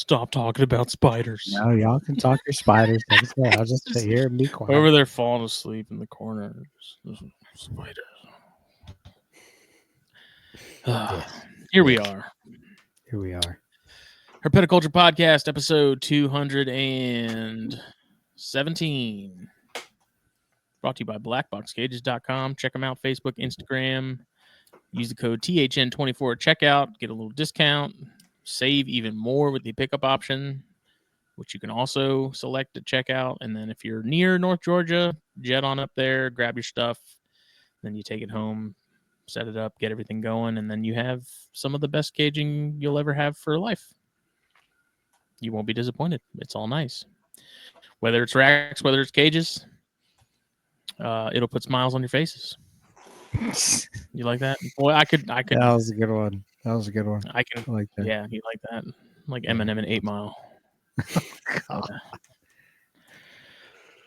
Stop talking about spiders. No, y'all can talk your spiders. Like I said, I'll just sit here and be quiet. Over there falling asleep in the corner. Spiders. Yes. Here we are. Here we are. Herpetoculture Podcast, episode 217. Brought to you by BlackBoxCages.com. Check them out, Facebook, Instagram. Use the code THN24 at checkout. Get a little discount. Save even more with the pickup option, which you can also select at checkout. And then if you're near North Georgia, jet on up there, grab your stuff. Then you take it home, set it up, get everything going, and then you have some of the best caging you'll ever have for life. You won't be disappointed. It's all nice. Whether it's racks, whether it's cages, it'll put smiles on your faces. You like that? Boy, I could. That was a good one. I like that. Yeah, you like that? Like Eminem in 8 Mile.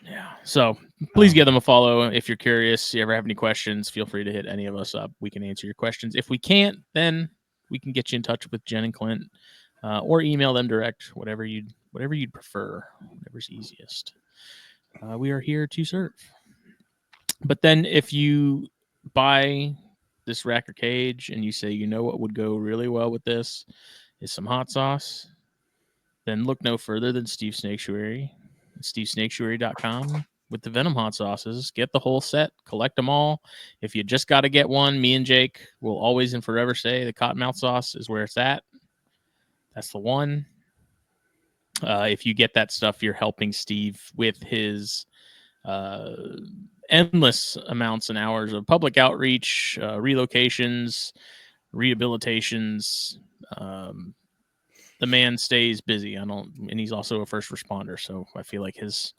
Yeah. So please give them a follow if you're curious. If you ever have any questions, feel free to hit any of us up. We can answer your questions. If we can't, then we can get you in touch with Jen and Clint, or email them direct. Whatever you'd prefer. Whatever's easiest. We are here to serve. But then if you buy this rack or cage and you say, you know what would go really well with this is some hot sauce, then look no further than Steve Snaketuary. SteveSnaketuary.com with the Venom hot sauces. Get the whole set, collect them all. If you just got to get one, me and Jake will always and forever say the Cottonmouth sauce is where it's at. That's the one. If you get that stuff, you're helping Steve with his endless amounts and hours of public outreach, relocations, rehabilitations. The man stays busy. And he's also a first responder, so I feel like his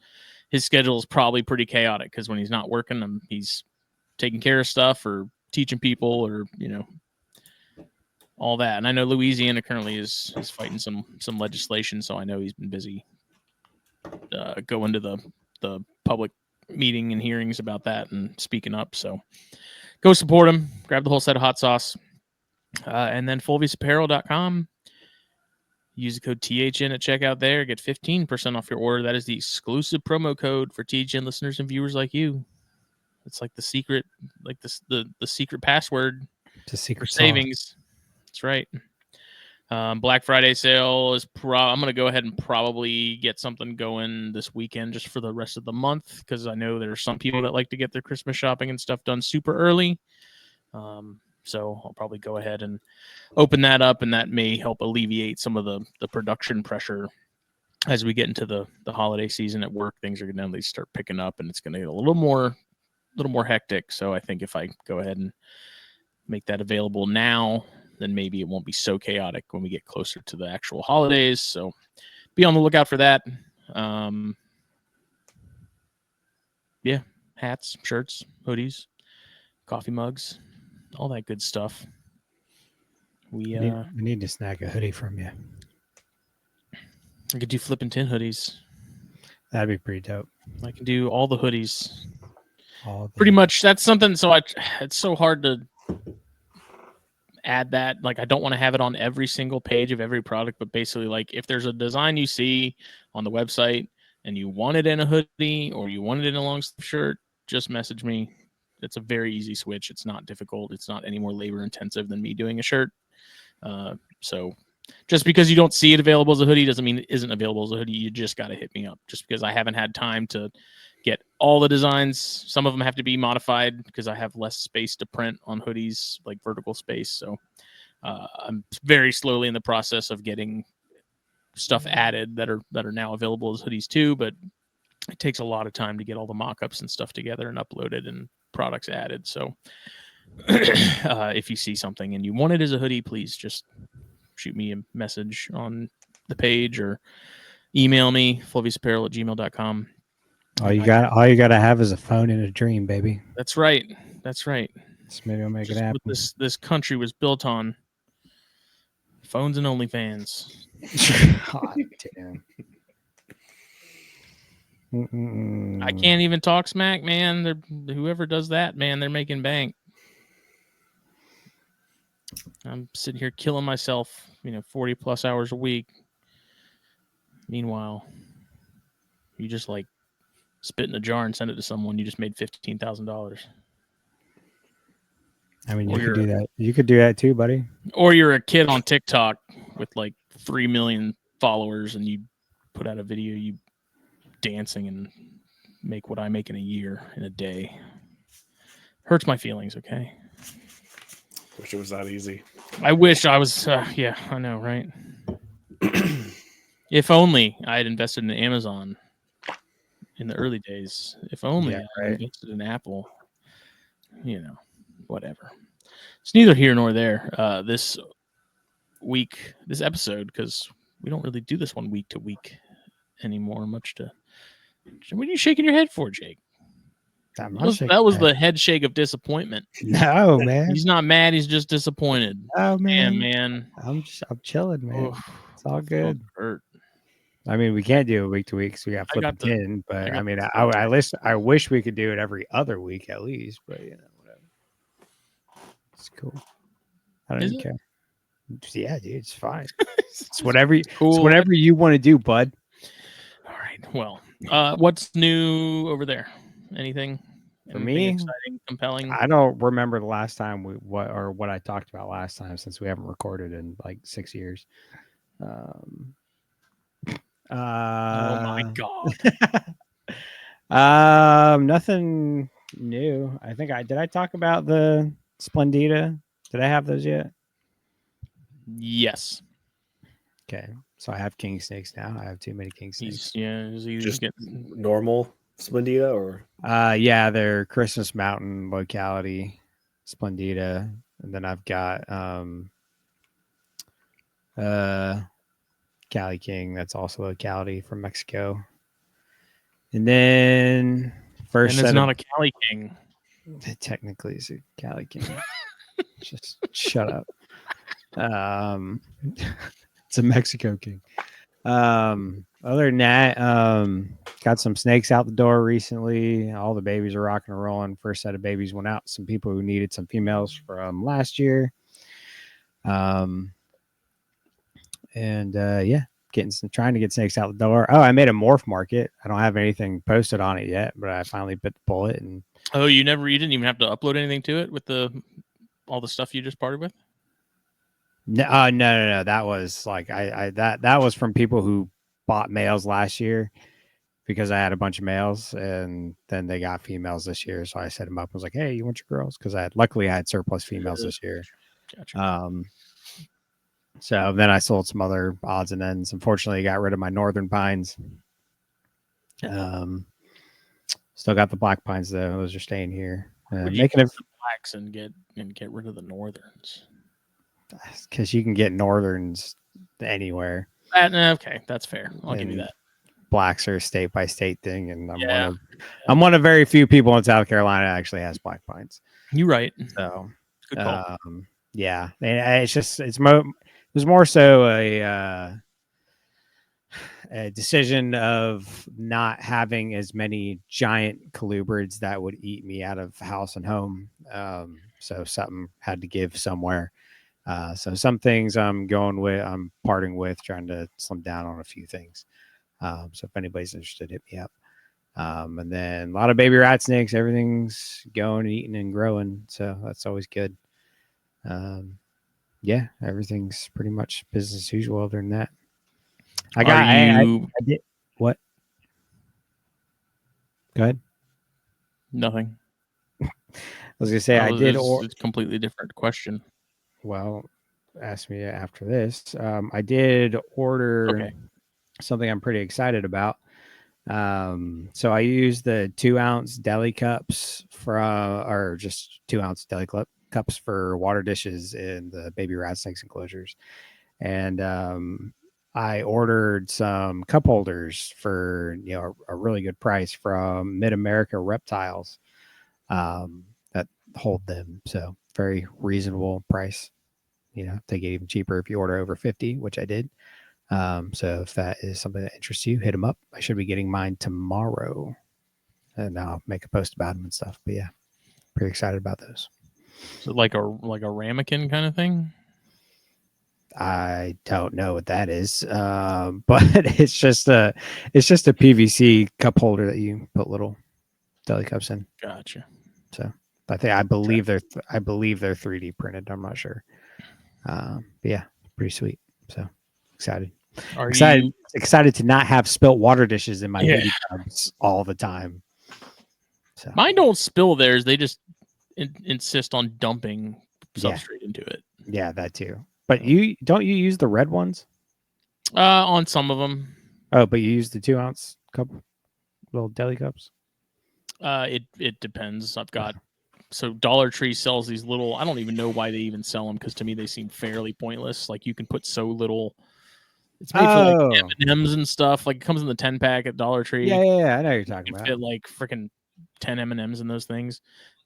schedule is probably pretty chaotic because when he's not working, he's taking care of stuff or teaching people or all that. And I know Louisiana currently is fighting some legislation, so I know he's been busy going to the public meeting and hearings about that and speaking up. So go support him. Grab the whole set of hot sauce. And then FulviusApparel.com. Use the code THN at checkout there. Get 15% off your order. That is the exclusive promo code for THN listeners and viewers like you. It's like the secret, like the secret password to secret for savings. That's right. Black Friday sale is I'm going to go ahead and probably get something going this weekend just for the rest of the month because I know there are some people that like to get their Christmas shopping and stuff done super early. So I'll probably go ahead and open that up, and that may help alleviate some of the production pressure as we get into the holiday season at work. Things are going to at least start picking up, and it's going to get a little more hectic. So I think if I go ahead and make that available now, then maybe it won't be so chaotic when we get closer to the actual holidays. So be on the lookout for that. Yeah, hats, shirts, hoodies, coffee mugs, all that good stuff. We need to snag a hoodie from you. I could do flipping tin hoodies. That'd be pretty dope. I can do all the hoodies. Pretty much, that's something. So it's so hard to add that. Like, I don't want to have it on every single page of every product, but basically, like, if there's a design you see on the website and you want it in a hoodie or you want it in a long sleeve shirt, just message me. It's a very easy switch. It's not difficult. It's not any more labor intensive than me doing a shirt. So just because you don't see it available as a hoodie doesn't mean it isn't available as a hoodie. You just got to hit me up just because I haven't had time to get all the designs. Some of them have to be modified because I have less space to print on hoodies, like vertical space. So I'm very slowly in the process of getting stuff added that are now available as hoodies too, but it takes a lot of time to get all the mock-ups and stuff together and uploaded and products added. So if you see something and you want it as a hoodie, please just shoot me a message on the page or email me, fulviusapparel@gmail.com. All you got to have is a phone and a dream, baby. That's right. So maybe I'll make it happen. This country was built on phones and OnlyFans. God damn. I can't even talk smack, man. Whoever does that, man, they're making bank. I'm sitting here killing myself, 40 plus hours a week, Meanwhile, you just like spit in a jar and send it to someone. You just made $15,000. I mean, Or you could you're do that. You could do that too, buddy. or you're a kid on TikTok with like 3 million followers, and you put out a video you dancing and make what I make in a year in a day. Hurts my feelings. Okay. Wish it was that easy. I wish I was. Yeah, I know, right? If only I had invested in Amazon in the early days. If only Yeah, I right. invested in Apple. You know, whatever. It's neither here nor there. This episode, because we don't really do this one week to week anymore. Much to. What are you shaking your head for, Jake? I'm That not was, shaking my head. the head shake of disappointment. No, man. He's not mad. He's just disappointed. Oh, Damn, man. man. I'm chilling, man. Oof, It's all good. hurt. I mean, we can't do it week to week, so we got I got flipping 10. But got I mean, the I wish we could do it every other week at least. But you know, whatever. It's cool. I don't Is even it? care. Yeah, dude, it's fine. It's whatever. Cool. It's whatever you want to do, bud. All right. Well, what's new over there? Anything? For Anything me, exciting, compelling? I don't remember the last time what I talked about last time, since we haven't recorded in like 6 years. Oh my god. Nothing new. I think did I talk about the Splendida? Did I have those yet? Yes. Okay, so I have king snakes now. I have too many king snakes. He's Just getting normal Splendida, or Yeah, they're Christmas Mountain locality Splendida, and then I've got Cali King. That's also locality from Mexico. And then first and it's set not of, a Cali King. technically it's a Cali King. Just shut up. It's a Mexico King. Other than that, got some snakes out the door recently. All the babies are rocking and rolling. First set of babies went out. Some people who needed some females from last year. Yeah, trying to get snakes out the door. Oh, I made a morph market. I don't have anything posted on it yet, but I finally bit the bullet. And Oh, you didn't even have to upload anything to it with all the stuff you just parted with? no. That was like that was from people who bought males last year, because I had a bunch of males, and then they got females this year. So I set them up. I was like, hey, you want your girls? Because luckily I had surplus females this year. Gotcha. So then I sold some other odds and ends. Unfortunately, I got rid of my northern pines. Still got the black pines though. Those are staying here. Making it blacks and get rid of the northerns, because you can get northerns anywhere. Okay, that's fair. I'll give you that. Blacks are a state by state thing, and I'm one of very few people in South Carolina that actually has black pines. You're right. So good call. Yeah, it was more so a decision of not having as many giant colubrids that would eat me out of house and home. So something had to give somewhere. So some things I'm parting with, trying to slim down on a few things. So if anybody's interested, hit me up. And then a lot of baby rat snakes. Everything's going, eating, and growing. So that's always good. Yeah, everything's pretty much business as usual. Other than that, I did what? Go ahead. Nothing. I was gonna say it's a completely different question. Well, ask me after this. I did order something I'm pretty excited about. So I use the 2-ounce deli cups or just 2-ounce deli cups for water dishes in the baby rat snakes enclosures. And I ordered some cup holders for a really good price from Mid-America Reptiles that hold them. So very reasonable price. They get even cheaper if you order over 50, which I did. So if that is something that interests you, hit them up. I should be getting mine tomorrow, and I'll make a post about them and stuff. But yeah, pretty excited about those. So like a ramekin kind of thing. I don't know what that is, but it's just a PVC cup holder that you put little deli cups in. Gotcha. So I believe they're 3D printed. I'm not sure. But yeah, pretty sweet. So excited. Are Excited to not have spilt water dishes in my Yeah. baby tubs all the time. So Mine don't spill theirs. They just insist on dumping substrate into it. Yeah, that too. But you use the red ones? On some of them. Oh, but you use the 2-ounce cup, little deli cups? It depends. I've got so Dollar Tree sells these little. I don't even know why they even sell them because to me they seem fairly pointless. Like you can put so little. It's made for like M&Ms and stuff. Like it comes in the 10-pack at Dollar Tree. Yeah. I know you're talking about. Fit like freaking 10 M&Ms in those things.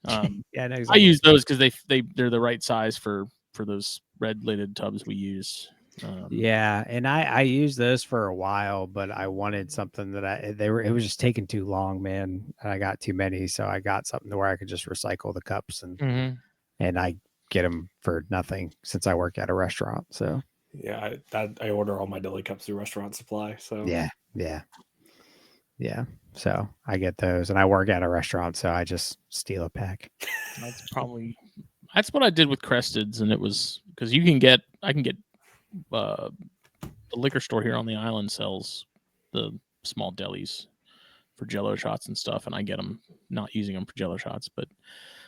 Yeah, I know exactly. I use those because they're the right size for those red lidded tubs we use. Yeah, and I used those for a while, but I wanted something that it was just taking too long, man. And I got too many, so I got something to where I could just recycle the cups and I get them for nothing since I work at a restaurant. So yeah, I order all my deli cups through Restaurant Supply. So yeah. So I get those, and I work at a restaurant, so I just steal a pack. That's what I did with Cresteds, and it was because I can get the liquor store here on the island sells the small delis for Jello shots and stuff, and I get them not using them for Jello shots. But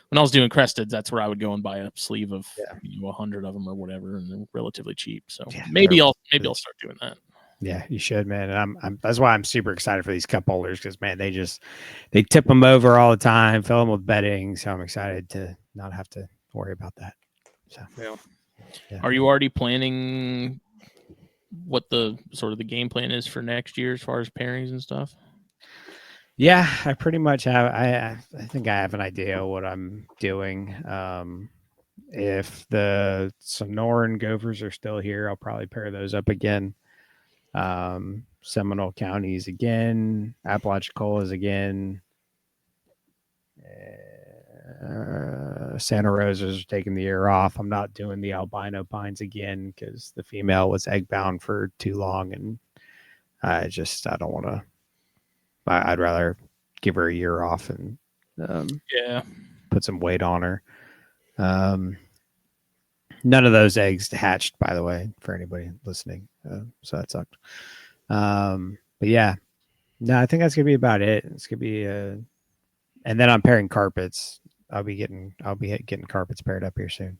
when I was doing Cresteds, that's where I would go and buy a sleeve of 100 of them or whatever, and they're relatively cheap. So maybe I'll start doing that. Yeah, you should, man. And I'm that's why I'm super excited for these cup holders because man, they tip them over all the time, fill them with bedding. So I'm excited to not have to worry about that. So yeah. Are you already planning what the sort of the game plan is for next year as far as pairings and stuff? Yeah, I pretty much have. I think I have an idea what I'm doing. If the Sonoran Gophers are still here, I'll probably pair those up again. Seminole Counties again, Apalachicolas again. Santa Rosa's taking the year off. I'm not doing the albino pines again because the female was egg bound for too long, and I don't want to. I'd rather give her a year off and put some weight on her. None of those eggs hatched, by the way, for anybody listening. So that sucked. But yeah, no, I think that's gonna be about it. It's gonna be and then I'm pairing carpets. I'll be getting carpets paired up here soon.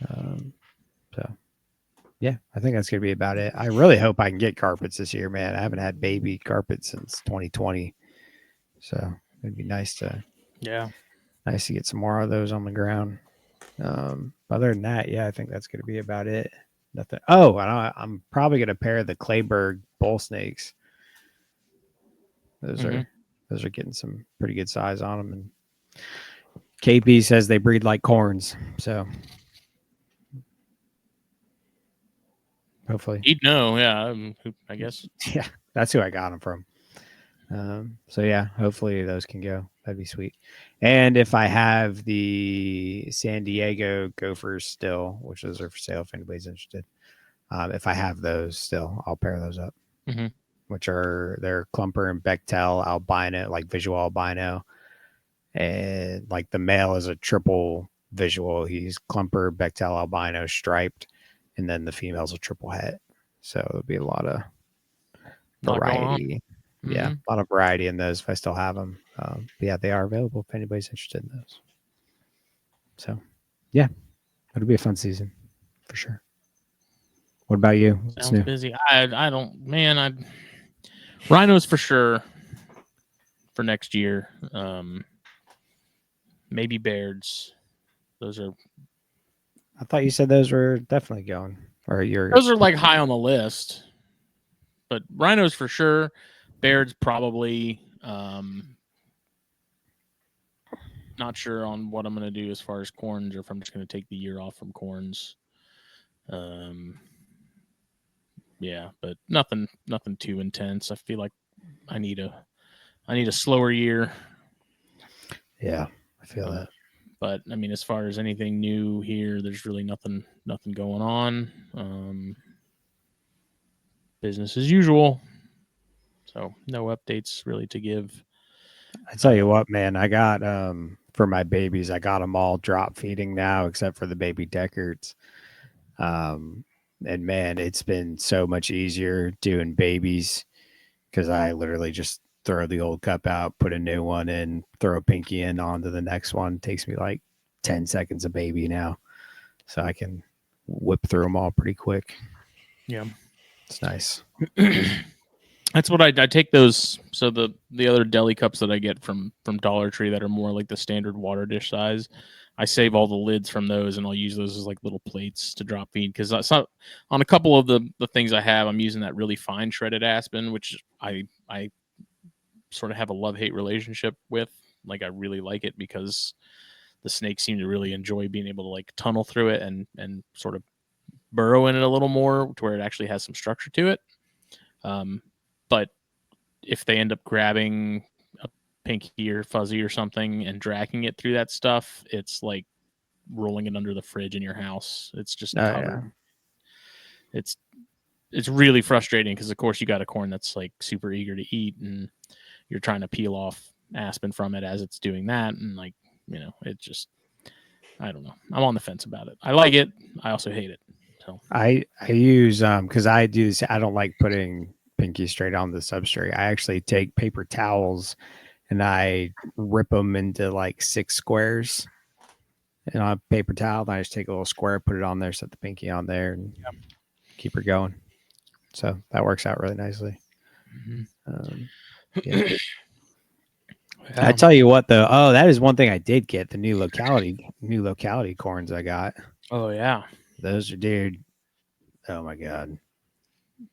So yeah, I think that's gonna be about it. I really hope I can get carpets this year, man. I haven't had baby carpets since 2020, so it'd be nice to get some more of those on the ground. Other than that, yeah, I think that's gonna be about it. Nothing. Oh, I'm probably gonna pair the Clayburgh bull snakes. Those are getting some pretty good size on them, and KP says they breed like corns, so hopefully he'd know. Yeah, I guess. Yeah, that's who I got them from. So yeah, hopefully those can go. That'd be sweet. And if I have the San Diego Gophers still, which those are for sale if anybody's interested, if I have those still, I'll pair those up. Which are their Clumper and Bechtel albino, like visual albino, and like the male is a triple visual. He's Clumper, Bechtel, albino, striped, and then the female's a triple het. So it'll be a lot of variety. Yeah, a lot of variety in those if I still have them. But yeah, they are available if anybody's interested in those. So yeah, it'll be a fun season for sure. What about you? Sounds busy. I don't, man. Rhinos for sure for next year. Maybe Bairds. Those are. I thought you said those were definitely going. Or those are like high on the list. But Rhinos for sure. Bairds probably. Not sure on what I'm going to do as far as corns, or if I'm just going to take the year off from corns. Yeah, but nothing too intense. I feel like I need a slower year. Yeah, I feel that. But I mean, as far as anything new here, there's really nothing going on. Business as usual. So no updates really to give. I tell you what, man, I got for my babies, I got them all drop feeding now, except for the baby Deckards. And man, it's been so much easier doing babies because I literally just throw the old cup out, put a new one in, throw a pinky in onto the next one. It takes me like 10 seconds a baby now. So I can whip through them all pretty quick. Yeah. It's nice. That's what I take those. So the other deli cups that I get from Dollar Tree that are more like the standard water dish size, I save all the lids from those and I'll use those as like little plates to drop feed. Because on a couple of the things I have, I'm using that really fine shredded aspen, which I sort of have a love-hate relationship with. Like I really like it because the snakes seem to really enjoy being able to like tunnel through it and sort of burrow in it a little more to where it actually has some structure to it. But if they end up grabbing a pinky or fuzzy or something and dragging it through that stuff, it's like rolling it under the fridge in your house. It's just covered. Yeah. It's really frustrating because of course you got a corn that's like super eager to eat and you're trying to peel off aspen from it as it's doing that, and like, you know, it just, I don't know. I'm on the fence about it. I like it. I also hate it. So I use because I do this. I don't like putting pinky straight on the substrate. I actually take paper towels and I rip them into like 6 squares. And on a paper towel, I just take a little square, put it on there, set the pinky on there, and keep her going. So that works out really nicely. Yeah. I tell you what, though. Oh, that is one thing I did get, the new locality corns I got. Oh yeah, those are, dude. Oh my god,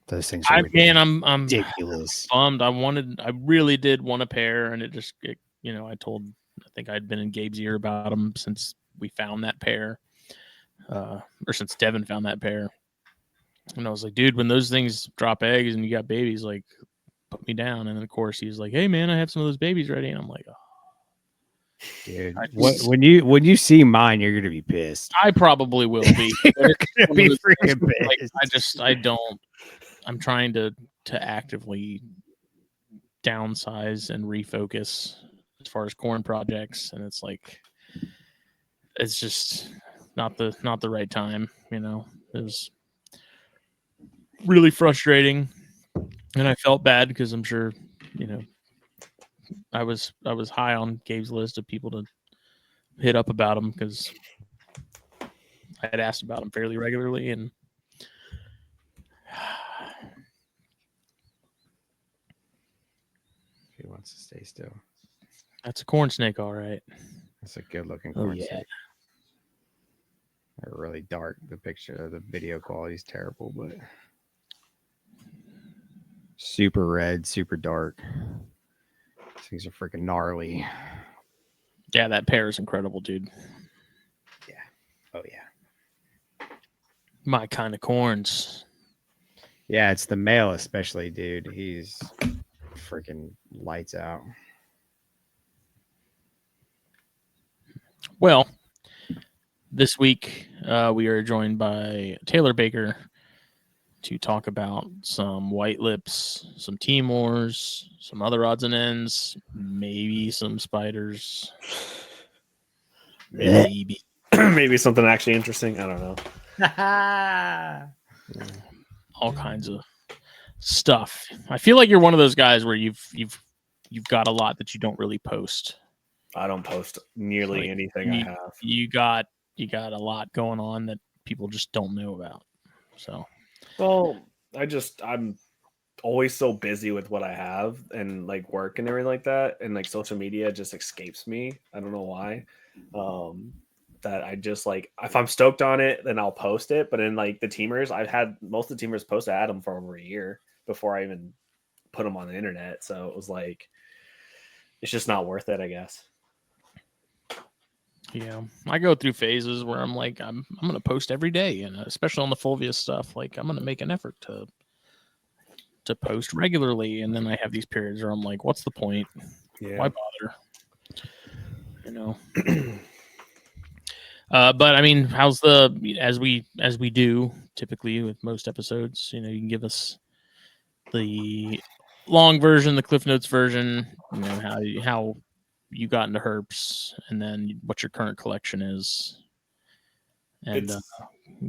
those things I'm are ridiculous. Bummed. I really did want a pair, and you know, I think I'd been in Gabe's ear about them since we found that pair, or since Devin found that pair. And I was like, dude, when those things drop eggs and you got babies, like, put me down. And then of course he's like, hey man, I have some of those babies ready, and I'm like, oh. Dude, when you see mine, you're gonna be pissed. I probably will be. You're gonna be freaking pissed. Like, I'm trying to actively downsize and refocus as far as corn projects, and it's like, it's just not the right time. You know, it was really frustrating, and I felt bad because I'm sure, you know, I was high on Gabe's list of people to hit up about him because I had asked about him fairly regularly, and he wants to stay still. That's a corn snake, all right. That's a good looking corn snake. They're really dark. The picture, the video quality is terrible, but super red, super dark. These are freaking gnarly. Yeah, that pair is incredible, dude. Yeah. Oh yeah. My kind of corns. Yeah, it's the male especially, dude. He's freaking lights out. Well, this week we are joined by Taylor Baker to talk about some white lips, some Timors, some other odds and ends, maybe some spiders, maybe maybe something actually interesting. I don't know. All kinds of stuff. I feel like you're one of those guys where you've got a lot that you don't really post. I don't post nearly anything I have. You got a lot going on that people just don't know about. So, well, I'm always so busy with what I have and like work and everything like that, and like social media just escapes me. I don't know why. That I just like, if I'm stoked on it, then I'll post it. But in like the Timors, I've had most of the Timors post. I had them for over a year before I even put them on the internet. So it was like, it's just not worth it, I guess. Yeah, I go through phases where I'm like, I'm going to post every day, and especially on the Fulvius stuff, like I'm going to make an effort to post regularly. And then I have these periods where I'm like, what's the point? Yeah. Why bother? You know. But I mean, how's the as we do typically with most episodes, you can give us the long version, the Cliff Notes version, how you got into herps, and then what your current collection is, and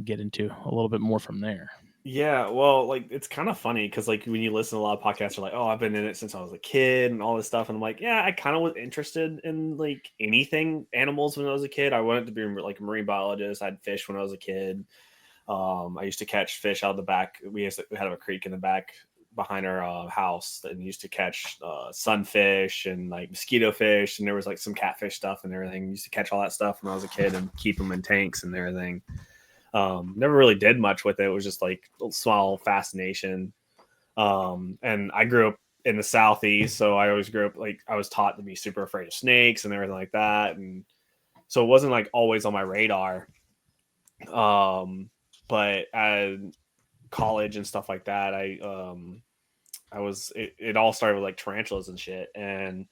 get into a little bit more from there. Yeah, well, like it's kind of funny because like when you listen to a lot of podcasts, you're like, "Oh, I've been in it since I was a kid," and all this stuff. And I'm like, "Yeah, I kind of was interested in like anything animals when I was a kid. I wanted to be like a marine biologist. I had fish when I was a kid. I used to catch fish out of the back. We had a creek in the back behind our house, and used to catch sunfish and like mosquito fish, and there was like some catfish stuff and everything. Used to catch all that stuff when I was a kid and keep them in tanks and everything. Never really did much with it. It was just like a small fascination. And I grew up in the Southeast, so I always grew up like I was taught to be super afraid of snakes and everything like that. And so it wasn't like always on my radar. But at college and stuff like that, it all started with like tarantulas and shit. And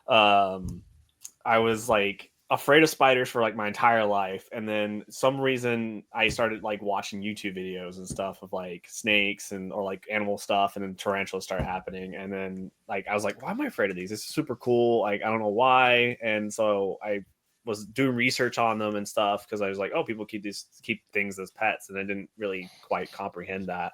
I was like afraid of spiders for like my entire life, and then some reason I started like watching YouTube videos and stuff of like snakes or like animal stuff, and then tarantulas started happening, and then like I was like, why am I afraid of these? This is super cool. Like I don't know why, and so I was doing research on them and stuff because I was like, oh, people keep things as pets, and I didn't really quite comprehend that.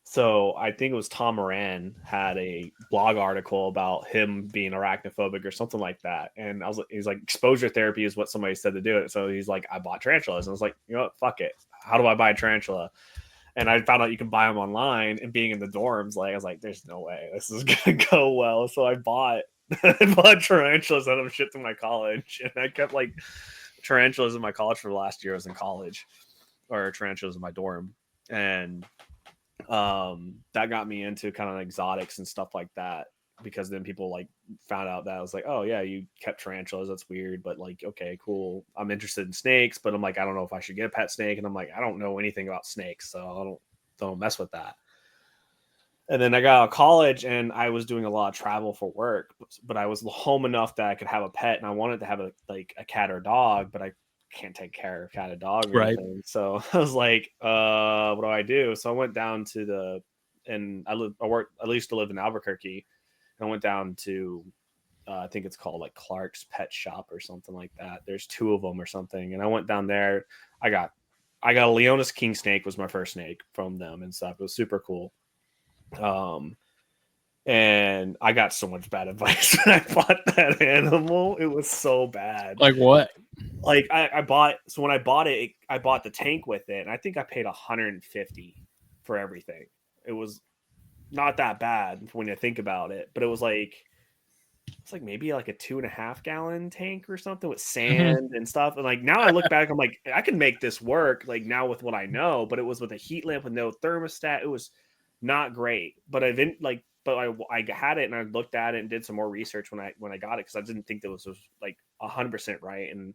So I think it was Tom Moran had a blog article about him being arachnophobic or something like that. And he's like, exposure therapy is what somebody said to do it. So he's like, I bought tarantulas. And I was like, you know what? Fuck it. How do I buy a tarantula? And I found out you can buy them online, and being in the dorms, like I was like, there's no way this is going to go well. So I bought tarantulas out of shit to my college. And I kept like tarantulas in my college for the last year I was in college, or tarantulas in my dorm. And that got me into kind of exotics and stuff like that, because then people like found out that I was like, oh yeah, you kept tarantulas, that's weird, but like, okay, cool, I'm interested in snakes, but I'm like, I don't know if I should get a pet snake, and I'm like, I don't know anything about snakes, so don't mess with that. And then I got out of college, and I was doing a lot of travel for work, but I was home enough that I could have a pet, and I wanted to have a cat or dog, but I can't take care of cat or dog or anything. So I was like, what do I do? So I went down to I used to live in Albuquerque. And I went down to, I think it's called like Clark's Pet Shop or something like that. There's two of them or something. And I went down there. I got a Leonis king snake was my first snake from them and stuff. It was super cool. And I got so much bad advice when I bought that animal. It was so bad. Like what? Like when I bought it, I bought the tank with it, and I think I paid $150 for everything. It was not that bad when you think about it, but it's like maybe like a 2.5 gallon tank or something with sand and stuff. And like now I look back, I'm like, I can make this work like now with what I know, but it was with a heat lamp with no thermostat. It was not great, but I had it, and I looked at it and did some more research when I got it, because I didn't think that was like 100% right. And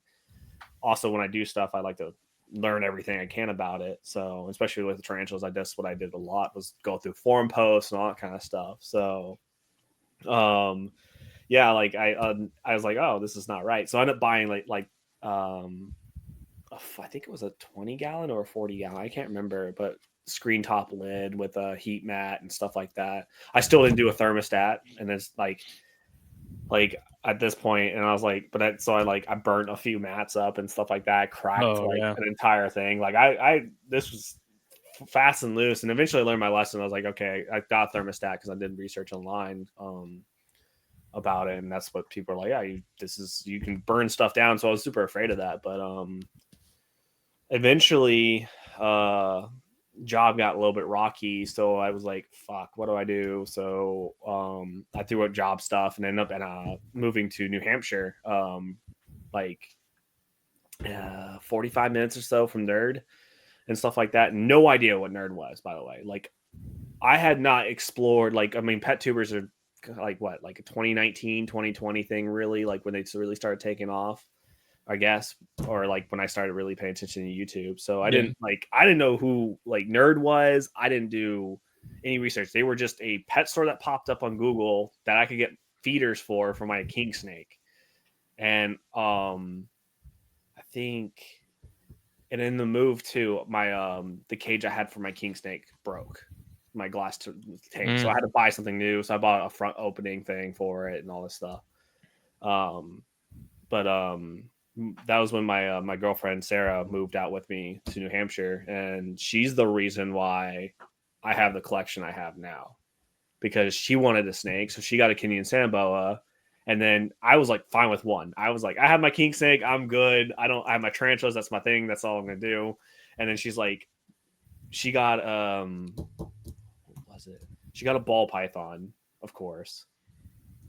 also when I do stuff, I like to learn everything I can about it. So especially with the tarantulas, that's what I did a lot, was go through forum posts and all that kind of stuff. So, yeah, like I was like, oh, this is not right. So I ended up buying I think it was a 20 gallon or a 40 gallon. I can't remember, but screen top lid with a heat mat and stuff like that. I still didn't do a thermostat, and it's like at this point, and I was like, I burnt a few mats up and stuff like that, cracked an entire thing. Like this was fast and loose, and eventually I learned my lesson. I was like, okay, I got a thermostat because I did research online about it, and that's what people are like, yeah, you can burn stuff down. So I was super afraid of that, but eventually job got a little bit rocky, so I was like, fuck, what do I do? So I threw out job stuff and ended up moving to New Hampshire, 45 minutes or so from Nerd and stuff like that. No idea what Nerd was, by the way. Like I had not explored, pet tubers are like what, like a 2019 2020 thing, really, like when they really started taking off, I guess, or like when I started really paying attention to YouTube. So I didn't know who like Nerd was. I didn't do any research. They were just a pet store that popped up on Google that I could get feeders for my king snake. And think, and in the move too, my the cage I had for my king snake broke, my glass tank, so I had to buy something new. So I bought a front opening thing for it and all this stuff. But that was when my girlfriend Sarah moved out with me to New Hampshire, and she's the reason why I have the collection I have now, because she wanted a snake, so she got a Kenyan sand boa, and then I was like fine with one. I was like, I have my king snake, I'm good. I have my tarantulas, that's my thing, that's all I'm gonna do. And then she's like, she got what was it? She got a ball python, of course,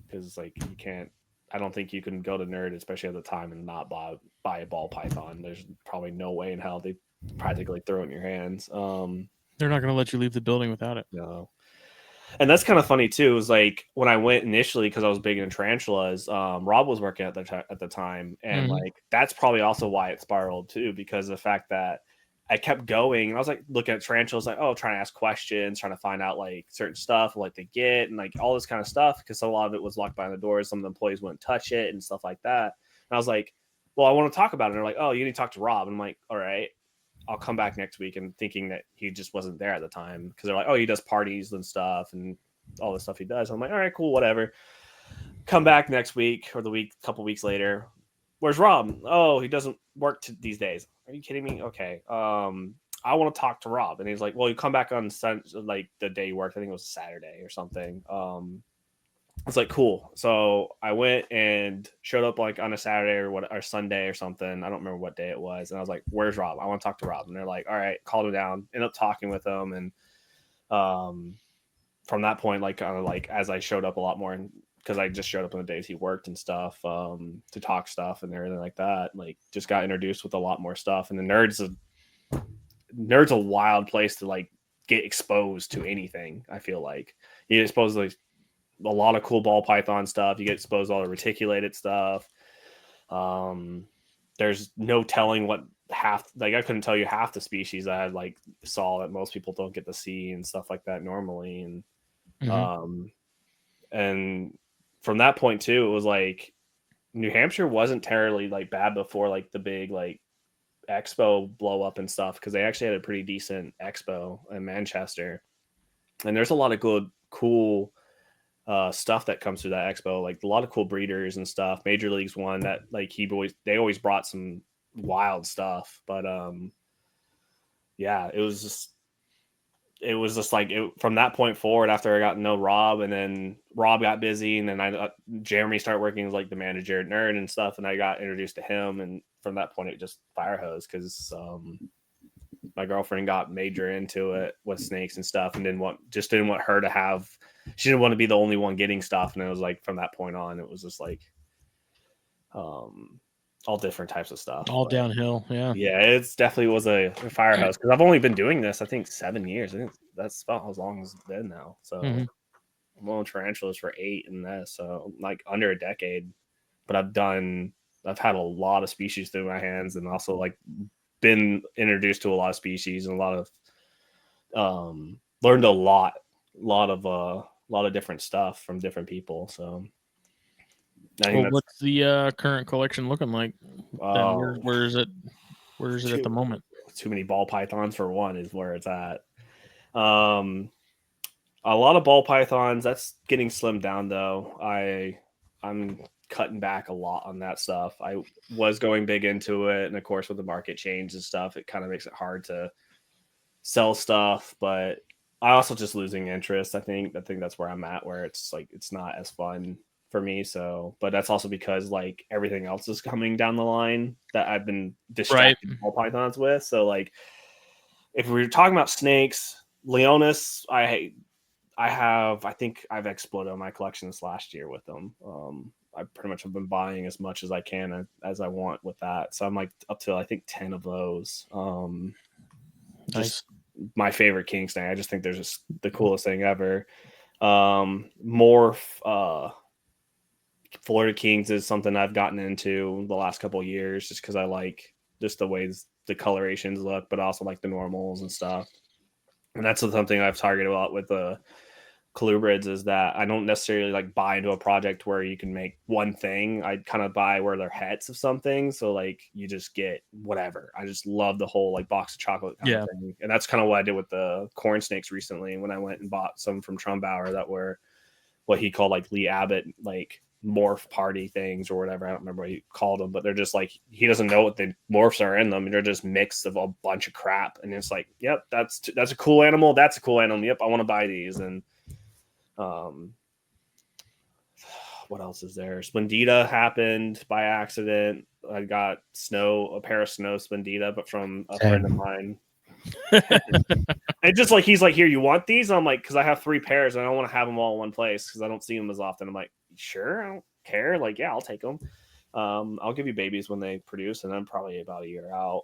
because like you can't. I don't think you can go to Nerd, especially at the time, and not buy a ball python. There's probably no way in hell they practically throw it in your hands. They're not going to let you leave the building without it. No. And that's kind of funny too. It was like when I went initially, because I was big into tarantulas. Rob was working at the time, and like that's probably also why it spiraled too, because of the fact that I kept going and I was like looking at tarantulas, like, oh, trying to ask questions, trying to find out like certain stuff, like they get, and like all this kind of stuff, because a lot of it was locked behind the doors. Some of the employees wouldn't touch it and stuff like that. And I was like, well, I want to talk about it. And they're like, oh, you need to talk to Rob. And I'm like, all right, I'll come back next week. And thinking that he just wasn't there at the time, because they're like, oh, he does parties and stuff and all the stuff he does. I'm like, all right, cool, whatever. Come back next week or the couple weeks later. Where's Rob? Oh, he doesn't work these days. Are you kidding me? Okay. I want to talk to Rob. And he's like, well, you come back on like the day you worked. I think it was Saturday or something. It's like, cool. So I went and showed up like on a Saturday or Sunday or something. I don't remember what day it was. And I was like, where's Rob? I want to talk to Rob. And they're like, all right, called him down, ended up talking with him. And from that point, like kind of like as I showed up a lot more, because I just showed up on the days he worked and stuff, to talk stuff and everything like that, like just got introduced with a lot more stuff. And the Nerd's a wild place to like get exposed to anything. I feel like you get exposed to like a lot of cool ball python stuff. You get exposed to all the reticulated stuff. There's no telling what I couldn't tell you half the species I had like saw that most people don't get to see and stuff like that normally. And and from that point too, it was like New Hampshire wasn't terribly like bad before like the big like expo blow up and stuff, because they actually had a pretty decent expo in Manchester, and there's a lot of good cool stuff that comes through that expo, like a lot of cool breeders and stuff. Major League's one that like they always brought some wild stuff. But yeah, it was just like from that point forward, after I got to know Rob, and then Rob got busy, and then Jeremy started working as like the manager at Nerd and stuff, and I got introduced to him, and from that point it just fire hose, because my girlfriend got major into it with snakes and stuff, and didn't want her to have, she didn't want to be the only one getting stuff. And it was like from that point on, it was just like all different types of stuff, all downhill. Yeah, it's definitely was a firehouse, because I've only been doing this I think 7 years. I think that's about as long as it's been now. So I'm on tarantulas for 8 in this, so like under a decade. But I've had a lot of species through my hands, and also like been introduced to a lot of species, and a lot of learned a lot of different stuff from different people. So what's the current collection looking like? Where is it at the moment? Too many ball pythons for one is where it's at. A lot of ball pythons, that's getting slimmed down though. I'm cutting back a lot on that stuff. I was going big into it, and of course with the market change and stuff, it kind of makes it hard to sell stuff. But I also just losing interest. I think that's where I'm at, where it's like it's not as fun for me. So, but that's also because like everything else is coming down the line that I've been distracted ball pythons with. So like if we were talking about snakes, Leonis, I think I've exploded on my collection this last year with them. I pretty much have been buying as much as I can as I want with that. So I'm like up to I think 10 of those. Just my favorite king snake. I just think they're just the coolest thing ever. More Florida Kings is something I've gotten into the last couple of years, just because I like just the ways the colorations look, but also like the normals and stuff. And that's something I've targeted a lot with colubrids is that I don't necessarily like buy into a project where you can make one thing. I kind of buy where they're hets of something. So like you just get whatever. I just love the whole like box of chocolate kind of thing. And that's kind of what I did with the corn snakes recently when I went and bought some from Trumbauer that were what he called like Lee Abbott, like morph party things or whatever. I don't remember what he called them, but they're just like, he doesn't know what the morphs are in them. They're just mix of a bunch of crap. And it's like, yep, that's a cool animal. That's a cool animal. Yep. I want to buy these. And what else is there? Splendida happened by accident. I got a pair of snow Splendida, but from a friend of mine. And just like, he's like, here, you want these? And I'm like, because I have 3 pairs and I don't want to have them all in one place because I don't see them as often. I'm like, sure, I don't care. Like, yeah, I'll take them. I'll give you babies when they produce, and I'm probably about a year out.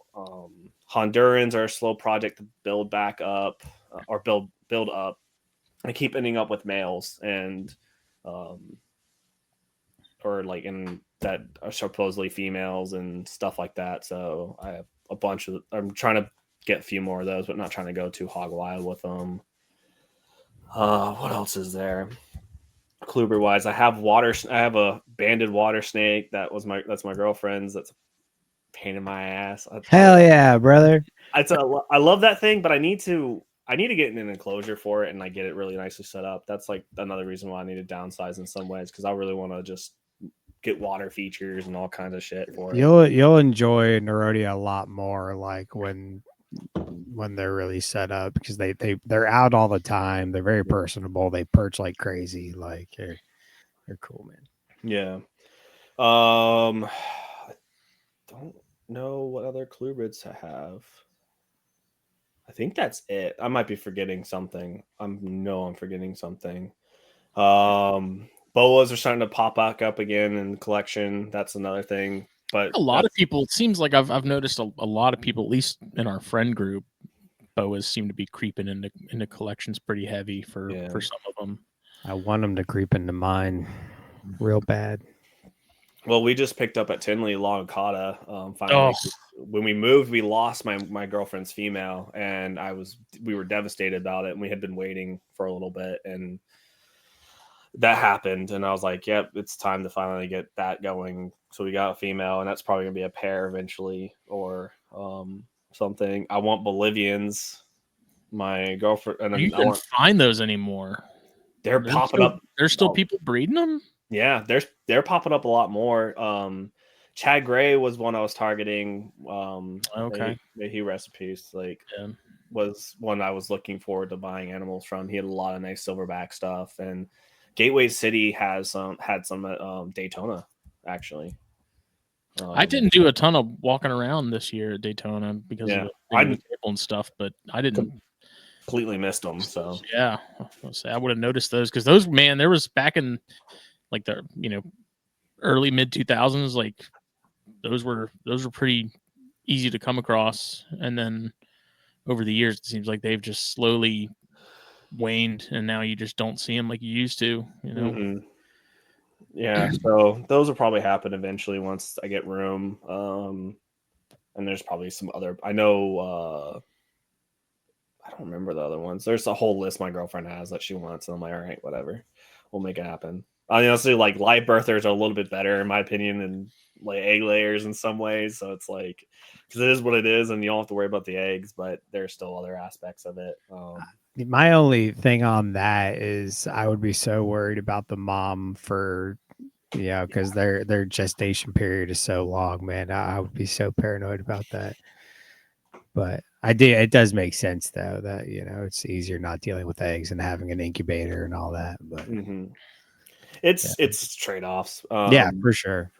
Hondurans are a slow project to build back up or build up. I keep ending up with males and or like in that are supposedly females and stuff like that. So I have a bunch of, I'm trying to get a few more of those, but not trying to go too hog wild with them. What else is there? Kluber wise, I have a banded water snake that's my girlfriend's. That's a pain in my ass. Hell yeah, brother. I love that thing, but I need to get in an enclosure for it and like get it really nicely set up. That's like another reason why I need to downsize in some ways, because I really want to just get water features and all kinds of shit for it. You'll enjoy Nerodia a lot more like when they're really set up, because they're out all the time. They're very personable. They perch like crazy. Like they're cool, man. Yeah. I don't know what other colubrids I have. I think that's it. I might be forgetting something. I'm forgetting something. Boas are starting to pop back up again in the collection. That's another thing. But a lot of people, it seems like I've noticed a lot of people, at least in our friend group, boas seem to be creeping into collections pretty heavy for some of them. I want them to creep into mine real bad. Well, we just picked up at Tinley Long Cotta. Finally, when we moved, we lost my girlfriend's female, and we were devastated about it. And we had been waiting for a little bit, and that happened. And I was like, "Yep, it's time to finally get that going." So we got a female, and that's probably gonna be a pair eventually, or something. I want Bolivians. My girlfriend, and you can't find those anymore. They're popping up. There's still people breeding them. Yeah, they're popping up a lot more. Chad Gray was one I was targeting. Okay. May he rest in peace. Was one I was looking forward to buying animals from. He had a lot of nice silverback stuff, and Gateway City had some at Daytona actually. I didn't do a ton of walking around this year at Daytona because of the table and stuff, but I didn't. Completely missed them. So yeah, I would have noticed those, because those, man, there was back in like the early mid 2000s, like those were pretty easy to come across, and then over the years it seems like they've just slowly waned, and now you just don't see them like you used to. Mm-mm. Yeah, so those will probably happen eventually once I get room. And there's probably some other. I know. I don't remember the other ones. There's a whole list my girlfriend has that she wants, and I'm like, all right, whatever, we'll make it happen. Honestly, like live birthers are a little bit better in my opinion than like egg layers in some ways. So it's like, because it is what it is, and you don't have to worry about the eggs, but there's still other aspects of it. My only thing on that is I would be so worried about the mom for, because their gestation period is so long, man. I would be so paranoid about that. But it does make sense though that it's easier not dealing with eggs and having an incubator and all that. But it's trade-offs. Yeah, for sure.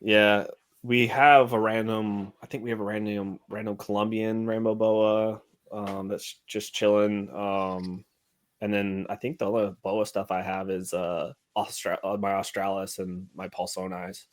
Yeah, we have a random. I think we have a random Colombian rainbow boa that's just chilling. And then I think the other boa stuff I have is my Australis and my Pulsonis.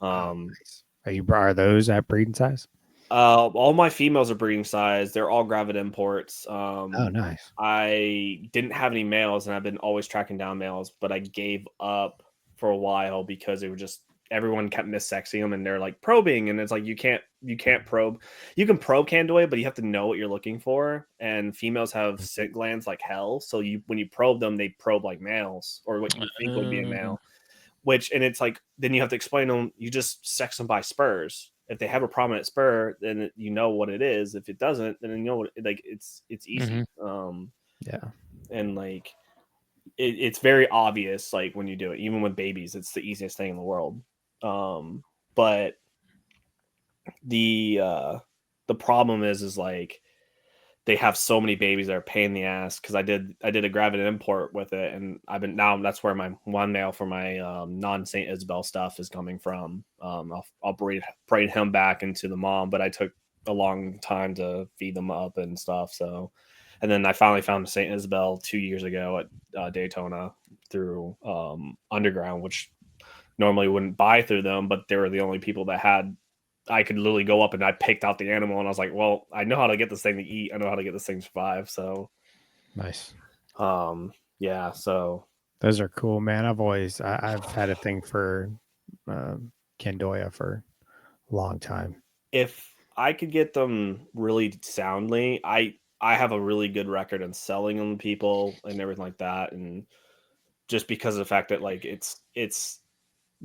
Nice. Are those at breeding size? All my females are breeding size. They're all gravid imports. Oh, nice. I didn't have any males, and I've been always tracking down males, but I gave up for a while because it was just everyone kept missexing them, and they're like probing, and it's like you can't probe. You can probe Candoya, but you have to know what you're looking for. And females have scent glands like hell, so when you probe them, they probe like males or what you think would be a male. And it's like then you have to explain them. You just sex them by spurs. If they have a prominent spur, then you know what it is. If it doesn't, then you know what, like it's easy. Yeah, and like it's very obvious, like when you do it, even with babies, it's the easiest thing in the world. But the problem is like they have so many babies that are a pain in the ass, because I did a gravid import with it, and that's where my one male for my non St. Isabel stuff is coming from. I'll breed him back into the mom, but I took a long time to feed them up and stuff. So, and then I finally found St. Isabel 2 years ago at Daytona through Underground, which normally wouldn't buy through them, but they were the only people that had. I could literally go up and I picked out the animal, and I was like, well, I know how to get this thing to eat. I know how to get this thing to survive. So nice. Yeah. So those are cool, man. I've had a thing for Candoya for a long time. If I could get them really soundly, I have a really good record in selling them to people and everything like that. And just because of the fact that like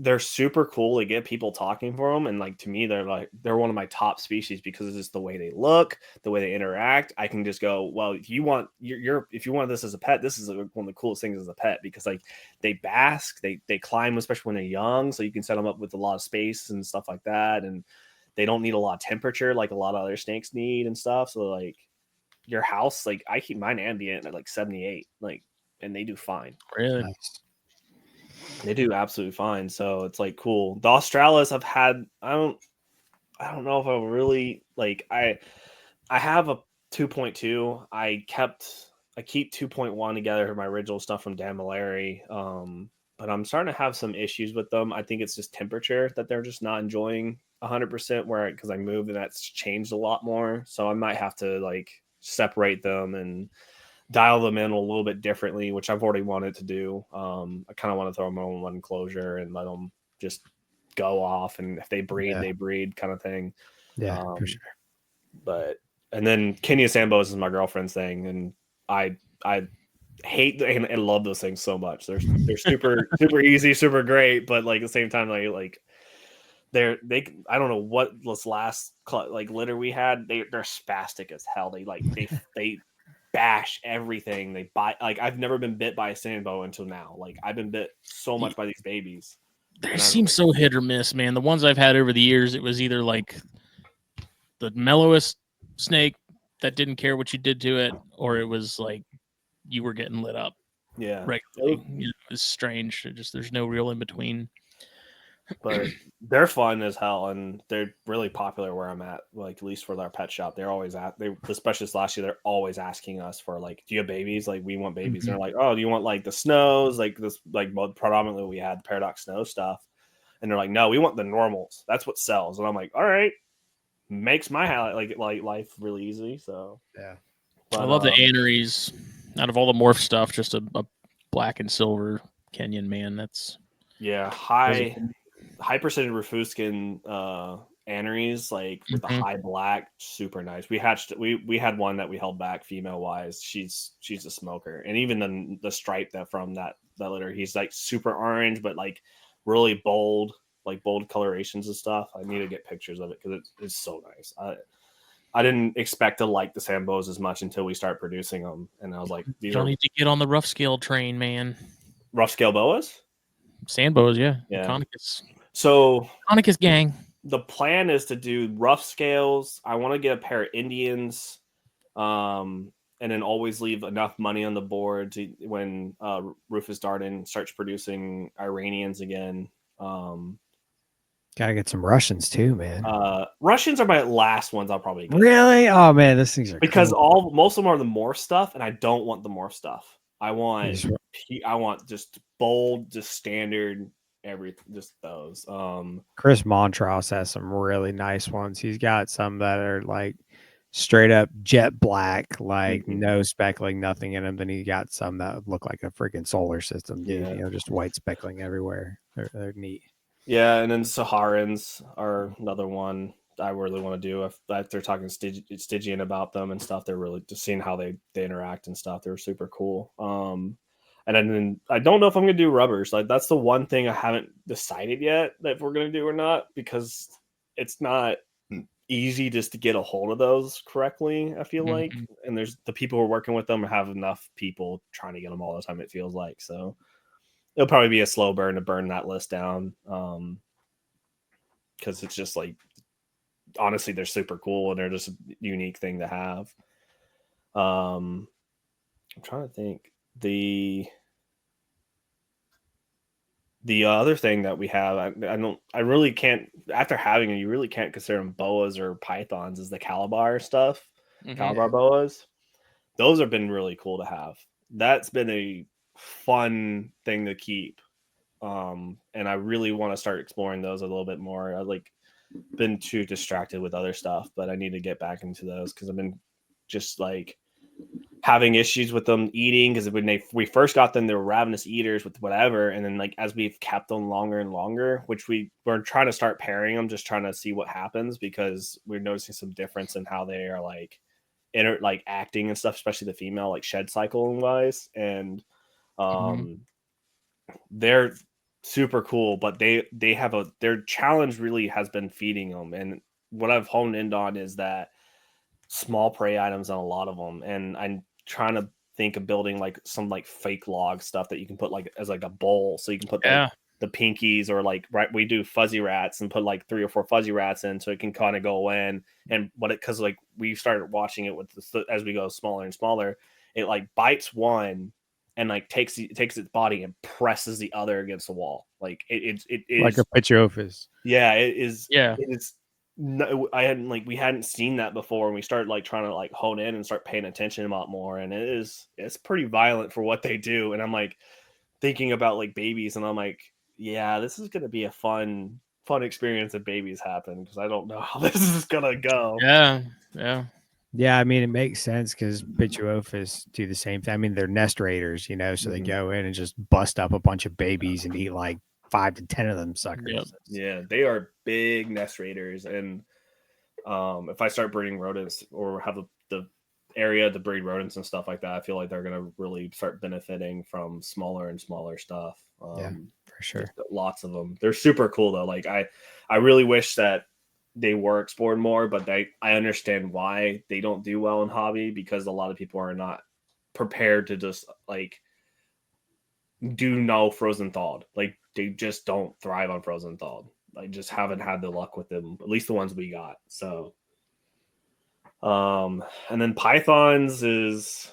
they're super cool to get people talking for them, and like to me they're one of my top species because it's just the way they look, the way they interact. I can just go, well, if you want if you want this as a pet, this is one of the coolest things as a pet, because like they bask, they climb, especially when they're young, so you can set them up with a lot of space and stuff like that, and they don't need a lot of temperature like a lot of other snakes need and stuff. So like your house, like I keep mine ambient at like 78, like, and they do fine. Really? Nice. They do absolutely fine. So it's like cool. The Australis I've had, I don't know if I really like, I have a 2.2. I keep 2.1 together for my original stuff from Dan Malari. But I'm starting to have some issues with them. I think it's just temperature that they're just not enjoying 100% because I moved and that's changed a lot more. So I might have to like separate them and dial them in a little bit differently, which I've already wanted to do. I kind of want to throw them in one enclosure and let them just go off, and if they breed, they breed, kind of thing. Yeah, for sure. But and then Kenya Sambos is my girlfriend's thing, and I hate and love those things so much. They're super super easy, super great, but like at the same time, like they I don't know what this last like litter we had. They're spastic as hell. They bash everything. They bite. Like I've never been bit by a Sambo until now. Like I've been bit so much by these babies. They seem so hit or miss, man. The ones I've had over the years, it was either like the mellowest snake that didn't care what you did to it, or it was like you were getting lit up. Yeah, regularly. It's strange. There's no real in between. But they're fun as hell, and they're really popular where I'm at. Like at least for our pet shop, they're always especially this last year, they're always asking us for like, do you have babies? Like we want babies. And they're like, oh, do you want like the snows? Like this, like predominantly we had the Paradox Snow stuff, and they're like, no, we want the normals. That's what sells. And I'm like, all right, makes my life really easy. So yeah, but, I love the Aneries. Out of all the morph stuff, just a black and silver Kenyan, man. That's high percentage Rufuskin Aneries, like with the high black, super nice. We had one that we held back female wise. She's a smoker, and even the stripe that from that litter, he's like super orange, but like really bold colorations and stuff. I need to get pictures of it because it's so nice. I didn't expect to like the Sambos as much until we start producing them, and I was like, "These don't need to get on the rough scale train, man." Rough scale boas, Sandboas, yeah. Conicus. So Conicus gang. The plan is to do rough scales. I want to get a pair of Indians, and then always leave enough money on the board to when Rufus Darden starts producing Iranians again. Gotta get some Russians too, man. Russians are my last ones I'll probably get. Really? Oh man, these things are because cool. Most of them are the morph stuff, and I don't want the morph stuff. I want just bold, just standard, everything, just those. Chris Montross has some really nice ones. He's got some that are like straight up jet black, like no speckling, nothing in them. Then he got some that look like a freaking solar system, dude. Yeah. Just white speckling everywhere. They're neat. Yeah, and then Saharans are another one I really want to do. If they're talking Stygian about them and stuff, they're really just seeing how they interact and stuff. They're super cool. And then I don't know if I'm gonna do rubbers. Like that's the one thing I haven't decided yet that if we're gonna do or not, because it's not easy just to get a hold of those correctly. I feel like, Mhm. and there's the people who are working with them have enough people trying to get them all the time. It feels like so. It'll probably be a slow burn to burn that list down. Because it's just like honestly they're super cool and they're just a unique thing to have. I'm trying to think the other thing that we have. I really can't after having it. You really can't consider them boas or pythons. Is the calabar stuff, Mhm. calabar boas. Those have been really cool to have. That's been a fun thing to keep. And I really want to start exploring those a little bit more. I like been too distracted with other stuff, but I need to get back into those because I've been just like having issues with them eating because when we first got them, they were ravenous eaters with whatever, and then like as we've kept them longer and longer, which we're trying to start pairing them, just trying to see what happens because we're noticing some difference in how they are like like acting and stuff, especially the female like shed cycle wise, and Mhm. um they're super cool, but they have their challenge really has been feeding them, and what I've honed in on is that small prey items on a lot of them, and I'm trying to think of building like some like fake log stuff that you can put like as like a bowl, so you can put like Yeah. the pinkies or like right we do fuzzy rats and put like 3 or 4 fuzzy rats in so it can kind of go in and what it because like we started watching it with as we go smaller and smaller, it like bites one and like takes its body and presses the other against the wall like it Like is a Pituophis. yeah Yeah. it is no, I hadn't like we hadn't seen that before and we started like trying to like hone in and start paying attention a lot more and it's pretty violent for what they do and I'm like thinking about like babies and I'm like yeah this is gonna be a fun experience if babies happen because I don't know how this is gonna go. Yeah. Yeah. Yeah, I mean, it makes sense because Pituophis do the same thing. I mean, they're nest raiders, so they Mhm. go in and just bust up a bunch of babies and eat like 5 to 10 of them Yep. suckers. Yeah, they are big nest raiders and if I start breeding rodents or have the area to breed rodents and stuff like that, I feel like they're gonna really start benefiting from smaller and smaller stuff. Yeah, for Just sure. lots of them. They're super cool though. Like I really wish that they were explored more, but I understand why they don't do well in hobby because a lot of people are not prepared to just like do no frozen thawed. Like they just don't thrive on frozen thawed. I just haven't had the luck with them, at least the ones we got. So and then pythons is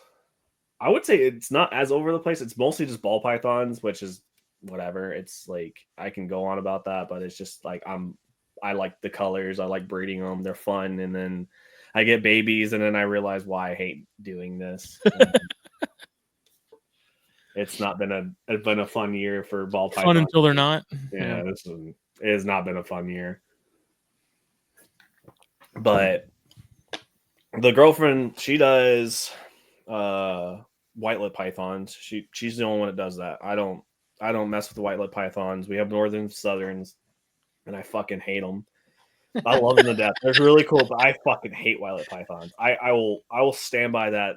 I would say it's not as over the place. It's mostly just ball pythons, which is whatever. It's like I can go on about that, but it's just like I like the colors. I like breeding them. They're fun, and then I get babies, and then I realize why I hate doing this. It's not been a fun year for ball Fun pythons. until they're not. Yeah, it has not been a fun year. But the girlfriend, she does white lip pythons. She's the only one that does that. I don't mess with the white lip pythons. We have northern southerns, and I fucking hate them. I love them to death. They're really cool, but I fucking hate white lip pythons. I will stand by that.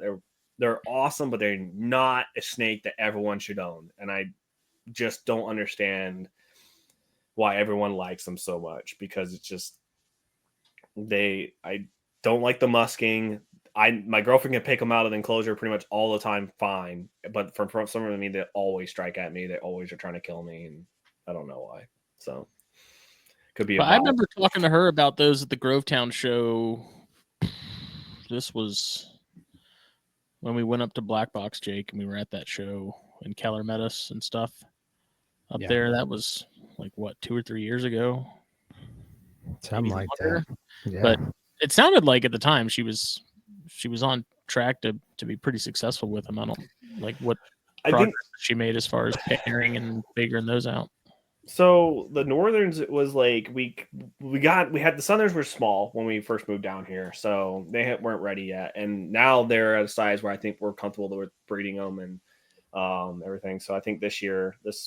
They're awesome, but they're not a snake that everyone should own, and I just don't understand why everyone likes them so much because it's just I don't like the musking. My girlfriend can pick them out of the enclosure pretty much all the time, fine. But from some of them, they always strike at me. They always are trying to kill me, and I don't know why. So could be a But I vibe. remember talking to her about those at the Grovetown show. This was when we went up to BlackBox, Jake, and we were at that show, and Keller met us and stuff up there. That was like what 2 or 3 years ago, Something maybe like longer. that. Yeah. But it sounded like at the time she was on track to be pretty successful with him. I don't like what I progress think she made as far as pairing and figuring those out. so. The Northerns it was like we had the Southerners were small when we first moved down here, so they weren't ready yet, and now they're at a size where I think we're comfortable with breeding them and everything. So I think this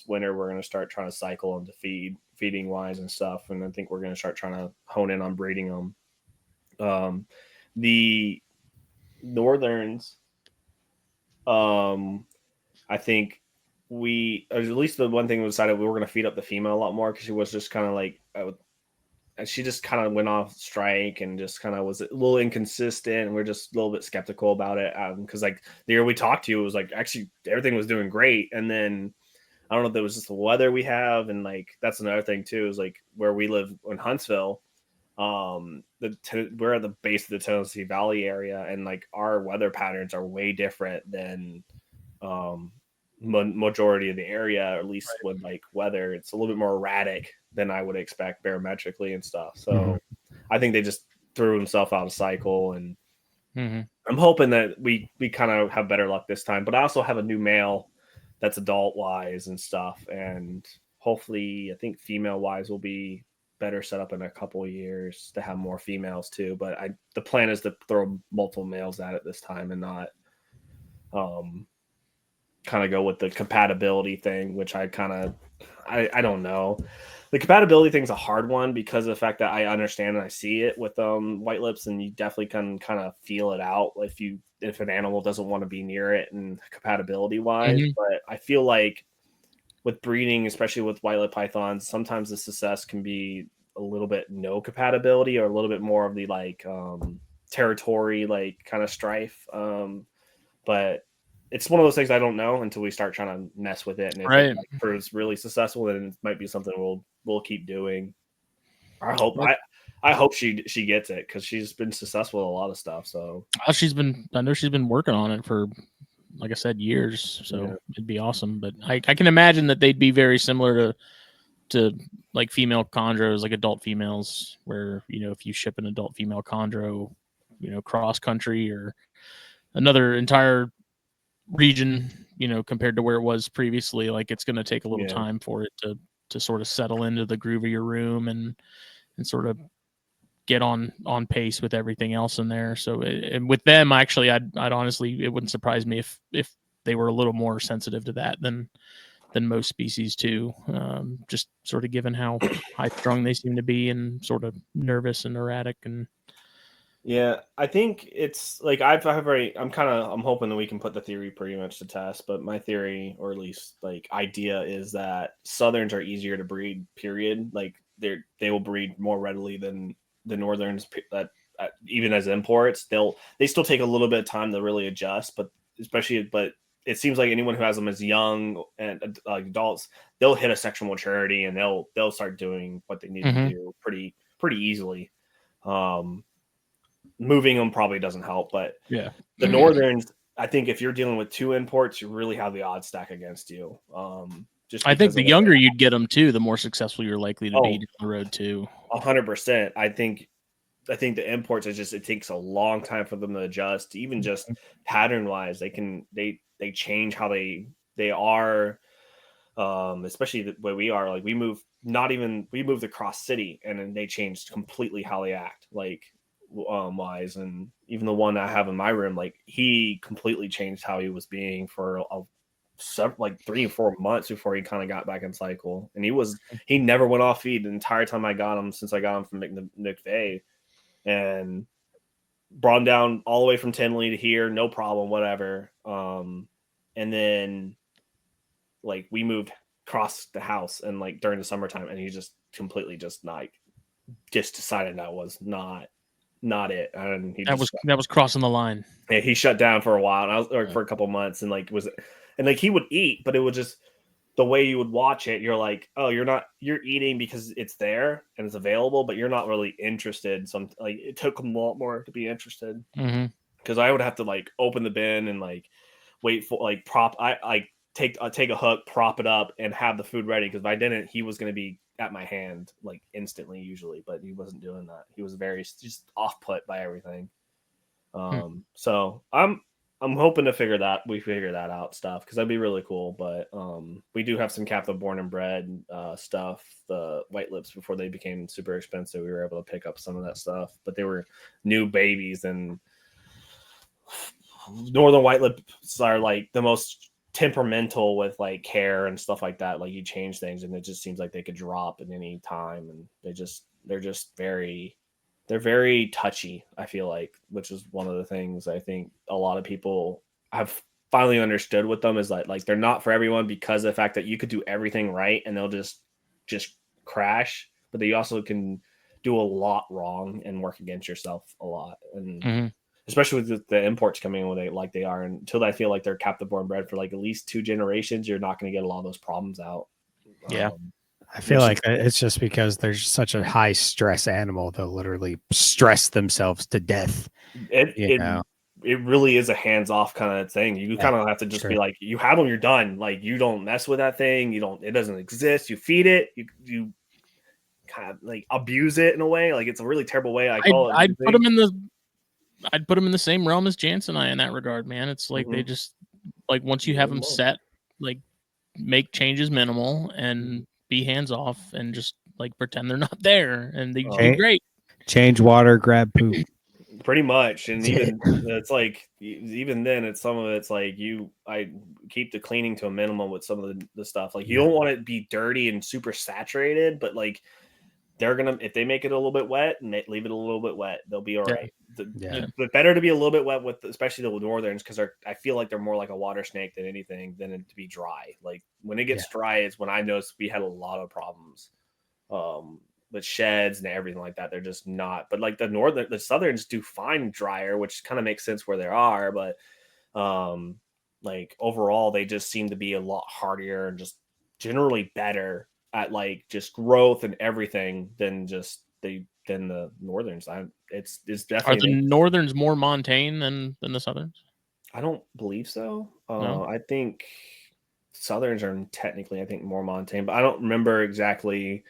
winter we're going to start trying to cycle them to feed feeding wise and stuff. And I think we're going to start trying to hone in on breeding them. The Northerns, I think at least the one thing we decided we were going to feed up the female a lot more because she was just kind of like, she just kind of went off strike and just kind of was a little inconsistent. And we're just a little bit skeptical about it. Because like the year we talked to you, it was like actually everything was doing great. And then I don't know if it was just the weather we have. And like, that's another thing too, is like where we live in Huntsville, we're at the base of the Tennessee Valley area. And like our weather patterns are way different than, majority of the area, or at least with like weather, it's a little bit more erratic than I would expect barometrically and stuff. So I think they just threw himself out of cycle, and I'm hoping that we kind of have better luck this time. But I also have a new male that's adult wise and stuff, and hopefully I think female wise will be better set up in a couple of years to have more females too. But the plan is to throw multiple males at it this time and not kind of go with the compatibility thing, which I don't know. The compatibility thing's a hard one because of the fact that I understand and I see it with white lips, and you definitely can kind of feel it out if an animal doesn't want to be near it and compatibility wise. But I feel like with breeding, especially with white lip pythons, sometimes the success can be a little bit no compatibility or a little bit more of the like territory like kind of strife. But it's one of those things I don't know until we start trying to mess with it. And if it proves really successful, then it might be something we'll keep doing. I hope she gets it because she's been successful with a lot of stuff. So I know she's been working on it for, like I said, years. So it'd be awesome. But I can imagine that they'd be very similar to like female chondros, like adult females, where, if you ship an adult female chondro, cross country or another entire region, compared to where it was previously, like it's going to take a little time for it to sort of settle into the groove of your room and sort of get on pace with everything else in there. So and with them, actually, I'd honestly, it wouldn't surprise me if they were a little more sensitive to that than most species too. Just sort of given how high strung they seem to be and sort of nervous and erratic. And yeah, I think it's like I'm hoping that we can put the theory pretty much to test, but my theory, or at least like idea, is that Southerns are easier to breed, period. Like they will breed more readily than the Northerns, that even as imports, they still take a little bit of time to really adjust, but it seems like anyone who has them as young and adults, they'll hit a sexual maturity and they'll start doing what they need to do pretty easily. Moving them probably doesn't help, but the Northerns, I think if you're dealing with two imports, you really have the odds stack against you. I think the younger you'd get them too, the more successful you're likely to be down the road too. 100%. I think the imports it takes a long time for them to adjust, even just pattern wise. They change how they are, especially the way we are. Like we moved across city, and then they changed completely how they act, like wise. And even the one I have in my room, like he completely changed how he was being for like 3 or 4 months before he kind of got back in cycle. And he never went off feed the entire time I got him, since I got him from McVeigh, and brought him down all the way from Tinley to here, no problem, whatever. And then like we moved across the house and like during the summertime, and he just completely just decided that was not it. And that was crossing the line. Yeah, he shut down for a while, and for a couple months, and he would eat, but it would just, the way you would watch it, you're like, oh, you're eating because it's there and it's available, but you're not really interested. It took him a lot more to be interested, because I would have to like open the bin and like wait for like take a hook, prop it up, and have the food ready. Because if I didn't, he was going to be at my hand like instantly usually, but he wasn't doing that. He was very just off put by everything. So I'm hoping to figure that out stuff, because that'd be really cool. But we do have some captive born and bred stuff, the white lips, before they became super expensive. We were able to pick up some of that stuff, but they were new babies, and northern white lips are like the most temperamental with like care and stuff like that. Like you change things and it just seems like they could drop at any time, and they're just very touchy, I feel like, which is one of the things I think a lot of people have finally understood with them, is like they're not for everyone because of the fact that you could do everything right and they'll just crash, but they also can do a lot wrong and work against yourself a lot. And especially with the imports coming in when they are, until I feel like they're captive born bred for like at least 2 generations, you're not going to get a lot of those problems out. Yeah. I feel like it's just because there's such a high stress animal, they'll literally stress themselves to death. It really is a hands-off kind of thing. You kind of have to just be like, you have them, you're done. Like, you don't mess with that thing. It doesn't exist. You feed it. You kind of like abuse it in a way. Like, it's a really terrible way. I'd put them in the same realm as Jansen and I in that regard, man. It's like they just, like, once you have them set, like, make changes minimal and be hands off and just like pretend they're not there, and they do great. Change water, grab poop. Pretty much. And even it's like, even then, it's some of it's like I keep the cleaning to a minimum with some of the stuff. Like, you don't want it to be dirty and super saturated, but like, they're gonna, if they make it a little bit wet and they leave it a little bit wet, they'll be all right. But better to be a little bit wet with, especially the northerns, because I feel like they're more like a water snake than anything, than it to be dry. Like, when it gets dry is when I noticed we had a lot of problems with sheds and everything like that. They're just not. But like the southerns do fine drier, which kind of makes sense where they are. But like overall, they just seem to be a lot hardier and just generally better at like just growth and everything than the northerns. It's definitely. Are the northerns more montane than the southerns? I don't believe so. No? I think southerns are technically, I think, more montane, but I don't remember exactly.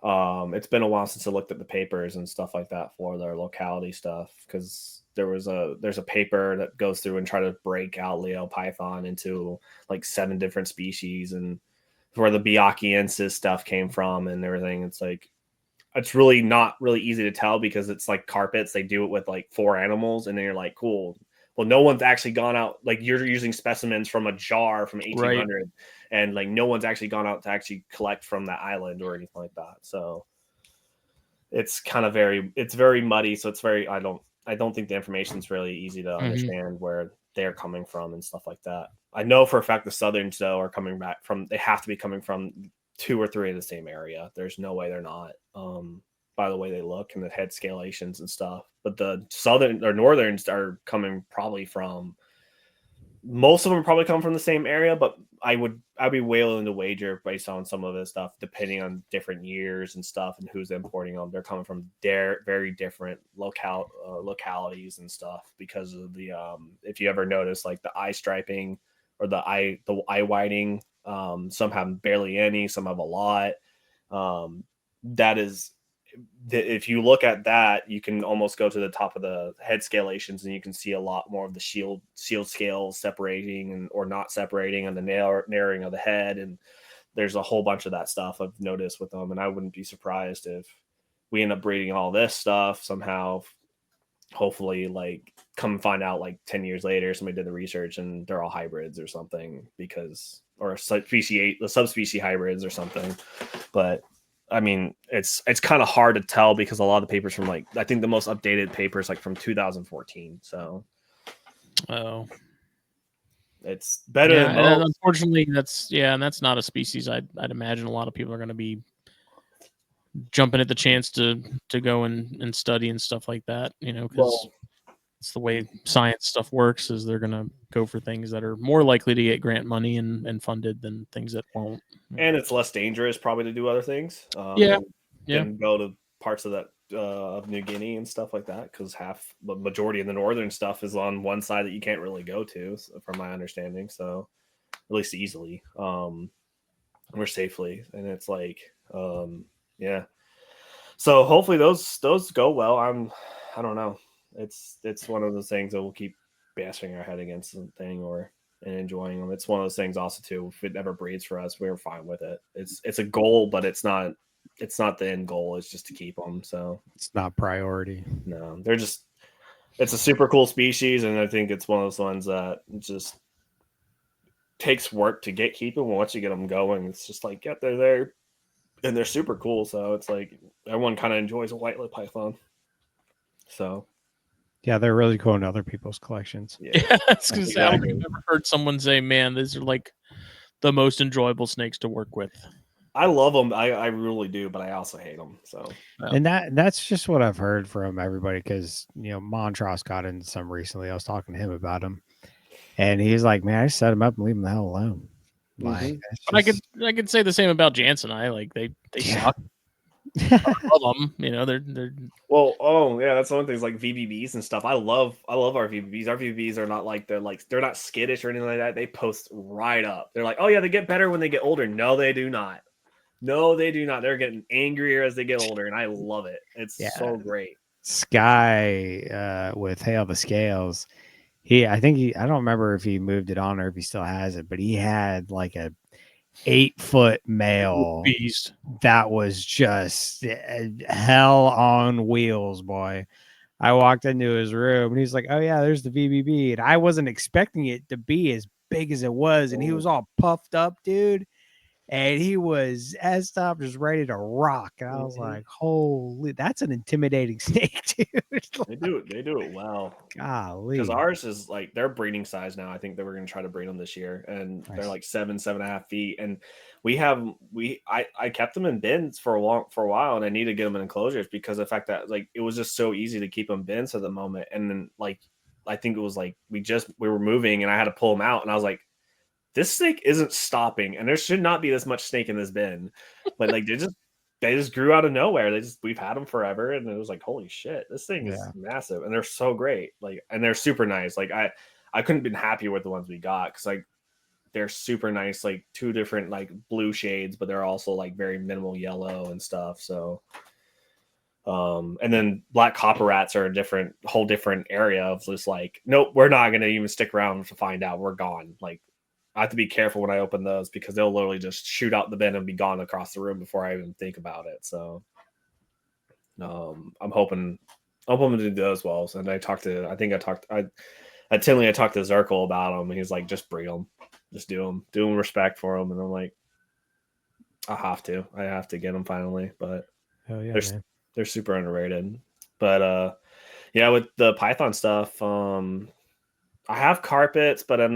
It's been a while since I looked at the papers and stuff like that for their locality stuff, because there's a paper that goes through and try to break out Leo python into like 7 different species, and where the Biachiensis stuff came from and everything. It's like, it's really not really easy to tell because it's like carpets. They do it with like 4 animals, and then you're like, cool. Well, no one's actually gone out. Like, you're using specimens from a jar from 1800, and like no one's actually gone out to actually collect from that island or anything like that. So it's kind of very muddy. So it's very, I don't think the information is really easy to understand where they're coming from and stuff like that. I know for a fact the southerns though are coming back from, they have to be coming from 2 or 3 in the same area. There's no way they're not. By the way they look and the head scalations and stuff. But the southern or northerns are coming probably from, most of them probably come from the same area, but I'd be willing to wager based on some of this stuff, depending on different years and stuff and who's importing them. They're coming from very different localities and stuff because of the if you ever notice like the eye striping or the eye whiting, some have barely any, some have a lot. That is, if you look at that, you can almost go to the top of the head scalations and you can see a lot more of the shield scales separating or not separating, and the narrowing of the head. And there's a whole bunch of that stuff I've noticed with them. And I wouldn't be surprised if we end up breeding all this stuff somehow. Hopefully, like, come find out like 10 years later, somebody did the research and they're all hybrids or something, or subspecies hybrids or something. But I mean, it's kind of hard to tell because a lot of the papers from, like, I think the most updated paper is like from 2014. So, it's better than most. Unfortunately, that's not a species I'd imagine a lot of people are going to be jumping at the chance to go and study and stuff like that. Because it's the way science stuff works. Is they're going to go for things that are more likely to get grant money and funded than things that won't. And it's less dangerous probably to do other things. Than go to parts of that of New Guinea and stuff like that, because the majority of the northern stuff is on one side that you can't really go to, from my understanding. So at least easily, or safely, and it's like, So hopefully those go well. I don't know. It's one of those things that we'll keep bashing our head against something and enjoying them. It's one of those things also too. If it never breeds for us, we're fine with it. It's a goal, but it's not the end goal. It's just to keep them. So it's not priority. No, it's a super cool species, and I think it's one of those ones that just takes work to keep them. Once you get them going, it's just like, yeah, they're there, and they're super cool. So it's like everyone kind of enjoys a white lip python. So yeah, they're really cool in other people's collections. Yeah, I was gonna say, I don't think I've ever heard someone say, "Man, these are like the most enjoyable snakes to work with." I love them. I really do, but I also hate them. So And that's just what I've heard from everybody, because Montross got into some recently. I was talking to him about him, and he's like, "Man, I just set him up and leave him the hell alone." Like, but I could say the same about Jansen. I like they suck. I love them. They're well, oh yeah, that's one thing. Is like VBBs and stuff. I love our VBBs. Our VBBs are not like they're not skittish or anything like that. They post right up. They're like, oh yeah, they get better when they get older. No, they do not. No, they do not. They're getting angrier as they get older, and I love it. It's so great. Sky with Hail the Scales, I don't remember if he moved it on or if he still has it, but he had like a 8-foot male beast that was just hell on wheels, boy. I walked into his room and he's like, "Oh yeah, there's the VBB," and I wasn't expecting it to be as big as it was, and he was all puffed up, dude. And he was S top, just ready to rock. And I was like, holy, that's an intimidating snake, dude. They do it well. Golly. Because ours is like their breeding size now. I think that we're gonna try to breed them this year. And they're like 7.5 feet. And I kept them in bins for a while, and I need to get them in enclosures because of the fact that like it was just so easy to keep them bins at the moment. And then like I think it was like we were moving and I had to pull them out, and I was like, this snake isn't stopping, and there should not be this much snake in this bin. But like they just grew out of nowhere. We've had them forever, and it was like, holy shit, this thing is massive, and they're so great. Like, and they're super nice. Like I couldn't have been happier with the ones we got because like they're super nice. Like 2 different like blue shades, but they're also like very minimal yellow and stuff. So. And then black copper rats are a whole different area of just like, nope, we're not gonna even stick around to find out. We're gone. Like. I have to be careful when I open those because they'll literally just shoot out the bin and be gone across the room before I even think about it. So, I'm hoping to do those well. And I talked to Zirkle about them, and he's like, just breed them, just do them respect for them. And I'm like, I have to get them finally, but they're super underrated. But yeah, with the Python stuff, I have carpets, but it's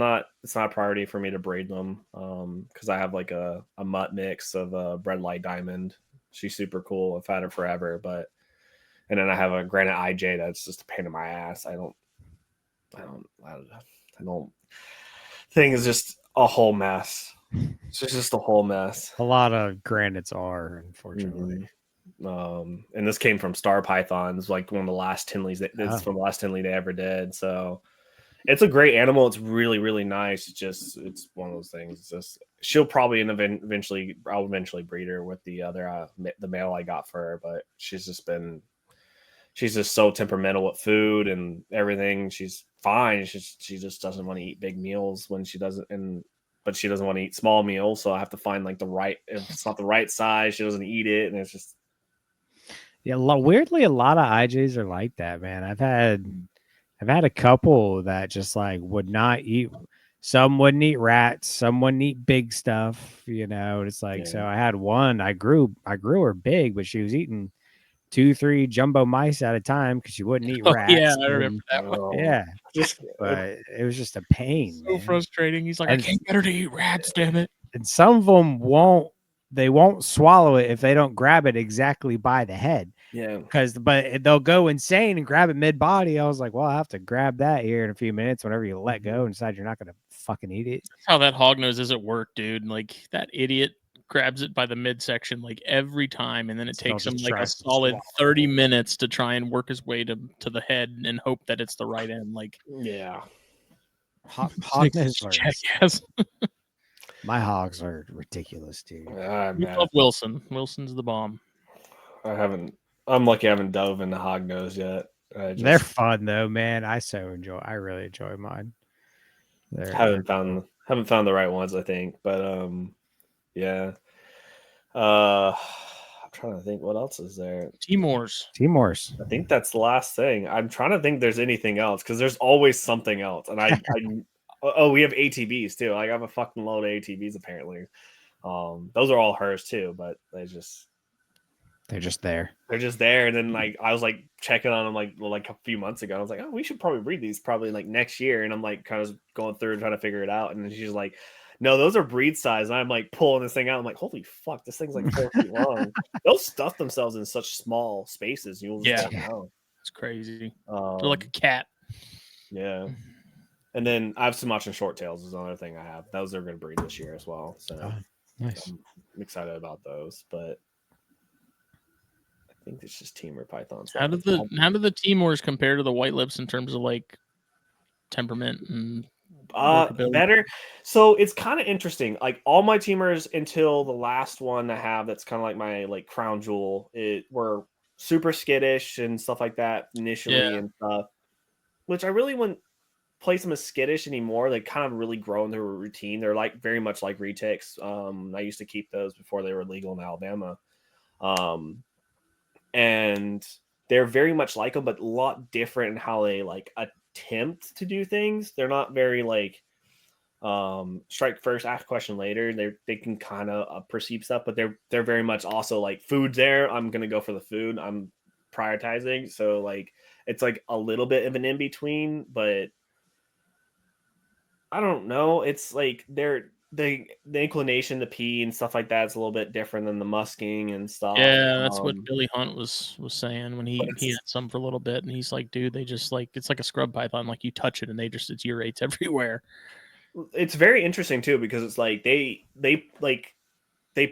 not a priority for me to breed them. Because I have like a mutt mix of a red light diamond. She's super cool. I've had her forever, and then I have a granite IJ that's just a pain in my ass. I don't thing is just a whole mess. It's just a whole mess. A lot of granites are, unfortunately. And this came from Star Pythons, like one of the last Tinleys from the last Tinley they ever did. So it's a great animal. It's really, really nice. It's one of those things. It's just I'll eventually breed her with the other the male I got for her, but she's just so temperamental with food and everything. She's fine. She just doesn't want to eat big meals when she doesn't, but she doesn't want to eat small meals. So I have to find like if it's not the right size, she doesn't eat it, and it's just weirdly a lot of IJs are like that, man. I've had a couple that just like would not eat. Some wouldn't eat rats. Some wouldn't eat big stuff. It's like, so I had one. I grew her big, but she was eating 2-3 jumbo mice at a time because she wouldn't eat rats. Yeah, I remember that one. Yeah, but it was just a pain. So frustrating. He's like, I can't get her to eat rats, damn it. And some of them won't swallow it if they don't grab it exactly by the head. Yeah. But they'll go insane and grab it mid body. I was like, well, I have to grab that here in a few minutes whenever you let go and decide you're not going to fucking eat it. That's how that hognose is at work, dude. Like that idiot grabs it by the midsection like every time, and then it takes him like a solid 30 minutes to try and work his way to the head and hope that it's the right end. Like, yeah. Jackass. My hogs are ridiculous, dude. I love Wilson. Wilson's the bomb. I'm lucky I haven't dove into hognose yet. They're fun though, man. I really enjoy mine. Haven't found the right ones, I think. But yeah. I'm trying to think what else is there. Timors. I think that's the last thing. I'm trying to think there's anything else because there's always something else. And Oh, we have ATVs too. Like I have a fucking load of ATVs apparently. Those are all hers too, but they're just there. They're just there. And then like I was like checking on them like a few months ago. I was like, oh, we should probably breed these probably like next year. And I'm like kind of going through and trying to figure it out. And then she's like, no, those are breed size. And I'm like pulling this thing out. I'm like, holy fuck, this thing's like 4 feet long. They'll stuff themselves in such small spaces. You'll just don't know. It's crazy. They're like a cat. Yeah. And then I have Sumatran short tails is another thing I have. Those are going to breed this year as well. So nice. I'm excited about those. But I think it's just Timor pythons. How do the Timors compare to the white lips in terms of like temperament and better? So it's kind of interesting. Like all my Timors until the last one I have that's kind of like my like crown jewel, it were super skittish and stuff like that initially and stuff. Which I really wouldn't place them as skittish anymore. They kind of really grow into a routine. They're like very much like retics. I used to keep those before they were legal in Alabama. And they're very much like them, but a lot different in how they like attempt to do things. They're not very like strike first, ask question later. They can kind of perceive stuff, but they're very much also like food's there. I'm gonna go for the food. I'm prioritizing. So like it's like a little bit of an in between, but I don't know. It's like the inclination to pee and stuff like that is a little bit different than the musking and stuff. Yeah, that's what Billy Hunt was saying when he had some for a little bit, and he's like, dude, they just like it's like a scrub python. Like you touch it and it urates everywhere. It's very interesting too because it's like they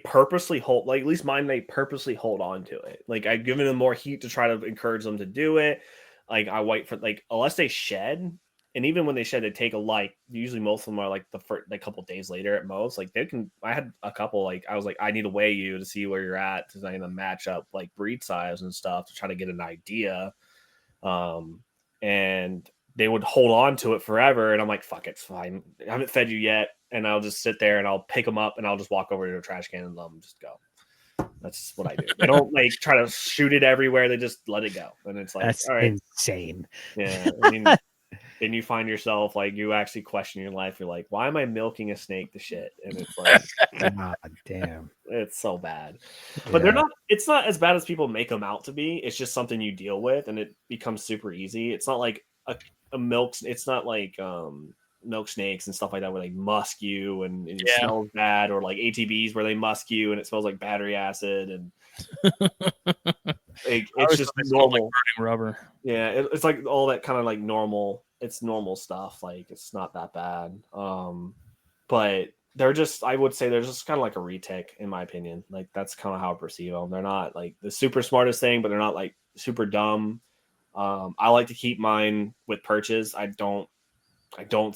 purposely hold, like at least mine, they purposely hold on to it. Like I've given them more heat to try to encourage them to do it. Like I wait for like unless they shed. And even when they shed, they take a like. Usually, most of them are like the first, like, couple days later at most. Like they can. I had a couple. Like I was like, I need to weigh you to see where you're at because I need to match up like breed size and stuff to try to get an idea. And they would hold on to it forever, and I'm like, fuck, it's fine. I haven't fed you yet, and I'll just sit there and I'll pick them up and I'll just walk over to a trash can and let them just go. That's what I do. They don't like try to shoot it everywhere. They just let it go, and it's like that's all right. Insane. Yeah, I mean. Then you find yourself like you actually question your life. You're like, why am I milking a snake to shit? And it's like, God damn, it's so bad. But they're not. It's not as bad as people make them out to be. It's just something you deal with, and it becomes super easy. It's not like a milk. It's not like milk snakes and stuff like that where they musk you and it smells bad, or like ATVs where they musk you and it smells like battery acid and. It's just normal like rubber. Yeah, it's like all that kind of like normal. It's normal stuff. Like it's not that bad. But they're just. I would say they're just kind of like a retic, in my opinion. Like that's kind of how I perceive them. They're not like the super smartest thing, but they're not like super dumb. I like to keep mine with perches. I don't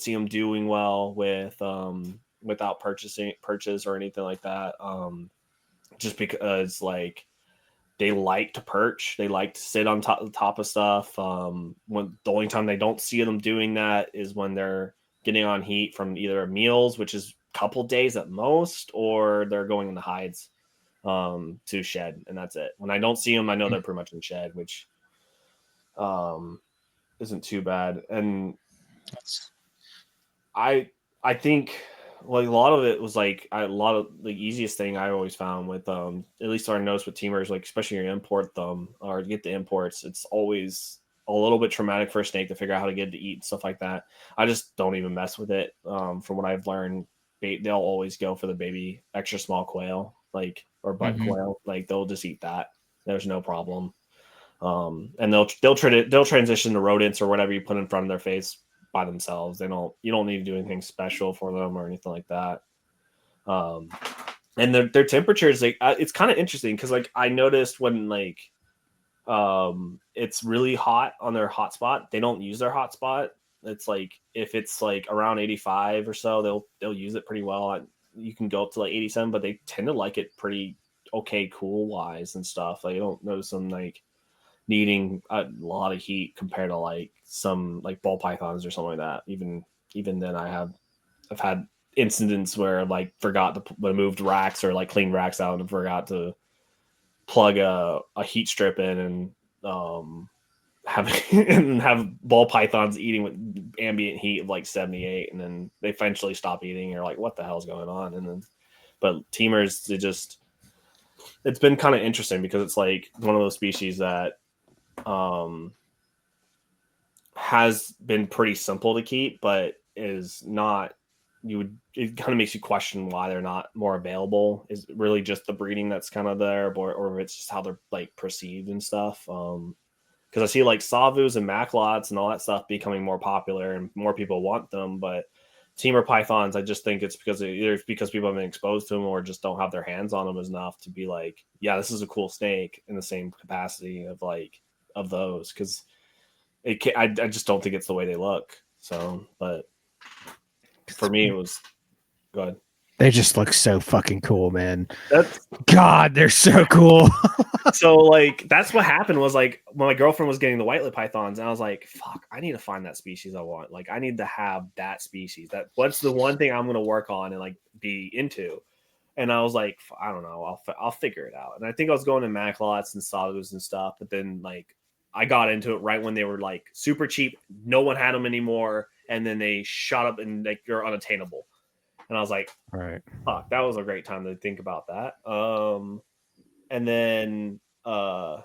see them doing well with without perches or anything like that. Just because like. They like to perch. They like to sit on top of stuff. When the only time they don't see them doing that is when they're getting on heat from either meals, which is a couple days at most, or they're going in the hides to shed, and that's it. When I don't see them, I know they're pretty much in shed, which isn't too bad. And I think. Like a lot of it was like a lot of the easiest thing I always found with at least our notes with Timors, like especially your import them or get the imports, it's always a little bit traumatic for a snake to figure out how to get it to eat and stuff like that. I just don't even mess with it. From what I've learned, they'll always go for the baby extra small quail, like or butt quail, like they'll just eat that. There's no problem. And they'll transition to rodents or whatever you put in front of their face. By themselves. You don't need to do anything special for them or anything like that. And their temperatures, like it's kind of interesting because like I noticed when like it's really hot on their hotspot, they don't use their hotspot. It's like if it's like around 85 or so, they'll use it pretty well. You can go up to like 87, but they tend to like it pretty okay cool wise and stuff. Like you don't notice them like needing a lot of heat compared to like some like ball pythons or something like that. Even then I've had incidents where I like forgot to move racks or like clean racks out and forgot to plug a heat strip in and have ball pythons eating with ambient heat of like 78, and then they eventually stop eating. You're like, what the hell's going on? And then, but Timors, it's been kind of interesting because it's like one of those species that has been pretty simple to keep, but is not. It kind of makes you question why they're not more available. Is it really just the breeding that's kind of there, or if it's just how they're like perceived and stuff? Because I see like Savus and Maclots and all that stuff becoming more popular and more people want them, but Timor pythons, I just think it's because people have been exposed to them or just don't have their hands on them enough to be like, yeah, this is a cool snake in the same capacity of those. Because I just don't think it's the way they look. So, but for me, it was good. They just look so fucking cool, man. God, they're so cool. So like that's what happened was like when my girlfriend was getting the white-lip pythons, and I was like, fuck, I need to find that species I want. Like I need to have that species. What's the one thing I'm going to work on and like be into? And I was like, I don't know, I'll figure it out. And I think I was going to Maclots and Savus and stuff, but then like I got into it right when they were like super cheap. No one had them anymore, and then they shot up and like they're unattainable. And I was like, right, fuck, that was a great time to think about that. And then I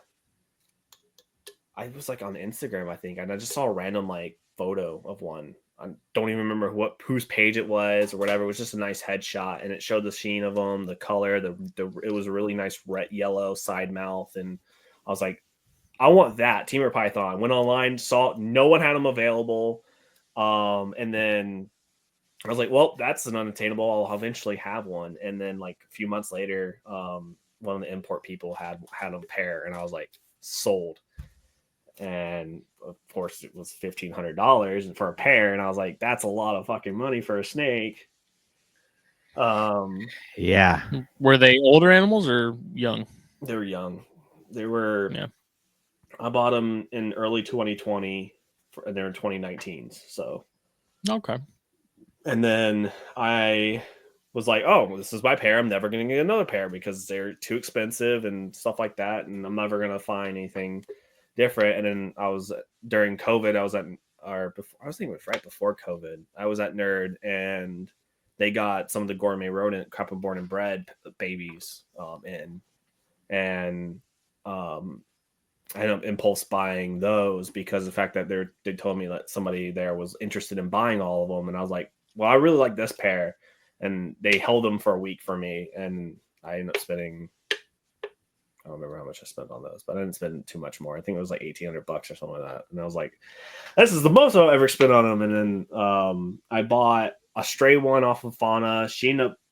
was like on Instagram, I think, and I just saw a random like photo of one. I don't even remember whose page it was or whatever. It was just a nice headshot, and it showed the sheen of them, the color, it was a really nice red yellow side mouth, and I was like, I want that Timor python. Went online, saw no one had them available, and then I was like, well, that's an unattainable. I'll eventually have one, and then like a few months later, one of the import people had a pair, and I was like, sold. And of course it was $1,500 for a pair, and I was like, that's a lot of fucking money for a snake. Yeah. Were they older animals or young? They were young. They were. Yeah. I bought them in early 2020, and they're in 2019. So. Okay. And then I was like, oh, this is my pair. I'm never going to get another pair because they're too expensive and stuff like that. And I'm never going to find anything different. And then during COVID, I was thinking it was right before COVID. I was at Nerd, and they got some of the gourmet rodent couple born and bred babies in. And I ended up impulse buying those because the fact that they told me that somebody there was interested in buying all of them. And I was like, well, I really like this pair. And they held them for a week for me. And I ended up spending, I don't remember how much I spent on those, but I didn't spend too much more. I think it was like $1,800 or something like that. And I was like, this is the most I've ever spent on them. And then I bought a stray one off of Fauna.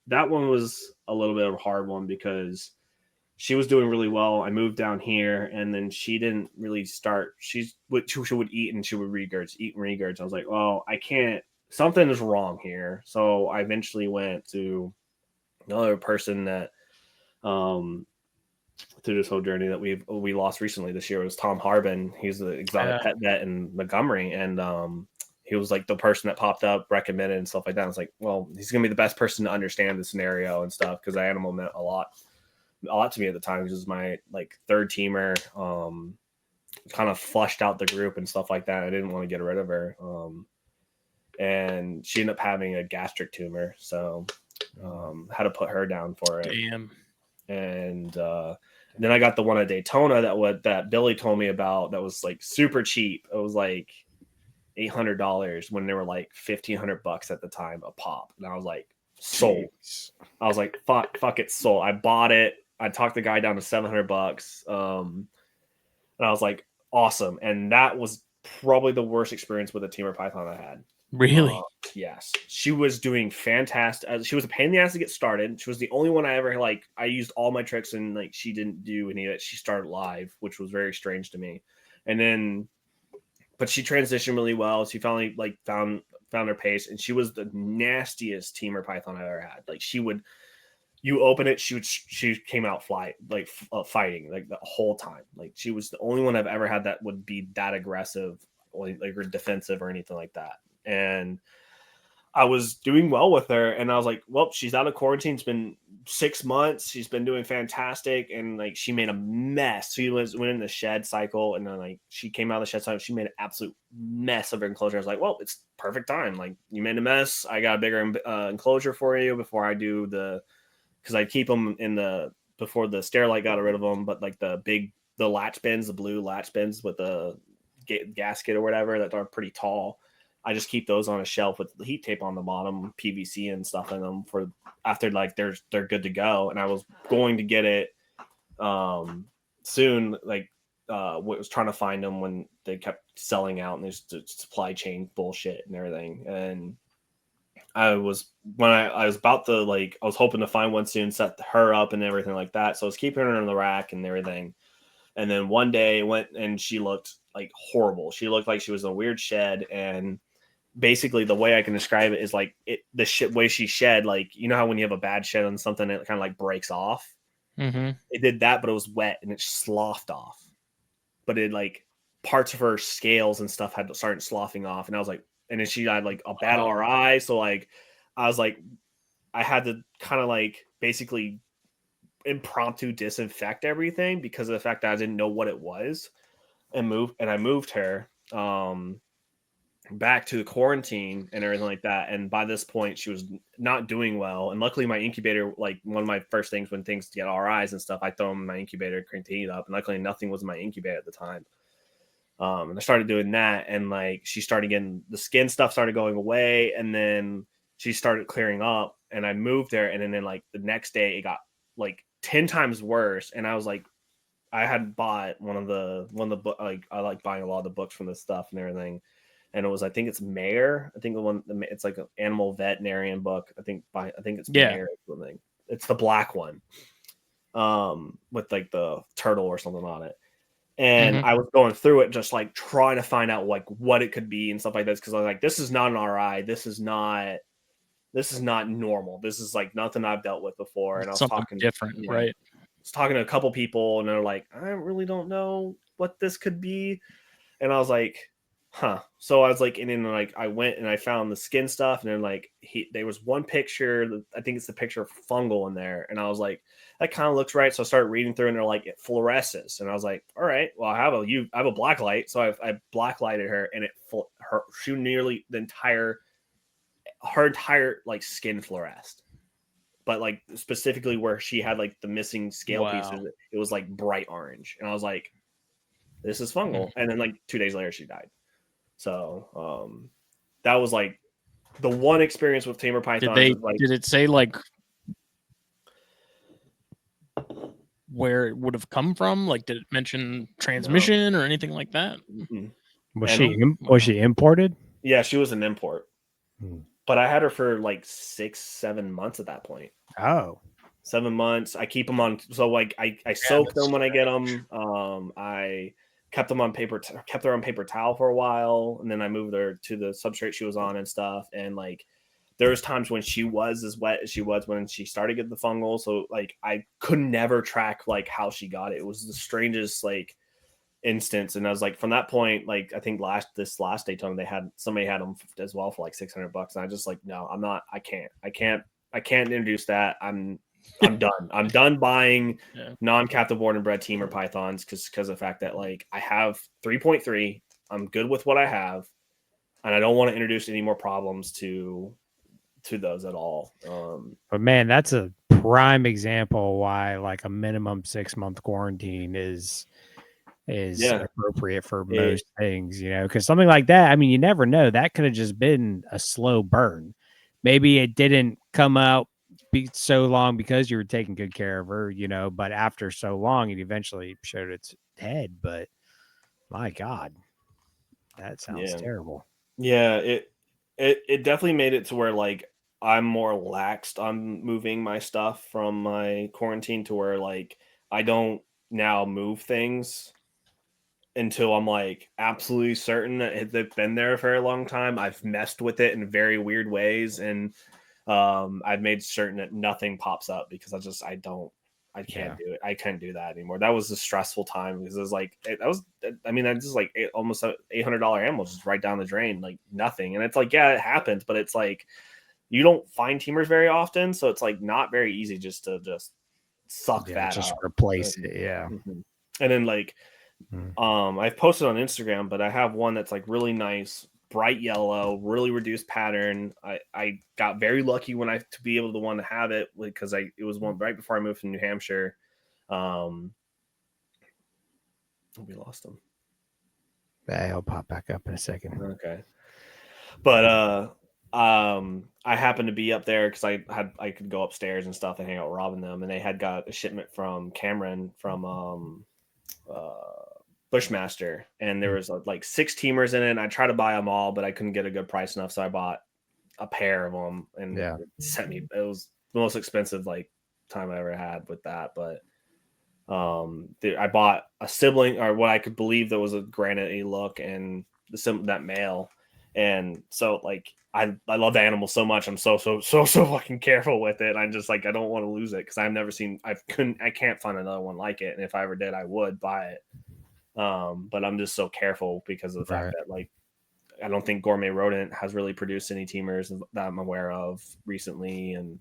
That one was a little bit of a hard one because she was doing really well. I moved down here, and then she didn't really start. She would eat and she would eat and regurge. I was like, well, I can't. Something is wrong here. So I eventually went to another person that, through this whole journey that we lost recently this year, was Tom Harbin. He's the exotic pet vet in Montgomery, and he was like the person that popped up, recommended and stuff like that. I was like, well, he's gonna be the best person to understand the scenario and stuff because the animal meant a lot to me at the time. This was my like third teamer, kind of flushed out the group and stuff like that. I didn't want to get rid of her, and she ended up having a gastric tumor, so had to put her down for it. Damn. And then I got the one at Daytona that Billy told me about that was like super cheap. It was like $800 when they were like $1,500 at the time a pop, and I was like, sold. I was like, fuck it, sold. I bought it. I talked the guy down to $700, and I was like, awesome. And that was probably the worst experience with a Timor python I had. Really? Yes, she was doing fantastic. She was a pain in the ass to get started. She was the only one I ever I used all my tricks, and like she didn't do any of it. She started live, which was very strange to me. And then, but she transitioned really well. She finally like found her pace, and she was the nastiest Timor python I ever had. Like you open it, she came out fighting like the whole time. Like she was the only one I've ever had that would be that aggressive, or defensive or anything like that. And I was doing well with her, and I was like, well, she's out of quarantine. It's been 6 months. She's been doing fantastic, and like she made a mess. She went in the shed cycle, and then like she came out of the shed cycle. She made an absolute mess of her enclosure. I was like, well, it's perfect time. Like you made a mess. I got a bigger enclosure for you before I do because I keep them in before the Sterilite got rid of them, but like the latch bins, the blue latch bins with the gasket or whatever that are pretty tall. I just keep those on a shelf with the heat tape on the bottom, PVC and stuff in them for after like they're good to go. And I was going to get it soon, like was trying to find them when they kept selling out and there's the supply chain bullshit and everything. And I was about to I was hoping to find one soon, set her up and everything like that. So I was keeping her in the rack and everything. And then one day went and she looked like horrible. She looked like she was in a weird shed, and basically the way I can describe it is like way she shed, like you know how when you have a bad shed on something it kind of like breaks off. It did that, but it was wet and it sloughed off. But it like parts of her scales and stuff had to start sloughing off, and I was like, and then she had like a bad RI, so like I was like, I had to kind of like basically impromptu disinfect everything because of the fact that I didn't know what it was, and I moved her back to the quarantine and everything like that. And by this point she was not doing well, and luckily my incubator, like one of my first things when things get RIs and stuff, I throw them in my incubator, crank the heat up, and luckily nothing was in my incubator at the time. And I started doing that, and like she started getting the skin stuff started going away, and then she started clearing up, and I moved her, and then like the next day it got like 10 times worse. And I was like, I had bought one of the book, like I like buying a lot of the books from this stuff and everything, and it was, I think it's Mayer. I think it's like an animal veterinarian book. I think it's Mayer or something. It's the black one, with like the turtle or something on it. And I was going through it, just like trying to find out like what it could be and stuff like this, because I was like, this is not an RI. This is not normal. This is like nothing I've dealt with before. And I was talking different, right? I was talking to a couple people, and they're like, I really don't know what this could be. And I was like, huh. So I was like, and then like I went and I found the skin stuff, and then like there was one picture, I think it's the picture of fungal in there, and I was like, that kind of looks right. So I started reading through, and they're like, it fluoresces, and I was like, all right, well I have a black light, so I black lighted her, and she nearly her entire like skin fluoresced, but like specifically where she had like the missing scale pieces, it was like bright orange, and I was like, this is fungal. And then like 2 days later she died. So that was like the one experience with tamer pythons. Did it say like where it would have come from? Like, did it mention transmission or anything like that? Was she imported? Yeah, she was an import. But I had her for like 6-7 monds at that point. Oh, 7 months. I keep them on. So like I soak them when I get them. I kept her on paper towel for a while, and then I moved her to the substrate she was on and stuff. And like there was times when she was as wet as she was when she started getting the fungal. So like I could never track like how she got it. It was the strangest like instance. And I was like, from that point, like I think this last Daytona somebody had them as well for like $600, and I just like, no, I'm not. I can't introduce that. I'm done. I'm done buying non-captive born and bred tamer pythons because of the fact that like I have 3.3. I'm good with what I have, and I don't want to introduce any more problems to those at all. But man, that's a prime example why like a minimum 6-month quarantine is appropriate for most things, because something like that, I mean, you never know. That could have just been a slow burn. Maybe it didn't come out so long because you were taking good care of her, but after so long, it eventually showed its head. But my God, that sounds terrible. Yeah, it definitely made it to where like I'm more laxed on moving my stuff from my quarantine to where like I don't now move things until I'm like absolutely certain that they've been there for a long time. I've messed with it in very weird ways, and I've made certain that nothing pops up because I can't do it. I can't do that anymore. That was a stressful time because it was like I just like almost $800 animal just right down the drain, like nothing. And it's like, yeah, it happens, but it's like you don't find Timors very often, so it's like not very easy just to suck that just up. replace it. Yeah. And then like I've posted on Instagram, but I have one that's like really nice, bright yellow, really reduced pattern. I got very lucky to be able to have it because it was one right before I moved to New Hampshire. We lost him. He'll pop back up in a second. Okay. But I happened to be up there because I could go upstairs and stuff and hang out with Rob and them, and they had got a shipment from Cameron from Bushmaster, and there was like 6 Timors in it. And I tried to buy them all, but I couldn't get a good price enough, so I bought a pair of them, and it was the most expensive like time I ever had with that. But I bought a sibling, or what I could believe that was a granite look, and that male. And so like I love the animal so much. I'm so fucking careful with it. I'm just like, I don't want to lose it because I can't find another one like it. And if I ever did, I would buy it. But I'm just so careful because of the fact that like I don't think Gourmet Rodent has really produced any Timors that I'm aware of recently. And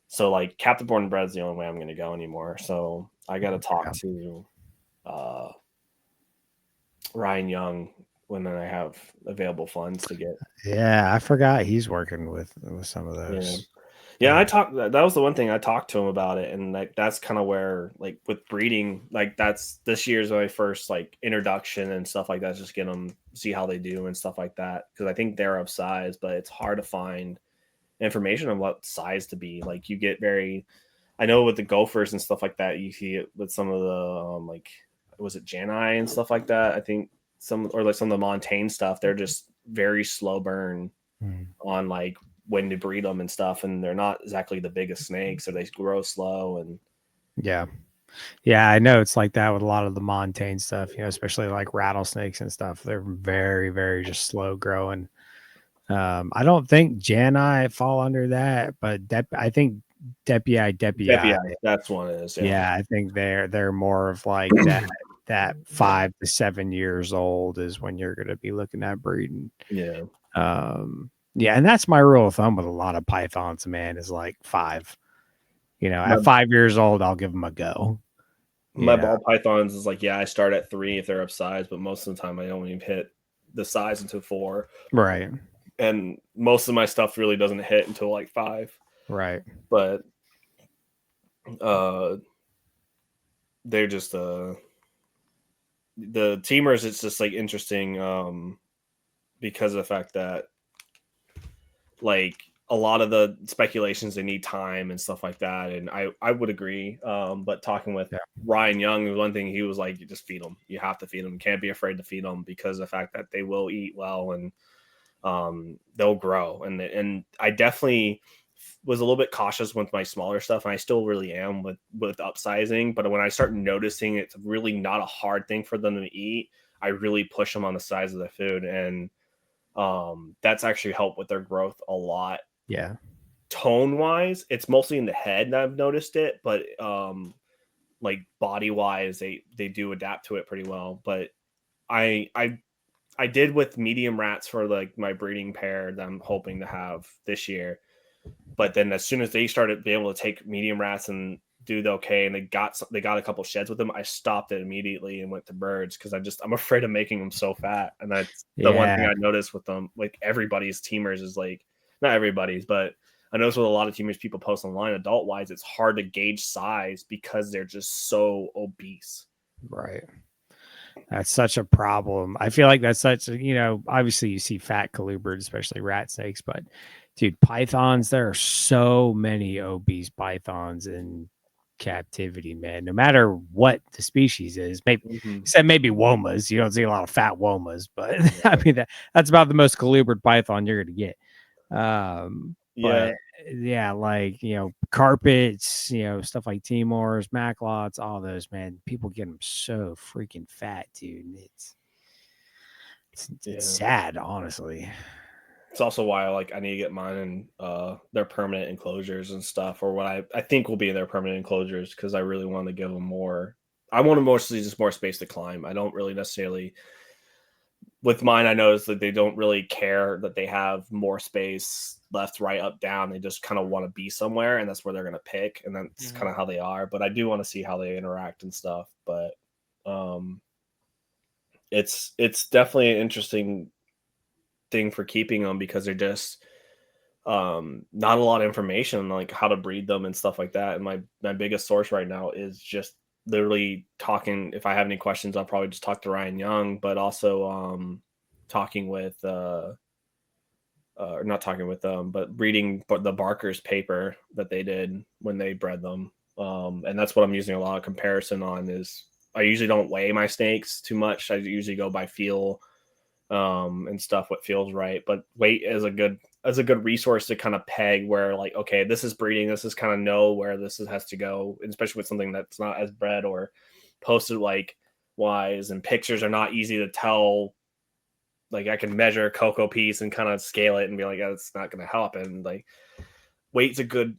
so like Captive Born and Bred is the only way I'm going to go anymore. So I got to talk to Ryan Young when I have available funds to get. Yeah, I forgot he's working with some of those. Yeah, I talked. That was the one thing I talked to him about it, and like that's kind of where like with breeding, like that's this year's my first like introduction and stuff like that. Just get them, see how they do and stuff like that, because I think they're of size, but it's hard to find information on what size to be. Like you get I know with the gophers and stuff like that, you see it with some of the like was it Janai and stuff like that. I think some of the Montaigne stuff, they're just very slow burn on like when to breed them and stuff, and they're not exactly the biggest snakes, so they grow slow. And yeah, I know it's like that with a lot of the Montaigne stuff, especially like rattlesnakes and stuff. They're very, very just slow growing. I don't think Janai fall under that, but I think Depui, that's one it is. Yeah, I think they're more of like that 5 to 7 years old is when you're going to be looking at breeding. Yeah. Yeah, and that's my rule of thumb with a lot of pythons, man, is like 5. At 5 years old, I'll give them a go. My ball pythons is like, I start at 3 if they're upsized, but most of the time I don't even hit the size until 4. Right. And most of my stuff really doesn't hit until like 5. Right. But they're just the Timors, it's just like interesting because of the fact that like a lot of the speculations, they need time and stuff like that, and I would agree. But talking with Ryan Young, one thing he was like, you just feed them. You have to feed them. You can't be afraid to feed them because of the fact that they will eat well and they'll grow. And I definitely was a little bit cautious with my smaller stuff, and I still really am with upsizing. But when I start noticing it's really not a hard thing for them to eat, I really push them on the size of the food, and that's actually helped with their growth a lot. Yeah. Tone wise, it's mostly in the head that I've noticed it, but like body wise, they do adapt to it pretty well. But I did with medium rats for like my breeding pair that I'm hoping to have this year. But then as soon as they started being able to take medium rats and do the okay, and they got a couple sheds with them, I stopped it immediately and went to birds because I'm afraid of making them so fat. And that's the one thing I noticed with them. Like everybody's Timors is like, not everybody's, but I noticed with a lot of Timors people post online adult wise, it's hard to gauge size because they're just so obese. Right. That's such a problem. I feel like that's such obviously you see fat colubrids, especially rat snakes, but dude, pythons, there are so many obese pythons in captivity, man. No matter what the species is, maybe maybe womas. You don't see a lot of fat womas, but I mean that's about the most colubrid python you're gonna get. But yeah, like carpets, stuff like Timors, Maclots, all those, man. People get them so freaking fat, dude. It's sad, honestly. It's also why I need to get mine in their permanent enclosures and stuff, or what I think will be in their permanent enclosures, because I really want to give them more. I want them mostly just more space to climb. I don't really necessarily with mine, I noticed that they don't really care that they have more space left, right, up, down. They just kind of want to be somewhere, and that's where they're going to pick, and that's kind of how they are. But I do want to see how they interact and stuff. But it's definitely an interesting thing for keeping them because they're just not a lot of information on like how to breed them and stuff like that. And my biggest source right now is just literally talking. If I have any questions, I'll probably just talk to Ryan Young, but also talking with or not talking with them, but reading the Barker's paper that they did when they bred them. And that's what I'm using a lot of comparison on. Is I usually don't weigh my snakes too much. I usually go by feel and stuff, what feels right. But weight is a good resource to kind of peg where like, okay, this is breeding. This is kind of know where has to go, and especially with something that's not as bred or posted like wise, and pictures are not easy to tell. Like I can measure a cocoa piece and kind of scale it and be like, oh, it's not going to help. And like weight's a good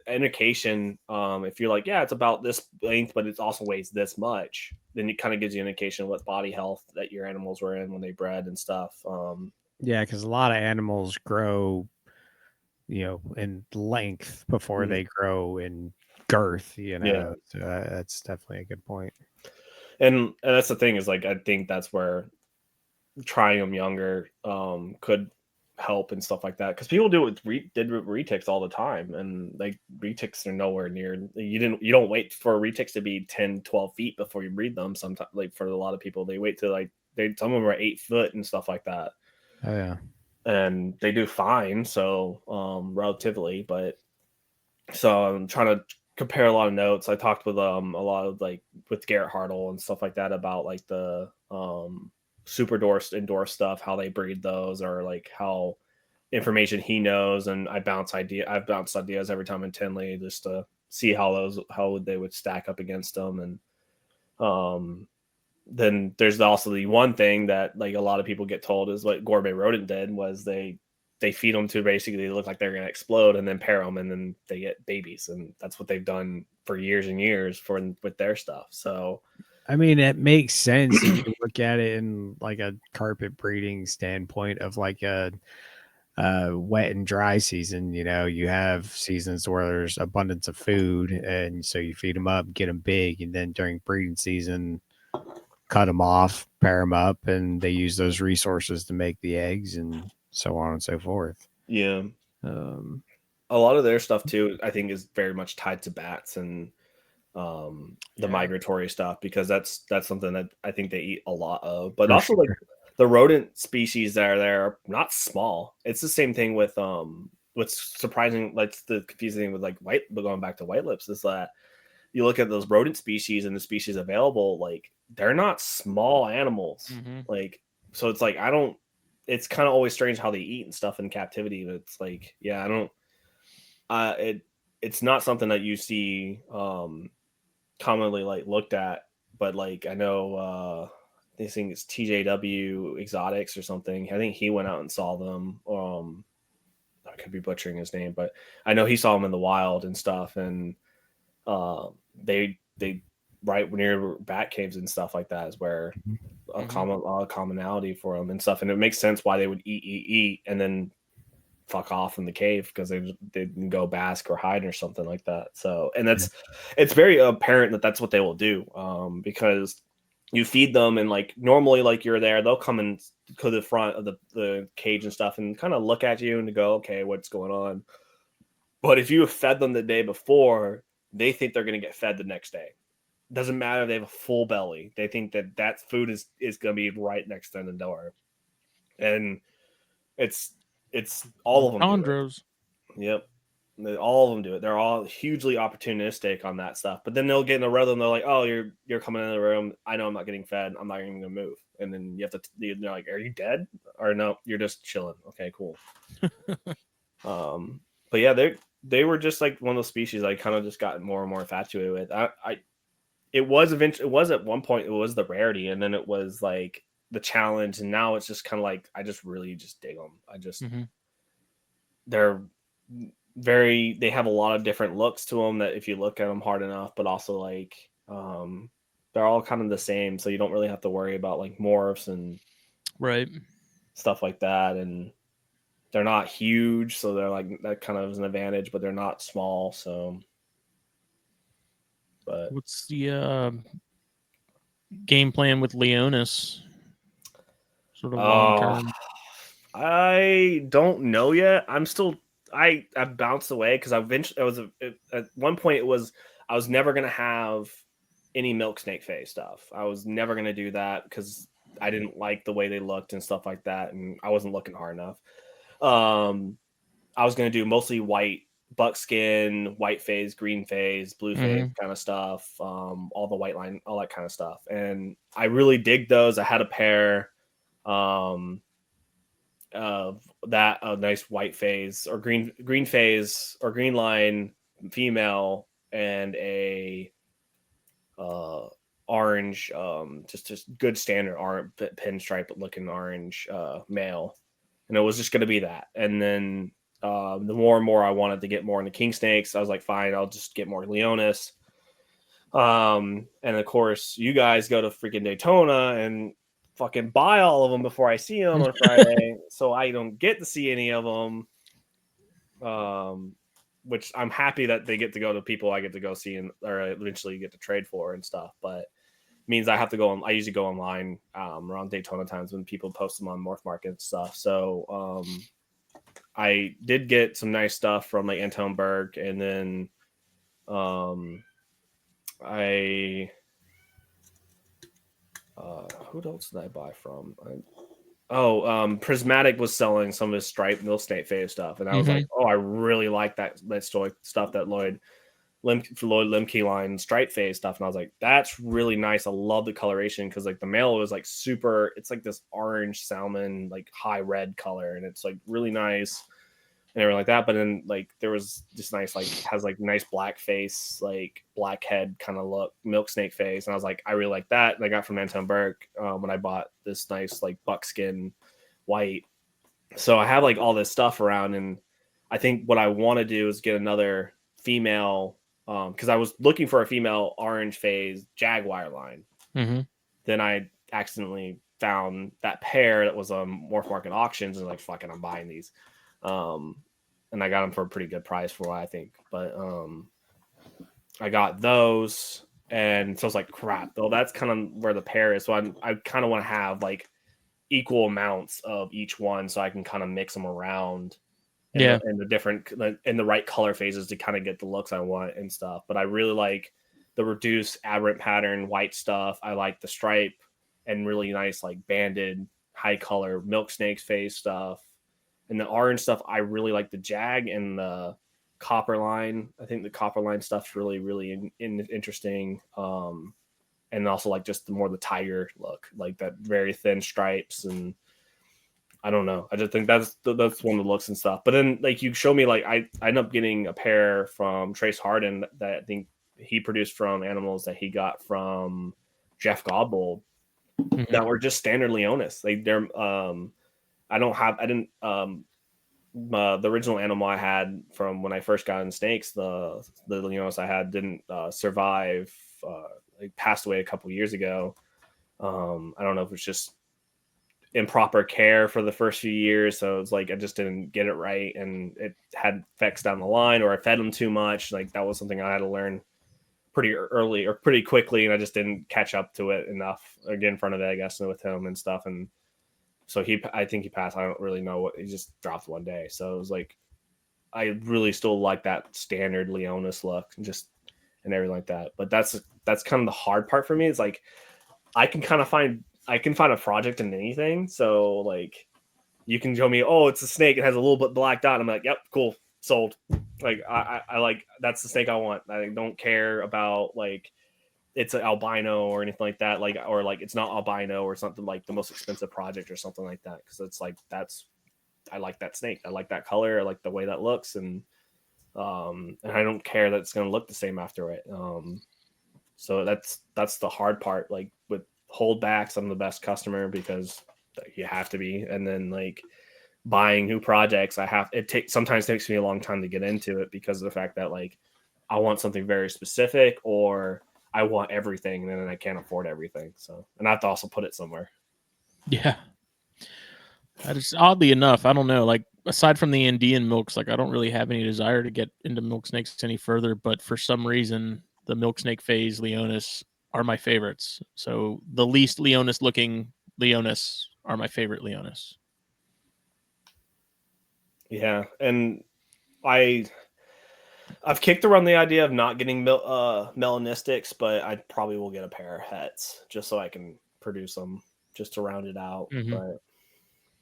indication. If you're like, yeah, it's about this length, but it also weighs this much, then it kind of gives you an indication of what body health that your animals were in when they bred and stuff. Yeah, because a lot of animals grow, in length before they grow in girth. Yeah. So that's definitely a good point. And that's the thing is like I think that's where trying them younger could help and stuff like that, because people do it with retics all the time, and like retics are nowhere near. You don't wait for retics to be 10-12 feet before you breed them. Sometimes, like for a lot of people, they wait to like some of them are 8 foot and stuff like that. Oh yeah, and they do fine, so relatively. But so I'm trying to compare a lot of notes. I talked with a lot of like with Garrett Hartle and stuff like that about like the super indoor stuff, how they breed those, or like how information he knows. And I've bounced ideas every time in Tinley just to see how they would stack up against them. And then there's also the one thing that like a lot of people get told is what Gourmet Rodent did was they feed them to basically look like they're going to explode, and then pair them, and then they get babies. And that's what they've done for years and years with their stuff. So I mean, it makes sense if you look at it in like a carpet breeding standpoint of like a wet and dry season. You have seasons where there's abundance of food, and so you feed them up, get them big, and then during breeding season, cut them off, pair them up, and they use those resources to make the eggs, and so on and so forth. Yeah. A lot of their stuff too, I think, is very much tied to bats and the migratory stuff, because that's something that I think they eat a lot of. But also like the rodent species that are there are not small. It's the same thing with what's surprising, like the confusing thing with like going back to white lips, is that you look at those rodent species and the species available, like they're not small animals. Like, so it's like it's kind of always strange how they eat and stuff in captivity. But it's like, yeah, it's not something that you see commonly like looked at. But like I know I think it's TJW Exotics or something. I think he went out and saw them. I could be butchering his name, but I know he saw them in the wild and stuff. And they right near bat caves and stuff like that is where a lot of commonality for them and stuff. And it makes sense why they would eat and then fuck off in the cave, because they can go bask or hide or something like that. So, and it's very apparent that that's what they will do, because you feed them, and like normally, like you're there, they'll come in to the front of the cage and stuff and kind of look at you and go, okay, what's going on? But if you have fed them the day before, they think they're going to get fed the next day. Doesn't matter if they have a full belly. They think that food is going to be right next to the door. And it's all of them. Chondros. Yep. All of them do it. They're all hugely opportunistic on that stuff. But then they'll get in the rhythm. They're like, "Oh, you're coming in the room. I know I'm not getting fed. I'm not even gonna move." And then you have to. They're like, "Are you dead?" Or no, you're just chilling. Okay, cool. But yeah, they were just like one of those species I kind of just got more and more infatuated with. It was at one point it was the rarity, and then it was like the challenge, and now it's just kind of like I just really just dig them. I just they're they have a lot of different looks to them that if you look at them hard enough, but also like they're all kind of the same, so you don't really have to worry about like morphs and Right. Stuff like that. And they're not huge, so they're like, that kind of is an advantage, but they're not small. So, but what's the game plan with Leonis? Sort of long term. I don't know yet. I bounced away because at one point I was never gonna have any milk snake phase stuff. I was never gonna do that because I didn't like the way they looked and stuff like that, and I wasn't looking hard enough. I was gonna do mostly white buckskin, white phase, green phase, blue phase kind of stuff, all the white line, all that kind of stuff, and I really dig those. I had a pair. That a nice white phase or green phase or green line female and a orange just good standard orange pinstripe looking orange male, and it was just going to be that. And then the more and more I wanted to get more into king snakes, I was like, fine, I'll just get more Leonis. And of course you guys go to freaking Daytona and fucking buy all of them before I see them on Friday, so I don't get to see any of them. Which I'm happy that they get to go to people I get to go see and or eventually get to trade for and stuff. But it means I have to go on. I usually go online around Daytona times when people post them on Morph Market and stuff. So I did get some nice stuff from like Anton Berg, and then who else did I buy from? Prismatic was selling some of his stripe milk snake phase stuff, and I was like, oh, I really like that stuff that Lloyd Limke line stripe phase stuff, and I was like, that's really nice. I love the coloration because like the male was like super. It's like this orange salmon, like high red color, and it's like really nice and everything like that. But then like there was just nice, like has like nice black face, like black head kind of look, milk snake face. And I was like, I really like that. And I got from Anton Berg when I bought this nice like buckskin white. So I have like all this stuff around, and I think what I want to do is get another female because I was looking for a female orange phase Jaguar line. Then I accidentally found that pair that was on Morph Market auctions, and like, fucking, I'm buying these. And I got them for a pretty good price for what I think. But I got those, and so I was like, crap, though, that's kind of where the pair is. So I kind of want to have like equal amounts of each one, so I can kind of mix them around in the different in the right color phases to kind of get the looks I want and stuff. But I really like the reduced aberrant pattern white stuff. I like the stripe and really nice like banded high color milk snakes phase stuff. And the orange stuff, I really like the Jag and the copper line. I think the copper line stuff's really, really interesting. And also like just the tiger look, like that very thin stripes. And I don't know. I just think that's one of the looks and stuff. But then like you show me, like I ended up getting a pair from Trace Harden that I think he produced from animals that he got from Jeff Godbold that were just standard Leonis. They're the original animal I had from when I first got in snakes, the Leonis I had didn't survive. Passed away a couple years ago. I don't know if it's just improper care for the first few years, so it's like I just didn't get it right, and it had effects down the line, or I fed them too much. Like that was something I had to learn pretty early or pretty quickly, and I just didn't catch up to it enough. Again, in front of it, I guess, with him and stuff, and so I think he passed. I don't really know what, he just dropped one day. So it was like, I really still like that standard Leonis look and everything like that. But that's kind of the hard part for me. It's like, I can find a project in anything. So like, you can show me, oh, it's a snake. It has a little bit black dot. I'm like, yep, cool, sold. Like I like, that's the snake I want. I don't care about like, it's an albino or anything like that, like, or like it's not albino or something like the most expensive project or something like that, because it's like I like that snake, I like that color, I like the way that looks, and I don't care that it's going to look the same after it. So that's the hard part. Like with holdbacks, I'm the best customer because you have to be, and then like buying new projects, sometimes takes me a long time to get into it because of the fact that like I want something very specific, or I want everything, and then I can't afford everything. So, and I have to also put it somewhere. Yeah. That is oddly enough, I don't know. Like aside from the Andean milks, like I don't really have any desire to get into milk snakes any further. But for some reason, the milk snake phase Leonis are my favorites. So the least Leonis looking Leonis are my favorite Leonis. Yeah, and I've kicked around the idea of not getting melanistics, but I probably will get a pair of hets just so I can produce them just to round it out. Mhm. But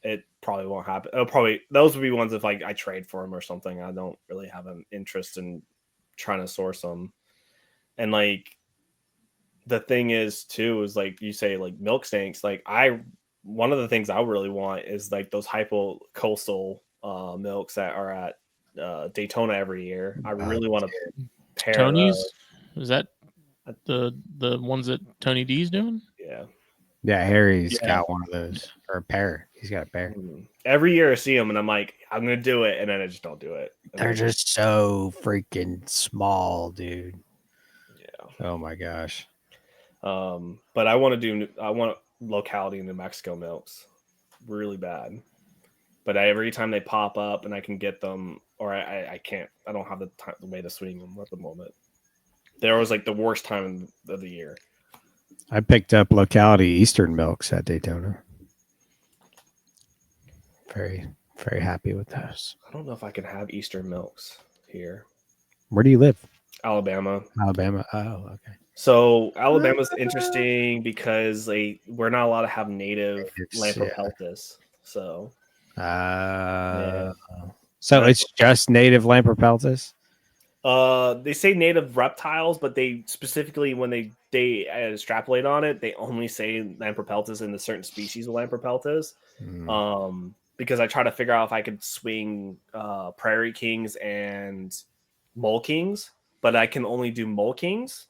it probably won't happen. Those would be ones if like I trade for them or something. I don't really have an interest in trying to source them. And like the thing is too is like you say like milk snakes. Like one of the things I really want is like those hypo coastal milks that are at Daytona every year. I really want to pair Tony's. Is that the ones that Tony D's doing? Yeah. Yeah, Harry's got one of those, or a pair. He's got a pair. Every year I see them, and I'm like, I'm gonna do it, and then I just don't do it. And they're just so freaking small, dude. Yeah. Oh my gosh. But I want locality in New Mexico milks, really bad. But every time they pop up, and I can get them, or I can't. I don't have the way to swing them at the moment. There was like the worst time of the year. I picked up locality Eastern milks at Daytona. Very, very happy with those. I don't know if I can have Eastern milks here. Where do you live? Alabama. Alabama. Oh, okay. So Alabama's interesting because we're not allowed to have native Lampropeltis. So. So it's just native Lampropeltis? They say native reptiles, but they specifically when they extrapolate on it, they only say Lampropeltis in the certain species of Lampropeltis. Because I try to figure out if I could swing prairie kings and mole kings, but I can only do mole kings.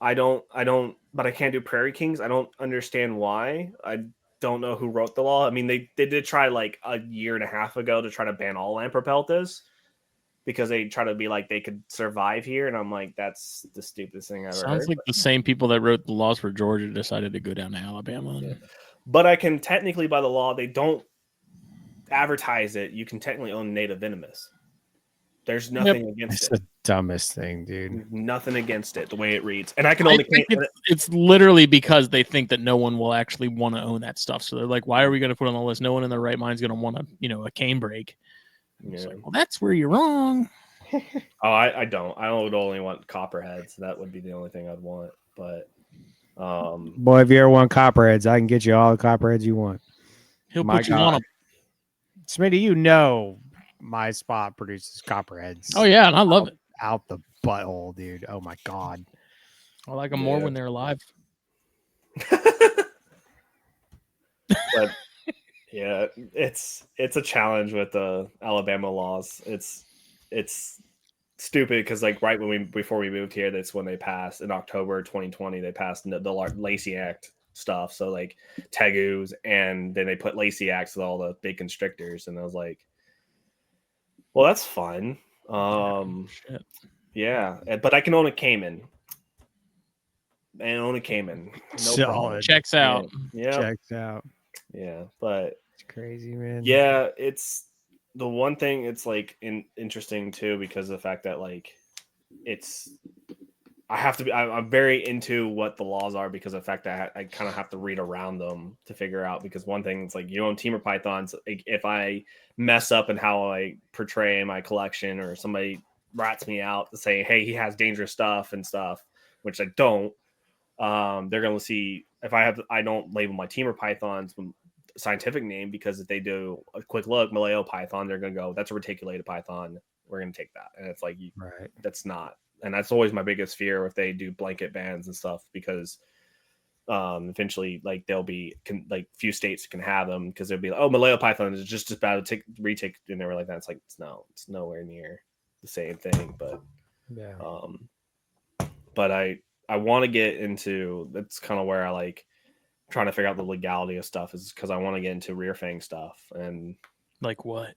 But I can't do prairie kings. I don't understand why. I don't know who wrote the law. I mean, they did try like a year and a half ago to try to ban all Lampropeltis because they try to be like they could survive here, and I'm like, that's the stupidest thing I've ever heard. Sounds like the same people that wrote the laws for Georgia decided to go down to Alabama. Yeah. But I can technically, by the law, they don't advertise it. You can technically own native venomous. There's nothing against it. It's the dumbest thing, dude. Nothing against it, the way it reads. And I can only... It's literally because they think that no one will actually want to own that stuff. So they're like, why are we going to put on the list? No one in their right mind is going to want a cane break. Yeah. Like, well, that's where you're wrong. I don't. I would only want copperheads. That would be the only thing I'd want. But boy, if you ever want copperheads, I can get you all the copperheads you want. He'll put you on them. Smitty, my spot produces copperheads. Oh yeah, and I love it. Out the butthole, dude. Oh my god. I like them more when they're alive. But yeah, it's a challenge with the Alabama laws. It's stupid because like right before we moved here, that's when they passed in October 2020. They passed the Lacey Act stuff. So like tegus, and then they put Lacey Acts with all the big constrictors, and I was like, well, that's fun. Yeah, but I can own a caiman. And own a caiman. No problem. Checks out. Yeah. Checks out. Yeah, but it's crazy, man. Yeah, it's the one thing. It's like interesting too because of the fact that like I'm very into what the laws are because of the fact that I kind of have to read around them to figure out. Because one thing, it's like you own Timor pythons. If I mess up in how I portray my collection, or somebody rats me out to say, "Hey, he has dangerous stuff," which I don't. They're going to see if I don't label my Timor pythons with scientific name, because if they do a quick look, Malayo python, they're going to go, "That's a reticulated python. We're going to take that." And it's like, right. That's not. And that's always my biggest fear if they do blanket bans and stuff, because eventually like there'll be like few states can have them, because they'll be like, "Oh, Malayo python is just as bad to retake," and everything like that. It's like, it's nowhere near the same thing. But yeah. But I want to get into, that's kind of where I like trying to figure out the legality of stuff, is because I want to get into rear fang stuff. And like what?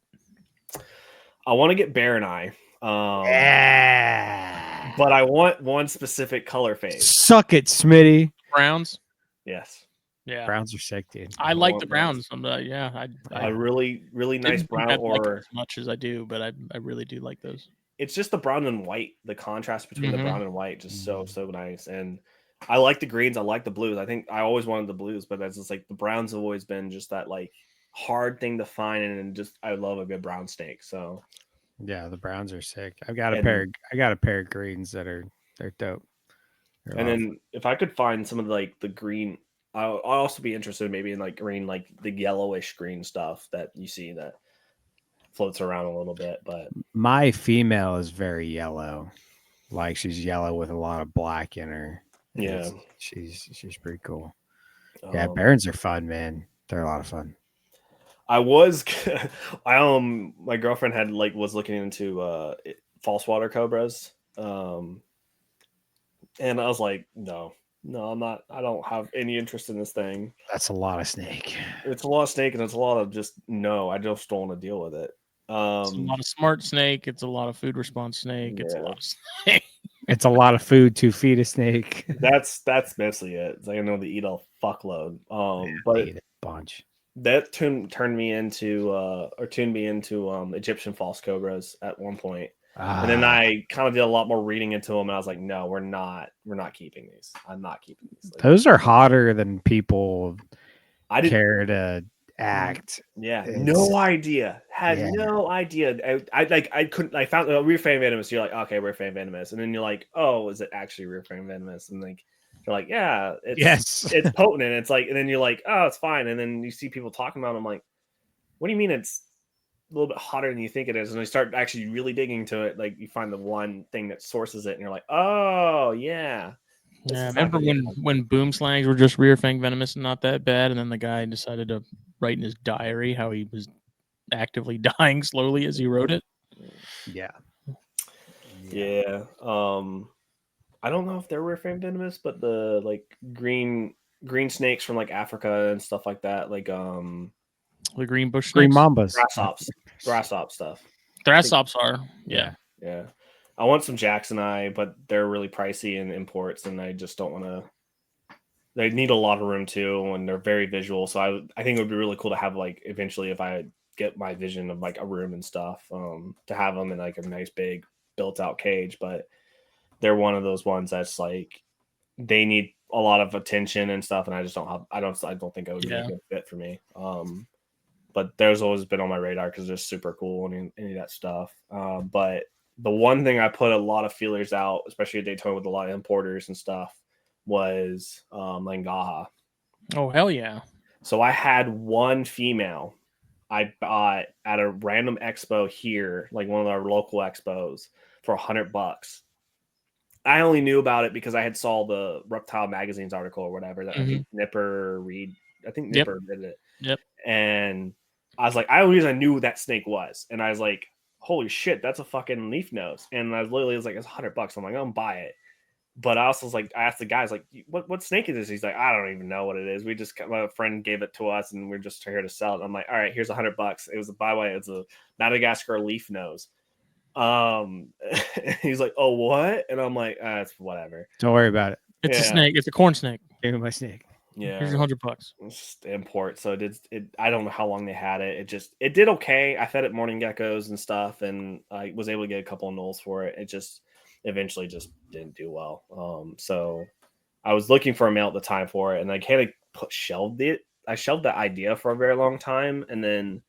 I want to get bear and eye. Yeah. But I want one specific color fade. Suck it, Smitty. Browns? Yes. Yeah, Browns are sick, dude. I like the Browns. Yeah, I a really nice brown don't like it or as much as I do, but I really do like those. it's just the brown and white. The contrast between the brown and white just so nice. And I like the greens. I like the blues. I think I always wanted the blues, but that's just like the browns have always been just that like hard thing to find, and just I love a good brown snake. So yeah, the Browns are sick. I got a pair of greens they're dope. They're and then if I could find some of the green, I'll also be interested maybe in like green, like the yellowish green stuff that you see that floats around a little bit. But my female is very yellow. Like she's yellow with a lot of black in her. Yeah. She's pretty cool. Yeah, Barons are fun, man. They're a lot of fun. I was, my girlfriend was looking into false water cobras, and I was like, no, I'm not. I don't have any interest in this thing. That's a lot of snake. It's a lot of snake, and it's a lot of just no. I just don't want to deal with it. It's a lot of smart snake. It's a lot of food response snake. It's a lot of snake. It's a lot of food to feed a snake. That's mostly it. It's like I know they eat a fuckload. But eat a bunch. That tuned me into Egyptian false cobras at one point. And then I kind of did a lot more reading into them, and I was like, no, we're not keeping these. I'm not keeping these. Like, those are hotter than people care to act. Yeah, no idea. No idea. I couldn't. I found rear fang venomous. You're like, okay, rear fang venomous, and then you're like, oh, is it actually rear fang venomous? And like, you're like, yeah, it's potent, and it's like, and then you're like, oh, it's fine, and then you see people talking about it. I'm like, what do you mean it's a little bit hotter than you think it is? And you start actually really digging into it. Like you find the one thing that sources it, and you're like, oh yeah. Yeah, remember when boom slangs were just rear fang venomous and not that bad, and then the guy decided to write in his diary how he was actively dying slowly as he wrote it. Yeah. I don't know if they're rear fang venomous, but the like green snakes from like Africa and stuff like that, like the green bush green snakes? mambas, grasshops stuff. Grasshops are yeah. I want some Jacksoni, but they're really pricey in imports, and I just don't want to. They need a lot of room too, and they're very visual. So I think it would be really cool to have like eventually, if I get my vision of like a room and stuff, to have them in like a nice big built out cage. But they're one of those ones that's like they need a lot of attention and stuff, and I just don't have. I don't think it would be a good fit for me. But there's always been on my radar because they're super cool and any of that stuff. But the one thing I put a lot of feelers out, especially at Daytona with a lot of importers and stuff, was Langaha. Oh, hell yeah. So I had one female I bought at a random expo here, like one of our local expos, for $100. I only knew about it because I had saw the Reptile Magazine's article or whatever that I think Nipper did it. Yep. And I was like, I knew that snake was. And I was like, holy shit, that's a fucking leaf nose. And I was like, it's $100. I'm like, I'm gonna buy it. But I also was like, I asked the guys, like, what snake is this? He's like, I don't even know what it is. My friend gave it to us, and we're just here to sell it. I'm like, all right, here's $100. It was it's a Madagascar leaf nose. He's like, oh, what? And I'm like, it's whatever. Don't worry about it. It's a snake. It's a corn snake. Give me my snake. Yeah, here's $100. It's just import, so it. I don't know how long they had it. It did okay. I fed it morning geckos and stuff, and I was able to get a couple of nulls for it. It just eventually just didn't do well. So I was looking for a male at the time for it, and I kind of shelved it. I shelved that idea for a very long time, and then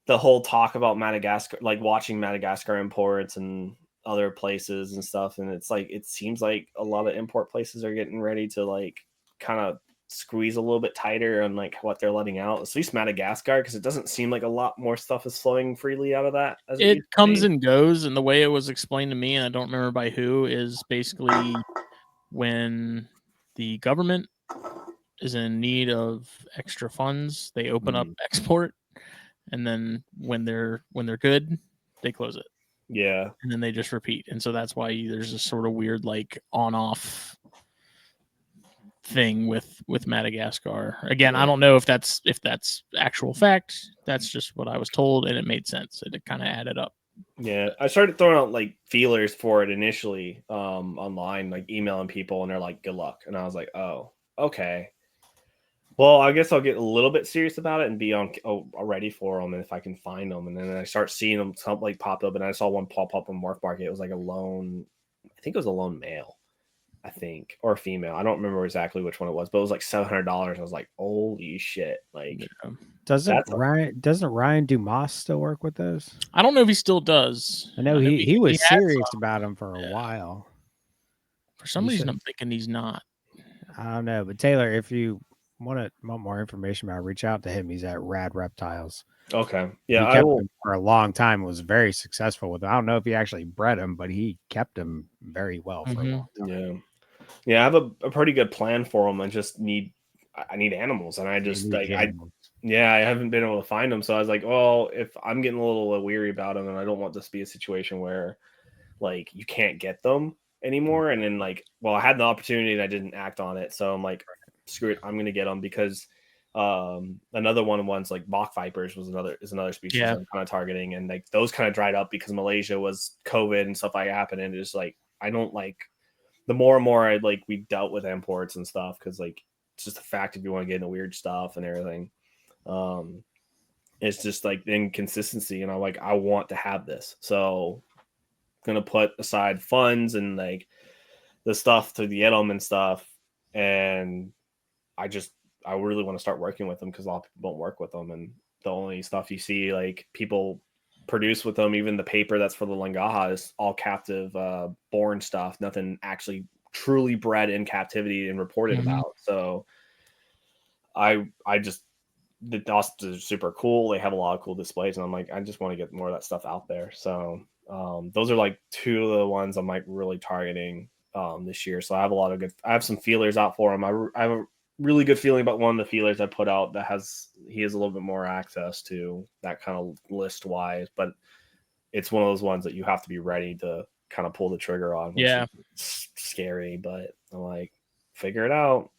the whole talk about Madagascar, like watching Madagascar imports and other places and stuff, and it's like it seems like a lot of import places are getting ready to like kind of squeeze a little bit tighter on like what they're letting out, at least Madagascar, because it doesn't seem like a lot more stuff is flowing freely out of that. It comes and goes, and the way it was explained to me, and I don't remember by who, is basically when the government is in need of extra funds, they open up export, and then when they're good, they close it. Yeah, and then they just repeat, and so that's why there's this sort of weird like on-off thing with Madagascar. Again, I don't know if that's actual fact. That's just what I was told, and it made sense. It kind of added up. Yeah, I started throwing out like feelers for it initially online, like emailing people, and they're like, "Good luck," and I was like, "Oh, okay." Well, I guess I'll get a little bit serious about it and be ready for them, and if I can find them, and then I start seeing them like pop up, and I saw one pop up on Morph Market. It was like a lone, I think it was a lone male, I think, or a female. I don't remember exactly which one it was, but it was like $700. I was like, holy shit! Like, doesn't Ryan Dumas still work with those? I don't know if he still does. I know he was serious about them for a while. For some reason, I'm thinking he's not. I don't know, but Taylor, if you want more information about it, reach out to him. He's at Rad Reptiles. Okay. Yeah, he kept him for a long time. Was very successful with it. I don't know if he actually bred him, but he kept him very well for a long time. Yeah. I have a pretty good plan for him. I just need animals, and I just I haven't been able to find them. So I was like, well, if I'm getting a little weary about them, and I don't want this to be a situation where like you can't get them anymore, and then like, well, I had the opportunity and I didn't act on it, so I'm like, screw it, I'm gonna get them, because another one's like Bach vipers is another species I'm kind of targeting, and like those kind of dried up because Malaysia was COVID and stuff like happened, and it's like I don't like, the more and more we dealt with imports and stuff, because like it's just a fact if you want to get into weird stuff and everything, it's just like the inconsistency, and I'm like, I want to have this, so gonna put aside funds and like the stuff to get them and stuff, and I really want to start working with them, because a lot of people don't work with them, and the only stuff you see like people produce with them, even the paper that's for the Langaha, is all captive born stuff, nothing actually truly bred in captivity and reported about. So I just, the dust is super cool. They have a lot of cool displays, and I'm like, I just want to get more of that stuff out there. So those are like two of the ones I'm like really targeting this year. So I have some feelers out for them. I have a really good feeling about one of the feelers I put out that he has a little bit more access to that kind of list wise, but it's one of those ones that you have to be ready to kind of pull the trigger on. Yeah. It's scary, but I'm like, figure it out.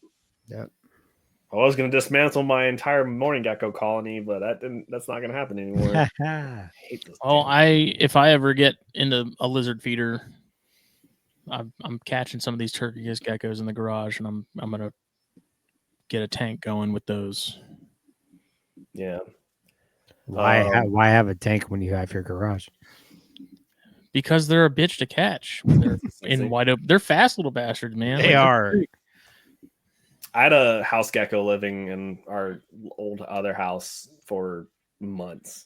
Yep. I was going to dismantle my entire morning gecko colony, but that's not going to happen anymore. I hate this. If I ever get into a lizard feeder, I'm catching some of these turkey-kissed geckos in the garage, and I'm going to get a tank going with those. Yeah. Why have a tank when you have your garage? Because they're a bitch to catch when they're in wide open. They're fast little bastards, man. They are. I had a house gecko living in our old other house for months.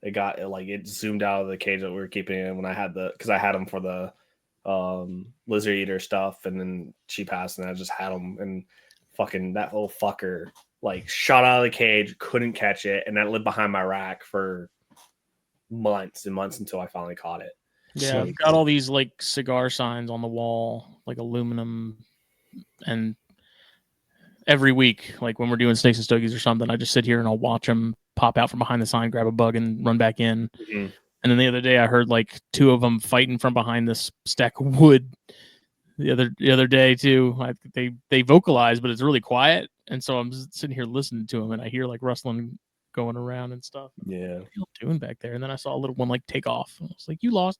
It zoomed out of the cage that we were keeping in when I had because I had them for the lizard eater stuff, and then she passed, and I just had them, and fucking that little fucker like shot out of the cage, couldn't catch it, and that lived behind my rack for months and months until I finally caught it. Yeah, I've got all these like cigar signs on the wall, like aluminum, and every week, like when we're doing snakes and stogies or something, I just sit here and I'll watch them pop out from behind the sign, grab a bug, and run back in. Mm-hmm. And then the other day, I heard like two of them fighting from behind this stack of wood. The other day too, they vocalize, but it's really quiet, and so I'm just sitting here listening to them, and I hear like rustling going around and stuff. Yeah, what are you doing back there? And then I saw a little one like take off. I was like, "You lost."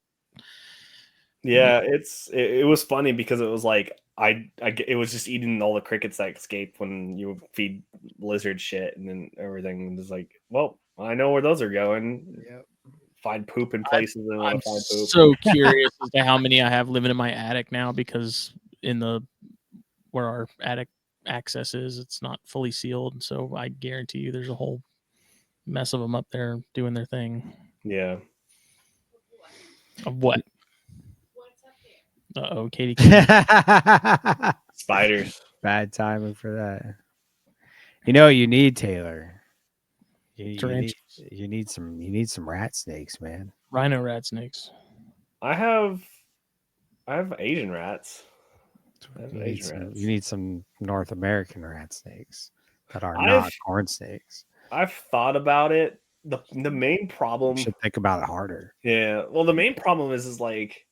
Yeah, it was funny because it was like it was just eating all the crickets that escape when you feed lizard shit and then everything. And it's like, well, I know where those are going. Yep. Find poop in places. I'm so curious as to how many I have living in my attic now, because where our attic access is, it's not fully sealed. And so I guarantee you there's a whole mess of them up there doing their thing. Yeah. Of what? Uh-oh, Katie. Spiders. Bad timing for that. You know what you need, Taylor? You need some rat snakes, man. Rhino rat snakes. I have Asian rats. You need some North American rat snakes that are not corn snakes. I've thought about it. The main problem, you should think about it harder. Yeah. Well, the main problem is like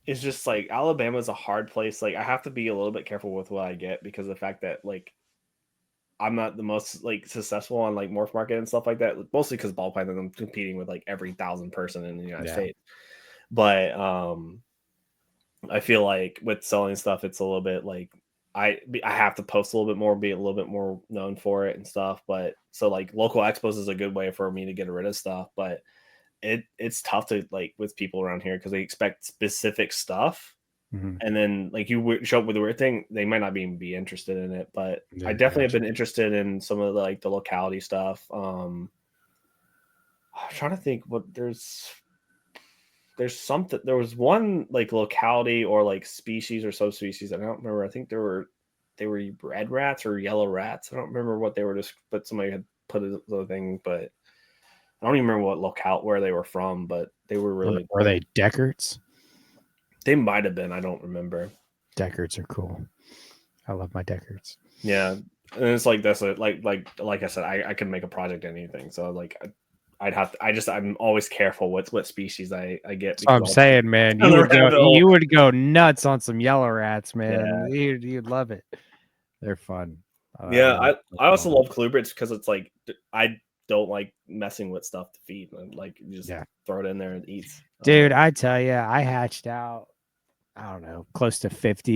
it's just like Alabama is a hard place. Like I have to be a little bit careful with what I get, because of the fact that like I'm not the most like successful on like Morph Market and stuff like that. Mostly because ball python, I'm competing with like every 1,000 person in the United States. But I feel like with selling stuff, it's a little bit like I have to post a little bit more, be a little bit more known for it and stuff. But so like local expos is a good way for me to get rid of stuff. But it's tough to like with people around here because they expect specific stuff. And then like you show up with a weird thing, they might not even be interested in it. But I definitely have been interested in some of the, like the locality stuff. I'm trying to think what there's something. There was one like locality or like species or subspecies. I don't remember. I think they were red rats or yellow rats. I don't remember what they were. Just but somebody had put the thing, but I don't even remember what locale where they were from. But they were really were they Deckerts? They might have been. I don't remember. Deckerts are cool. I love my Deckerts. Yeah, and it's like that's like I said, I can make a project anything. So like I'd have to, I'm always careful what species I get. That's what I'm saying, man. You would go nuts on some yellow rats, man. Yeah. You'd love it. They're fun. Yeah, I also love colubrids because it's like I don't like messing with stuff to feed. Like you just throw it in there and it eats. Dude, I tell you, I hatched out, I don't know, close to 50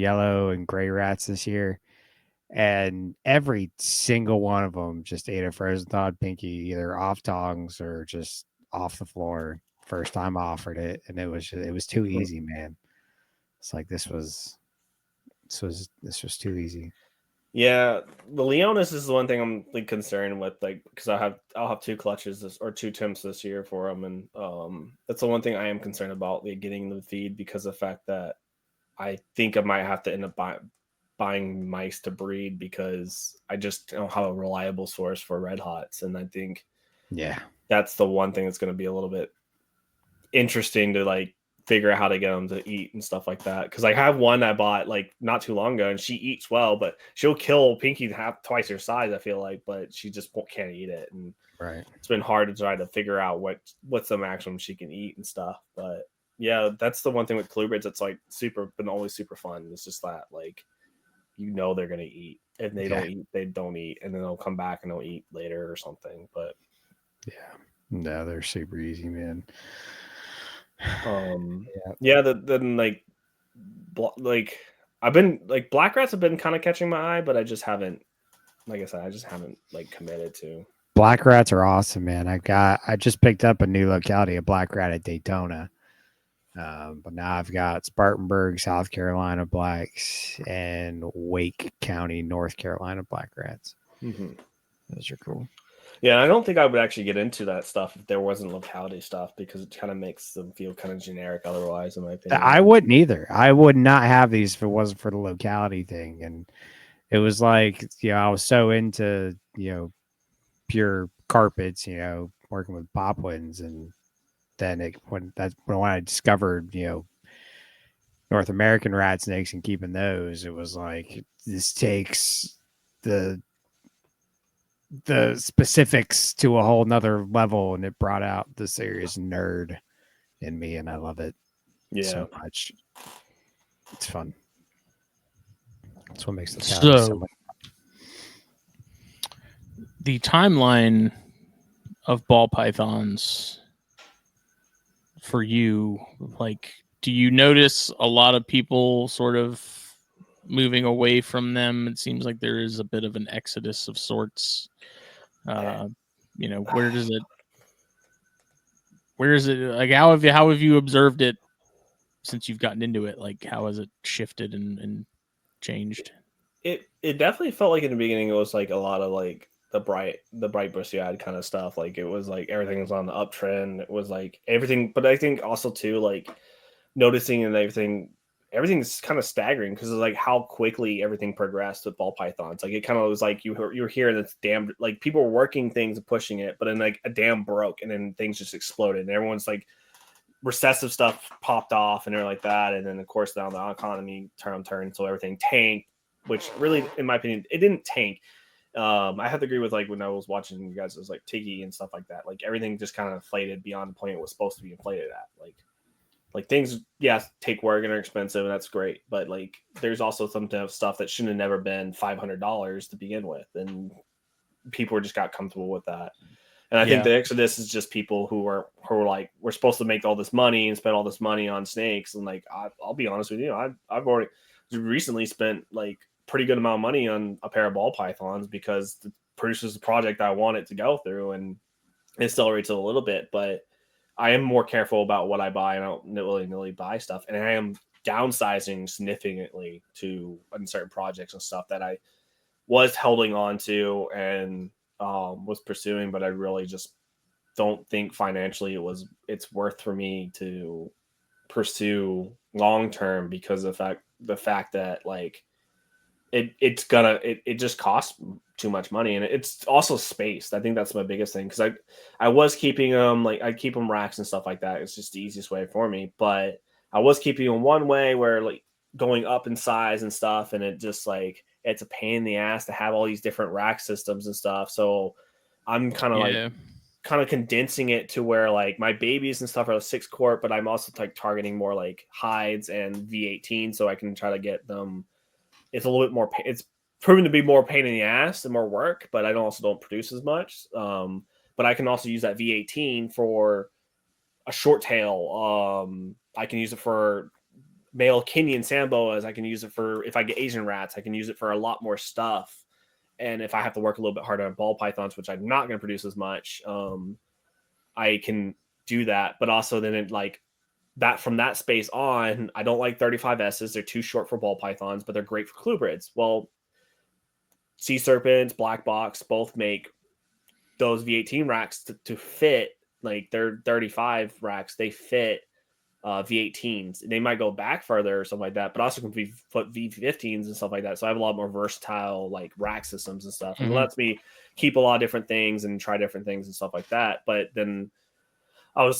yellow and gray rats this year. And every single one of them just ate a frozen thawed pinky, either off tongs or just off the floor. First time I offered it, and it was too easy, man. It's like this was too easy. Yeah, the Leonis is the one thing I'm like concerned with, like because I'll have 2 clutches or 2 Timps this year for them, and that's the one thing I am concerned about, like getting the feed because of the fact that I think I might have to end up buying mice to breed because I just don't have a reliable source for red hots, and I think that's the one thing that's going to be a little bit interesting to like figure out how to get them to eat and stuff like that. Because I have one I bought like not too long ago, and she eats well, but she'll kill Pinky twice her size, I feel like, but she just can't eat it, and it's been hard to try to figure out what's the maximum she can eat and stuff. But yeah, that's the one thing with colubrids that's like been always super fun. It's just that like they're gonna eat, and they don't eat, and then they'll come back and they'll eat later or something. But no, they're super easy, man. Then like I've been like black rats have been kind of catching my eye, but I just haven't, like I said, I just haven't like committed to. Black rats are awesome, man. I just picked up a new locality, a black rat at Daytona. But now I've got Spartanburg, South Carolina blacks, and Wake County, North Carolina black rats. Those are cool. Yeah, I don't think I would actually get into that stuff if there wasn't locality stuff because it kind of makes them feel kind of generic otherwise, in my opinion. I wouldn't either. I would not have these if it wasn't for the locality thing. And it was like, I was so into, pure carpets, working with poplins. And then when I discovered, North American rat snakes and keeping those, it was like, this takes the specifics to a whole nother level, and it brought out the serious nerd in me, and I love it so much. It's fun. That's what makes the so much fun. The timeline of ball pythons for you, like, do you notice a lot of people sort of moving away from them? It seems like there is a bit of an exodus of sorts. Where is it like how have you observed it since you've gotten into it? Like how has it shifted and changed? It definitely felt like in the beginning it was like a lot of like the bright bushy-eyed kind of stuff. Like it was like everything was on the uptrend. It was like everything, but I think also too like noticing and everything's kind of staggering because of like how quickly everything progressed with ball pythons. Like it kind of was like you were hearing this dam, like people were working things and pushing it, but then like a dam broke and then things just exploded and everyone's like recessive stuff popped off and everything like that. And then of course now the economy turned so everything tanked, which really, in my opinion, it didn't tank. I have to agree with like when I was watching you guys, it was like Tiki and stuff like that. Like everything just kind of inflated beyond the point it was supposed to be inflated at. Like things, take work and are expensive, and that's great. But like, there's also some stuff that shouldn't have never been $500 to begin with, and people just got comfortable with that. And I think the exodus is just people who are like, we're supposed to make all this money and spend all this money on snakes. And like, I'll be honest with you, I've already recently spent like pretty good amount of money on a pair of ball pythons because it produces the project I want it to go through, and it accelerates it a little bit. But I am more careful about what I buy. I don't willy-nilly buy stuff, and I am downsizing significantly to on certain projects and stuff that I was holding on to and was pursuing, but I really just don't think financially it's worth for me to pursue long term because of the fact that like it just costs too much money, and it's also space. I think that's my biggest thing because I was keeping them like I keep them racks and stuff like that. It's just the easiest way for me, but I was keeping them one way where like going up in size and stuff, and it just like it's a pain in the ass to have all these different rack systems and stuff. So I'm kind of like kind of condensing it to where like my babies and stuff are 6 quart, but I'm also like targeting more like hides and V18 so I can try to get them. It's a little bit more. It's proven to be more pain in the ass and more work, but I don't produce as much. But I can also use that V18 for a short tail. I can use it for male Kenyan samboas. I can use it for if I get Asian rats. I can use it for a lot more stuff. And if I have to work a little bit harder on ball pythons, which I'm not going to produce as much, I can do that. But also then it like that from that space on, I don't like 35S's. They're too short for ball pythons, but they're great for clubrids. Well, sea serpents, BlackBox both make those V18 racks to fit. Like they're 35 racks, they fit V18s. They might go back further or something like that, but also can put V15s and stuff like that. So I have a lot more versatile like rack systems and stuff, and it lets me keep a lot of different things and try different things and stuff like that. But then I've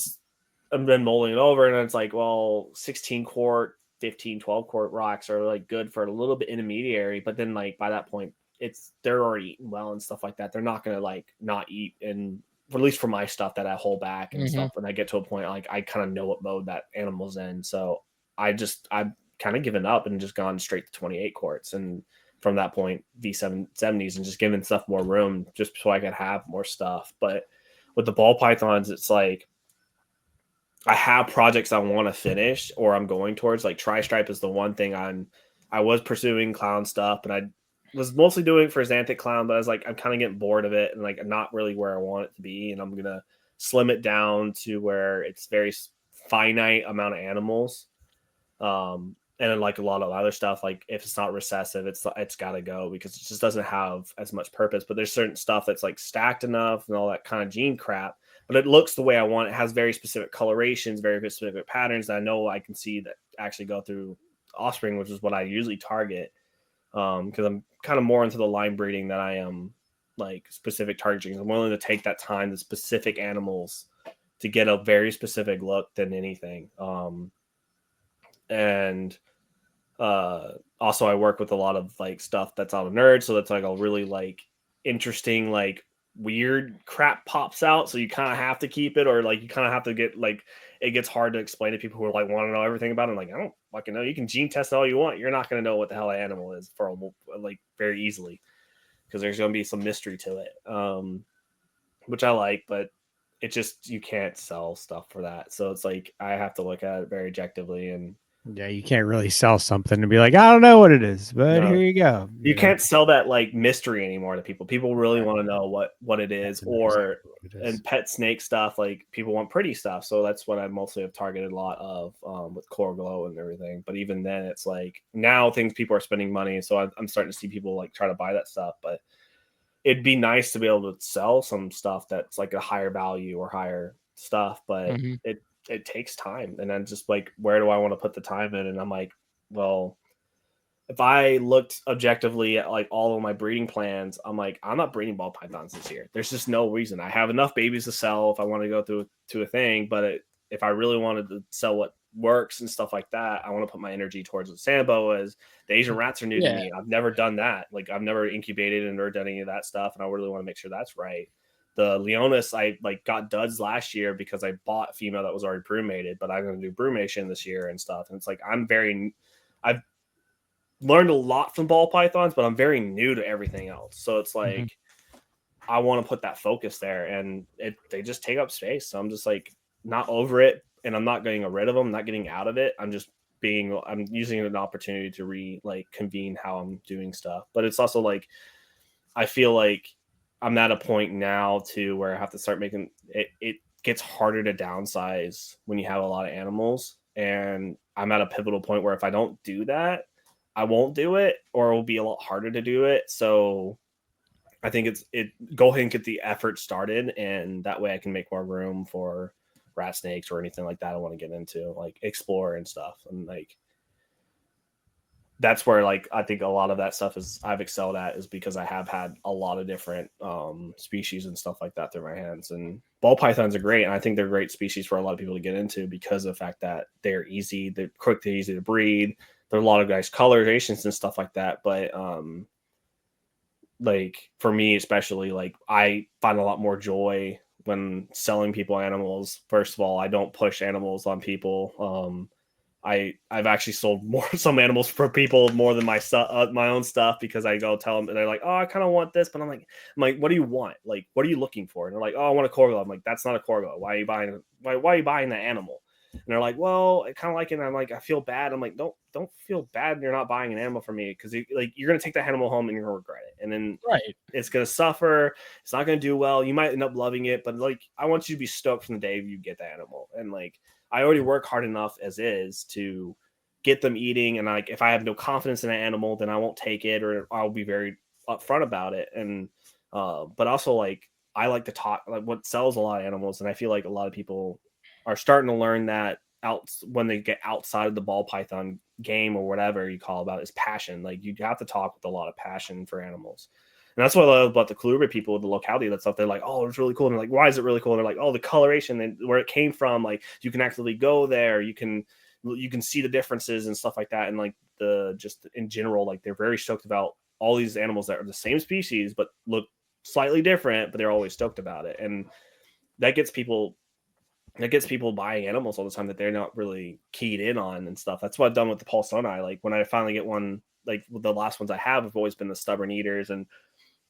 been molding it over, and it's like, well, 16 quart, 15, 12 quart rocks are like good for a little bit intermediary, but then like by that point, they're already eating well and stuff like that. They're not gonna like not eat, and at least for my stuff that I hold back and stuff. When I get to a point, like I kind of know what mode that animal's in, so I've kind of given up and just gone straight to 28 quarts, and from that point, V70s and just giving stuff more room just so I could have more stuff. But with the ball pythons, it's like I have projects I want to finish or I'm going towards. Like Tri-Stripe is the one thing I was pursuing clown stuff, but I was mostly doing it for Xanthic Clown, but I was like, I'm kind of getting bored of it and like not really where I want it to be. And I'm going to slim it down to where it's very finite amount of animals. And then like a lot of other stuff, like if it's not recessive, it's got to go because it just doesn't have as much purpose. But there's certain stuff that's like stacked enough and all that kind of gene crap, but it looks the way I want. It has very specific colorations, very specific patterns that I know I can see that actually go through offspring, which is what I usually target. Because I'm kind of more into the line breeding than I am like specific target genes. I'm willing to take that time, the specific animals, to get a very specific look than anything. And also I work with a lot of like stuff that's out of nerd, so that's like a really like interesting like weird crap pops out, so you kind of have to keep it, or like you kind of have to get like it gets hard to explain to people who are like want to know everything about it. I'm like, I don't fucking know. You can gene test all you want, you're not going to know what the hell an animal is for like very easily because there's going to be some mystery to it, which I like, but it just you can't sell stuff for that. So it's like I have to look at it very objectively. And yeah, you can't really sell something and be like, I don't know what it is, but here you go. You can't sell that like mystery anymore to people. People really want to know what it is, or and pet snake stuff. Like people want pretty stuff, so that's what I mostly have targeted a lot of with Core Glow and everything. But even then, it's like now people are spending money, so I'm starting to see people like try to buy that stuff. But it'd be nice to be able to sell some stuff that's like a higher value or higher stuff, but it takes time. And then just like, where do I want to put the time in? And I'm like, well, if I looked objectively at like all of my breeding plans, I'm like, I'm not breeding ball pythons this year. There's just no reason. I have enough babies to sell if I want to go through to a thing, but if I really wanted to sell what works and stuff like that, I want to put my energy towards the Samboas. The Asian rats are new to me. I've never done that. Like I've never incubated and or done any of that stuff, and I really want to make sure that's right. The Leonis, I like got duds last year because I bought a female that was already broodmated, but I'm going to do brumation this year and stuff. And it's like I've learned a lot from ball pythons, but I'm very new to everything else. So it's like I want to put that focus there, and they just take up space. So I'm just like not over it, and I'm not getting rid of them, I'm not getting out of it. I'm just I'm using it as an opportunity to convene how I'm doing stuff. But it's also like, I feel like I'm at a point now too where I have to start making it. It gets harder to downsize when you have a lot of animals, and I'm at a pivotal point where if I don't do that, I won't do it, or it will be a lot harder to do it. So I think go ahead and get the effort started, and that way I can make more room for rat snakes or anything like that I want to get into, like explore and stuff. And like that's where like I think a lot of that stuff is I've excelled at, is because I have had a lot of different species and stuff like that through my hands. And ball pythons are great, and I think they're great species for a lot of people to get into because of the fact that they're easy, they're quick, they're easy to breed. There are a lot of nice colorations and stuff like that. But like for me especially, like I find a lot more joy when selling people animals. First of all, I don't push animals on people. I've actually sold some animals for people more than my own stuff, because I go tell them and they're like, oh, I kind of want this, but I'm like, what do you want? Like, what are you looking for? And they're like, oh, I want a corgo. I'm like, that's not a corgo. Why are you buying? Why are you buying that animal? And they're like, well, I kind of like it. And I'm like, I feel bad. I'm like, don't feel bad. You're not buying an animal from me, because you're gonna take the animal home and you're gonna regret it, and then it's gonna suffer. It's not gonna do well. You might end up loving it, but like, I want you to be stoked from the day you get the animal. And like, I already work hard enough as is to get them eating, and like if I have no confidence in an animal, then I won't take it, or I'll be very upfront about it. And but also like I like to talk, like what sells a lot of animals, and I feel like a lot of people are starting to learn that out when they get outside of the ball python game or whatever you call about, is passion. Like you have to talk with a lot of passion for animals. And that's what I love about the Kaluba people, the locality, that stuff. They're like, oh, it's really cool. And they're like, why is it really cool? And they're like, oh, the coloration and where it came from. Like you can actually go there. You can see the differences and stuff like that. And like just in general, like they're very stoked about all these animals that are the same species, but look slightly different, but they're always stoked about it. And that gets people buying animals all the time that they're not really keyed in on and stuff. That's what I've done with the Paul Sonai. Like when I finally get one, like the last ones I have always been the stubborn eaters. And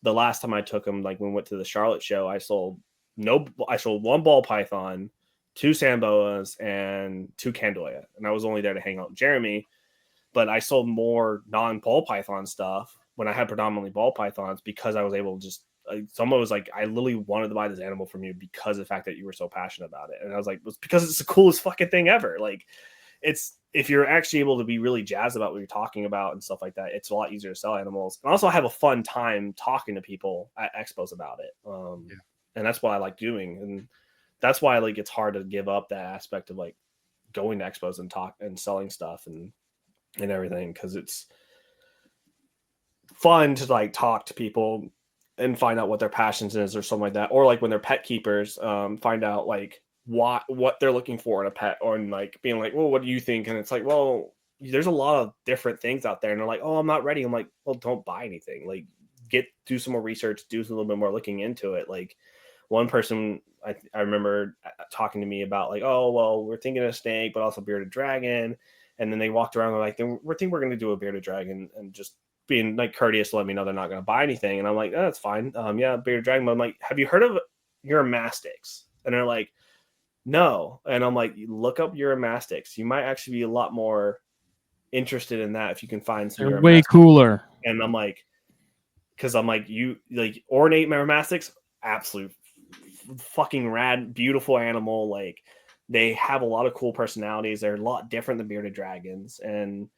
the last time I took them, like when we went to the Charlotte show, I sold one ball python, 2 samboas, and 2 candoya. And I was only there to hang out with Jeremy, but I sold more non-ball python stuff when I had predominantly ball pythons, because I was able to just, someone was like, I literally wanted to buy this animal from you because of the fact that you were so passionate about it. And I was like, it's because it's the coolest fucking thing ever. Like if you're actually able to be really jazzed about what you're talking about and stuff like that, it's a lot easier to sell animals. And also have a fun time talking to people at expos about it. And that's what I like doing. And that's why like it's hard to give up that aspect of like going to expos and talk and selling stuff and everything, because it's fun to like talk to people and find out what their passions is or something like that. Or like when they're pet keepers, find out like what they're looking for in a pet, or in like being like, well, what do you think? And it's like, well, there's a lot of different things out there. And they're like, oh, I'm not ready. I'm like, well, don't buy anything. Like do some more research, do a little bit more looking into it. Like one person I remember talking to me about like, oh, well, we're thinking of snake, but also bearded dragon. And then they walked around and like, we think we're going to do a bearded dragon, and just being like courteous to let me know they're not going to buy anything. And I'm like, oh, that's fine. Yeah, bearded dragon. But I'm like, have you heard of Uromastyx? And they're like, no. And I'm like, look up Uromastyx. You might actually be a lot more interested in that if you can find some. They're way cooler. And I'm like, because I'm like, you like ornate Uromastyx, absolute fucking rad, beautiful animal. Like they have a lot of cool personalities. They're a lot different than bearded dragons, and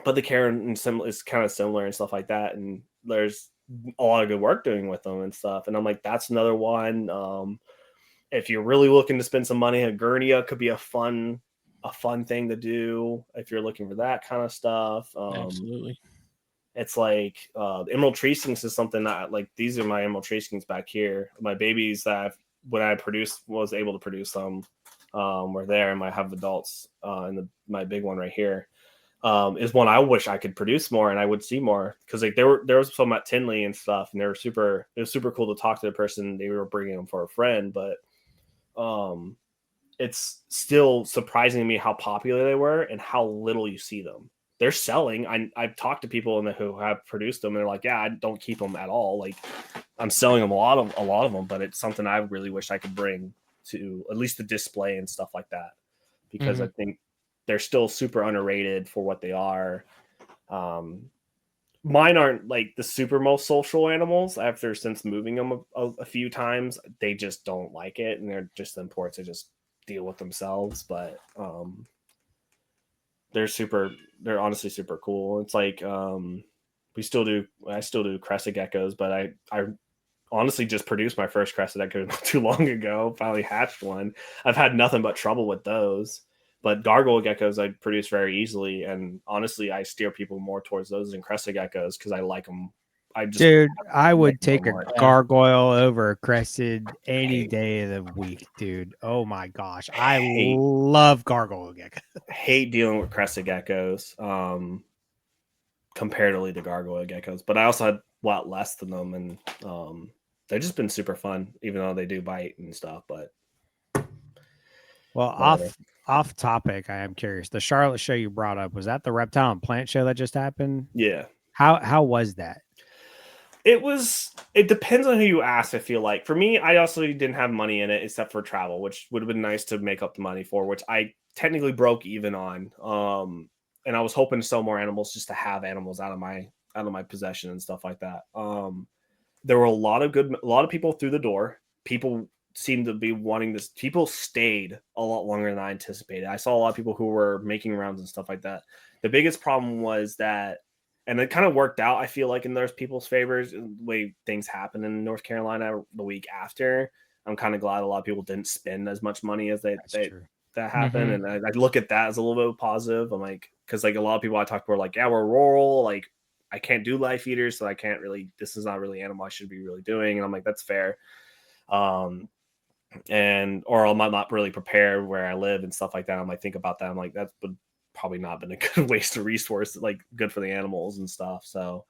but the care is kind of similar and stuff like that. And there's a lot of good work doing with them and stuff. And I'm like, that's another one. If you're really looking to spend some money, a Gurnia could be a fun thing to do if you're looking for that kind of stuff. Absolutely. It's like emerald tree skinks is something that like, these are my emerald tree skinks back here. My babies that when I was able to produce them were there, and I have adults and my big one right here. Is one I wish I could produce more and I would see more, because like there was some at Tinley and stuff, and it was super cool to talk to the person. They were bringing them for a friend, but it's still surprising to me how popular they were and how little you see them. They're selling. I've talked to people who have produced them, and they're like, yeah, I don't keep them at all. Like I'm selling them a lot of them, but it's something I really wish I could bring to at least the display and stuff like that, because I think they're still super underrated for what they are. Mine aren't like the super most social animals. Since moving them a few times, they just don't like it, and they're just imports to just deal with themselves. But they're honestly super cool. It's like I still do crested geckos, but I honestly just produced my first crested gecko not too long ago. Finally hatched one. I've had nothing but trouble with those. But gargoyle geckos I produce very easily, and honestly, I steer people more towards those than crested geckos because I like them. Dude, I would take a more. gargoyle over a crested any day of the week, dude. Oh my gosh, I love gargoyle geckos. Hate dealing with crested geckos, comparatively to gargoyle geckos, but I also had a lot less than them, and they've just been super fun, even though they do bite and stuff. But well, off topic, I am curious. The Charlotte show you brought up, was that the reptile and plant show that just happened? Yeah. How was that? It depends on who you ask. I feel like for me, I also didn't have money in it except for travel, which would have been nice to make up the money for, which I technically broke even on. And I was hoping to sell more animals just to have animals out of my possession and stuff like that. There were a lot of people through the door. People seemed to be wanting this. People stayed a lot longer than I anticipated. I saw a lot of people who were making rounds and stuff like that. The biggest problem was that, and it kind of worked out, I feel like, in those people's favors, the way things happened in North Carolina the week after. I'm kind of glad a lot of people didn't spend as much money as that happened. Mm-hmm. And I look at that as a little bit positive. I'm like, because like a lot of people I talked to were like, yeah, we're rural. Like, I can't do life eaters, so I can't really, this is not really animal I should be really doing. And I'm like, that's fair. Or I'm not really prepared where I live and stuff like that. I'm like, think about that. I'm like, that would probably not been a good waste of resource, like good for the animals and stuff. So,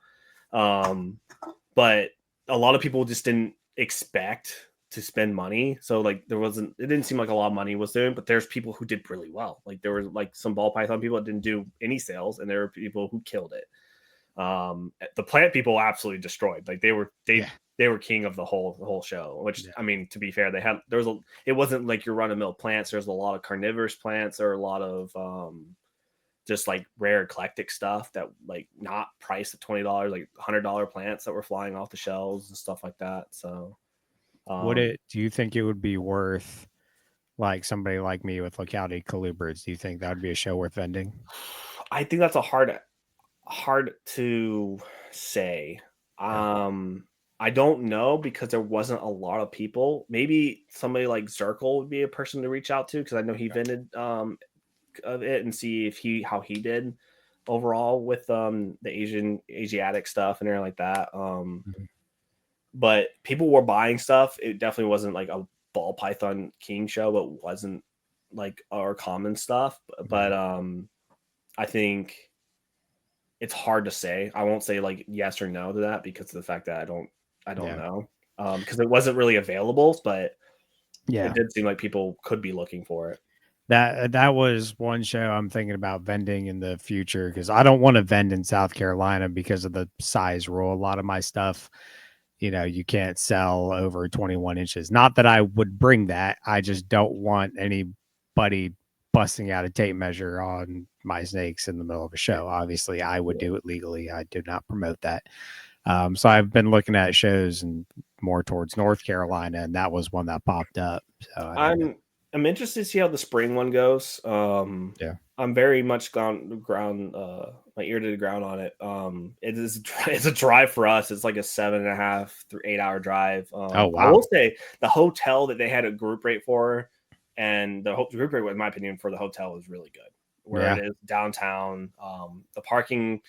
but a lot of people just didn't expect to spend money. So like it didn't seem like a lot of money was doing, but there's people who did really well. Like there were like some ball python people that didn't do any sales, and there were people who killed it. The plant people absolutely destroyed. Like they were king of the whole show, which I mean, to be fair, it wasn't like your run of mill plants. There's a lot of carnivorous plants, or a lot of just like rare eclectic stuff that like not priced at $20, like $100 plants that were flying off the shelves and stuff like that. So do you think it would be worth, like somebody like me with locality colubrids, do you think that would be a show worth vending? I think that's a hard to say. I don't know, because there wasn't a lot of people. Maybe somebody like Zirkle would be a person to reach out to, because I know he vended of it, and see how he did overall with the Asiatic stuff and everything like that. But people were buying stuff. It definitely wasn't like a ball python king show, but wasn't like our common stuff. But I think it's hard to say. I won't say like yes or no to that, because of the fact that I don't know. Because it wasn't really available, but it did seem like people could be looking for it. That was one show I'm thinking about vending in the future, because I don't want to vend in South Carolina because of the size rule. A lot of my stuff, you can't sell over 21 inches. Not that I would bring that. I just don't want anybody busting out a tape measure on my snakes in the middle of a show. Obviously, I would do it legally. I do not promote that. So I've been looking at shows and more towards North Carolina, and that was one that popped up. So I'm interested to see how the spring one goes. I'm very much gone ground, my ear to the ground on it. It's a drive for us. It's like a 7.5 through 8 hour drive. Oh wow! I will say the hotel that they had a group rate for, and the group rate, in my opinion, for the hotel is really good. Where it is downtown, the parking.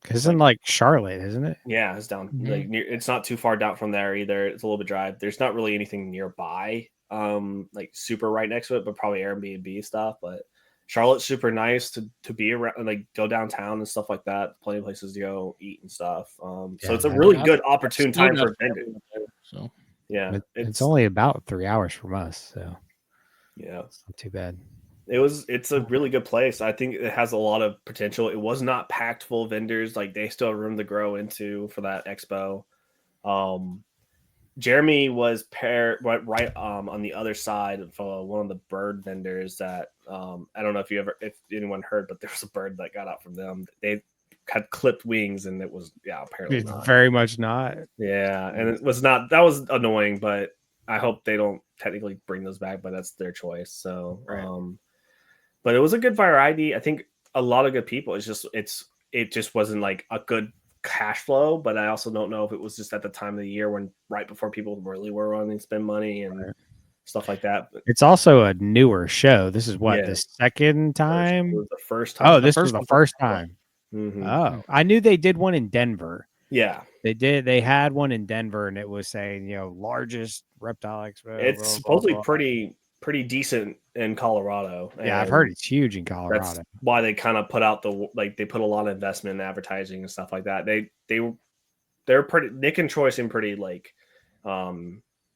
Because it's in like Charlotte, isn't it? Yeah, it's down like it's not too far down from there either. It's a little bit drive. There's not really anything nearby, like super right next to it, but probably Airbnb stuff. But Charlotte's super nice to be around, like go downtown and stuff like that. Plenty of places to go eat and stuff. So it's a really good opportune time for vending. So yeah, it's only about 3 hours from us, so yeah, it's not too bad. It's a really good place. I think it has a lot of potential. It was not packed full of vendors. Like they still have room to grow into for that expo. Jeremy was paired right on the other side of one of the bird vendors that I don't know if anyone heard, but there was a bird that got out from them. They had clipped wings, and it was apparently It's not. very much not. Yeah, and it was not. That was annoying, but I hope they don't technically bring those back. But that's their choice. So, Right. but it was a good variety. I think a lot of good people. It just wasn't like a good cash flow. But I also don't know if it was just at the time of the year when right before people really were wanting to spend money and stuff like that. But It's also a newer show. This is what, Yeah. the second it time? was the first time. Oh, this was the first time. Mhm. Oh, I knew they did one in Denver. Yeah, They did. They had one in Denver, and it was saying, largest reptile expo. it's blah, blah, supposedly blah. pretty decent in Colorado. Yeah, I've and heard it's huge in That's Colorado. why they kind of put out they put a lot of investment in advertising and stuff like that. They're pretty. Nick and Troy seem pretty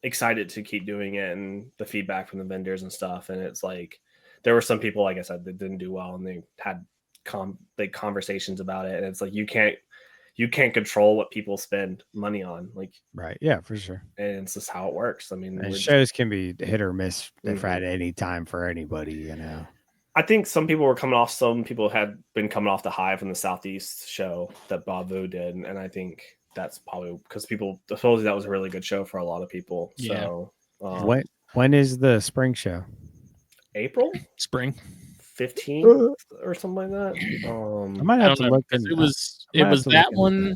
excited to keep doing it, and the feedback from the vendors and stuff. And it's like there were some people, like I said, that didn't do well, and they had conversations about it. And it's like you can't control what people spend money on, like Right. Yeah, for sure. and it's just how it works. I mean, And shows can be hit or miss Mhm. at any time for anybody, I think some people were coming off. Some people had been coming off the high from the Southeast show that Bob Vu did, and I think that's probably because people supposedly that was a really good show for a lot of people. Yeah. So when is the spring show? April Spring. 15th or something like that. I might I have don't to know look. because in- it was I might have to look that into one,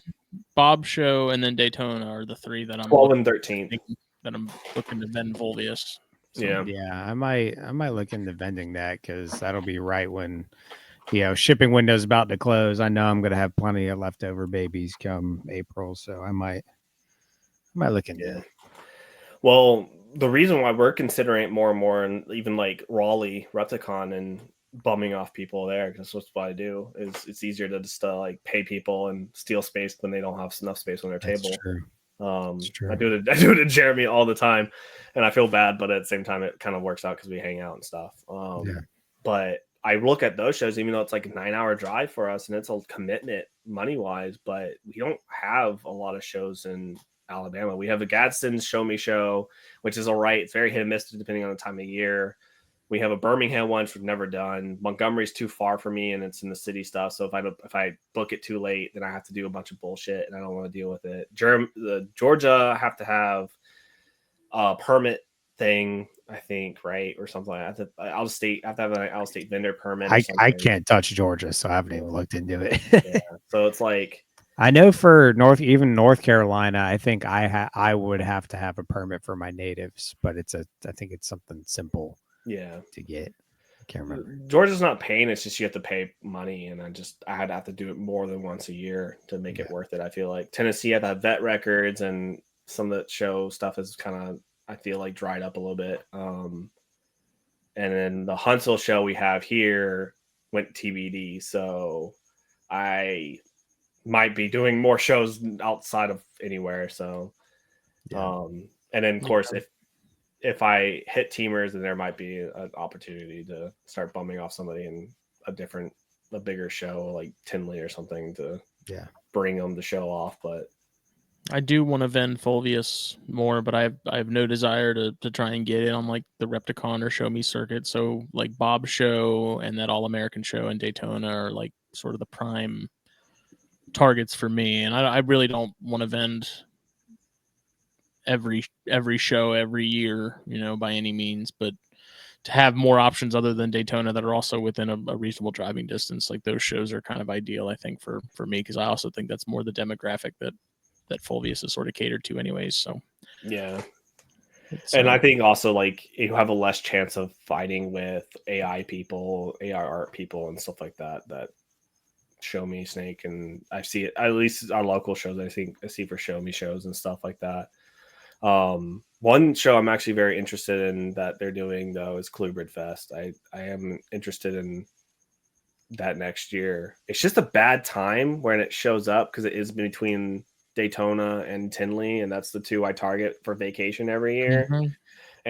Bob show, and then Daytona are the three that I'm 12 and 13th. looking to Ben Volvius. So, Yeah. Yeah, I might look into vending that, because that'll be right when shipping window's about to close. I know I'm gonna have plenty of leftover babies come April, so I might look into Yeah. it. Well, the reason why we're considering it more and more, and even like Raleigh, Repticon, and bumming off people there, because that's what I do, is it's easier to just like pay people and steal space when they don't have enough space on their That's table. true. I do it to Jeremy all the time, and I feel bad, but at the same time, it kind of works out because we hang out and stuff. Yeah. But I look at those shows, even though it's like a 9-hour drive for us, and it's a commitment money wise, but we don't have a lot of shows in Alabama. We have the Gadsden's Show Me Show, which is all right. It's very hit and miss depending on the time of year. We have a Birmingham one, which we've never done. Montgomery's too far for me, and it's in the city stuff. So if I book it too late, then I have to do a bunch of bullshit, and I don't want to deal with it. Georgia, I have to have a permit thing, I think, right, or something like that. I have to have an out of state vendor permit. I can't touch Georgia, so I haven't even looked into it. Yeah. So it's like, I know for North Carolina, I think I would have to have a permit for my natives, but I think it's something simple. Yeah, to get. I can't remember. Georgia's not paying. It's just you have to pay money, and I had to have to do it more than once a year to make it worth it. I feel like Tennessee had that vet records, and some of the show stuff is kind of, I feel like, dried up a little bit. And then the Huntsville show we have here went TBD, so I might be doing more shows outside of anywhere. So, and then of course if I hit Timors, then there might be an opportunity to start bumming off somebody in a bigger show like Tinley or something to bring them to show off. But I do want to vend Fulvius more, but I have no desire to try and get it on like the Repticon or Show Me circuit. So like Bob's show and that All American show in Daytona are like sort of the prime targets for me. And I really don't want to vend every show every year, by any means, but to have more options other than Daytona that are also within a reasonable driving distance, like those shows are kind of ideal, I think, for me, because I also think that's more the demographic that Fulvius is sort of catered to anyways. So yeah. And I think also like you have a less chance of fighting with AI people, AI art people and stuff like that Show Me Snake, and I see it, at least our local shows, I see for Show Me shows and stuff like that. One show I'm actually very interested in that they're doing though is Cluebrid Fest. I am interested in that next year. It's just a bad time when it shows up because it is between Daytona and Tinley, and that's the two I target for vacation every year. Mm-hmm.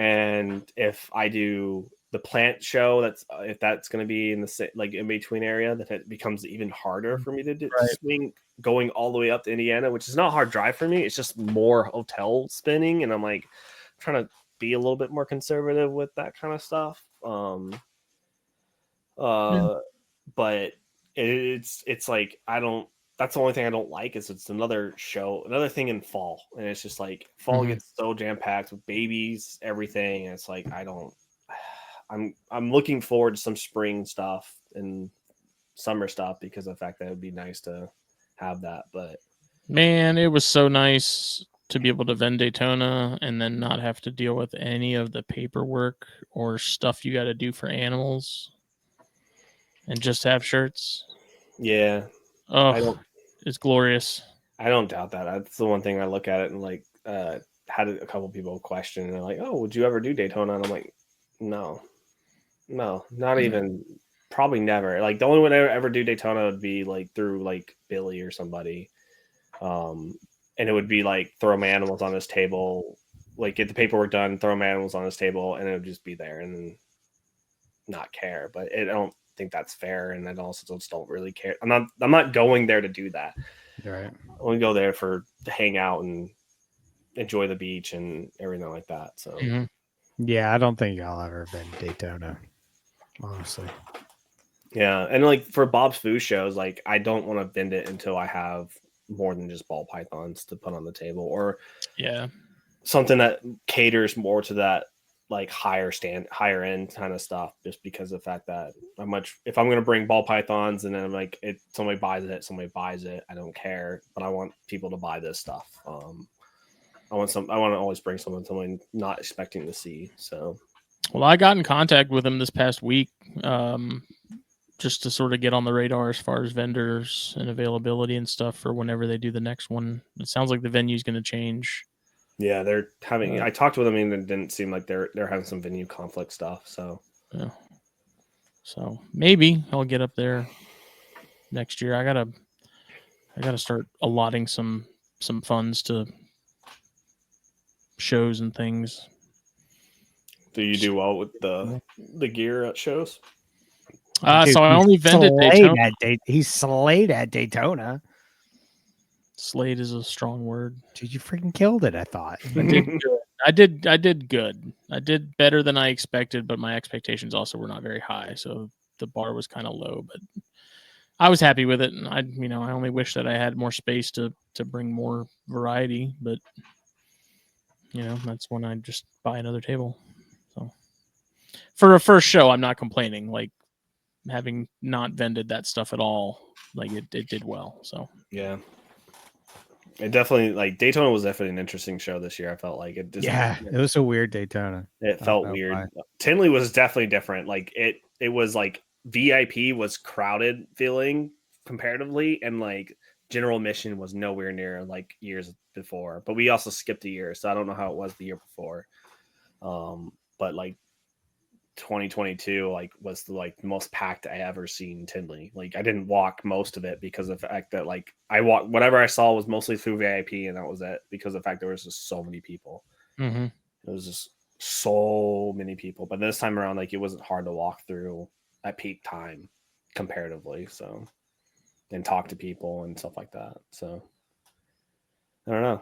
And if I do the plant show, that's if that's going to be in the like in between area, that it becomes even harder for me to swing going all the way up to Indiana, which is not a hard drive for me. It's just more hotel spinning, and I'm like trying to be a little bit more conservative with that kind of stuff. But it's like I don't. That's the only thing I don't like is it's another thing in fall, and it's just like fall gets so jam packed with babies, everything, and it's like I don't. I'm looking forward to some spring stuff and summer stuff because of the fact that it would be nice to have that. But man, it was so nice to be able to vend Daytona and then not have to deal with any of the paperwork or stuff you got to do for animals and just have shirts. Yeah. Oh, it's glorious. I don't doubt that. That's the one thing I look at it and like had a couple people question and they're like, "Oh, would you ever do Daytona?" And I'm like, "No, not even. Probably never. Like the only one I ever do Daytona would be like through like Billy or somebody, and it would be like throw my animals on this table, like get the paperwork done, throw my animals on this table, and it would just be there and then not care. But I don't think that's fair, and I also just don't really care. I'm not going there to do that. Right. I want to go there to hang out and enjoy the beach and everything like that. So yeah, I don't think I'll ever been Daytona, honestly. Yeah, and like for Bob's Food shows, like I don't want to vend it until I have more than just ball pythons to put on the table, or something that caters more to that like higher end kind of stuff. Just because of the fact that if I'm going to bring ball pythons and then I'm like somebody buys it, I don't care, but I want people to buy this stuff. I want to always bring someone not expecting to see. So, well, I got in contact with him this past week. Just to sort of get on the radar as far as vendors and availability and stuff for whenever they do the next one. It sounds like the venue's going to change. Yeah, they're having. I talked with them and it didn't seem like they're having some venue conflict stuff. So, yeah. So maybe I'll get up there next year. I gotta start allotting some funds to shows and things. Do you do well with the gear at shows? Dude, so I only vended Daytona. He's slayed at Daytona. Slayed is a strong word. Dude, you freaking killed it, I thought. I did good. I did better than I expected, but my expectations also were not very high, so the bar was kind of low, but I was happy with it. And I only wish that I had more space to bring more variety, but that's when I just buy another table. So for a first show, I'm not complaining. Like having not vended that stuff at all, like it did well. So yeah, it definitely like Daytona was definitely an interesting show this year. I felt like it. It was a weird Daytona. It felt weird. Why. Tinley was definitely different. Like it was like VIP was crowded feeling comparatively, and like general admission was nowhere near like years before. But we also skipped a year, so I don't know how it was the year before. But like 2022 like was the most packed I ever seen Tinley. Like I didn't walk most of it because of the fact that like I walked whatever I saw was mostly through VIP, and that was it because of the fact there was just so many people. Mm-hmm. It was just so many people, but this time around like it wasn't hard to walk through at peak time comparatively, so and talk to people and stuff like that. So I don't know,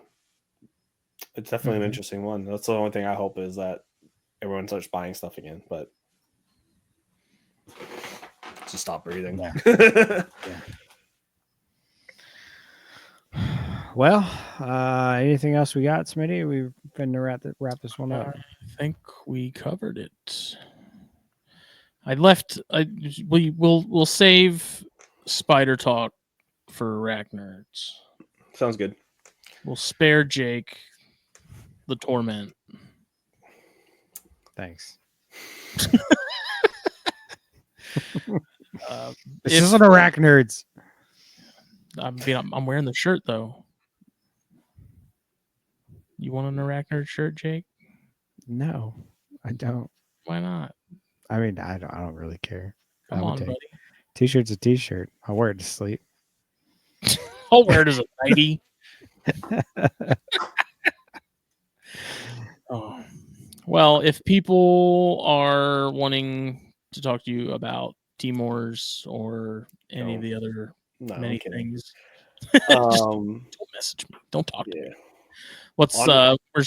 it's definitely an interesting one. That's the only thing I hope is that everyone starts buying stuff again, but just stop breathing. Yeah. Well, anything else we got, Smitty? We've been to wrap this one up. I think we covered it. We'll save spider talk for rack nerds. Sounds good. We'll spare Jake the torment. Thanks. This isn't a rack nerds. I'm wearing the shirt though. You want an Arachnerd shirt, Jake? No, I don't. Why not? I mean, I don't really care. Come on, buddy. T-shirt's a t-shirt. I'll wear it to sleep. I'll wear it as a nightie. Oh. Well, if people are wanting to talk to you about Timors or any of the other many things, just don't message me. Don't talk to me. What's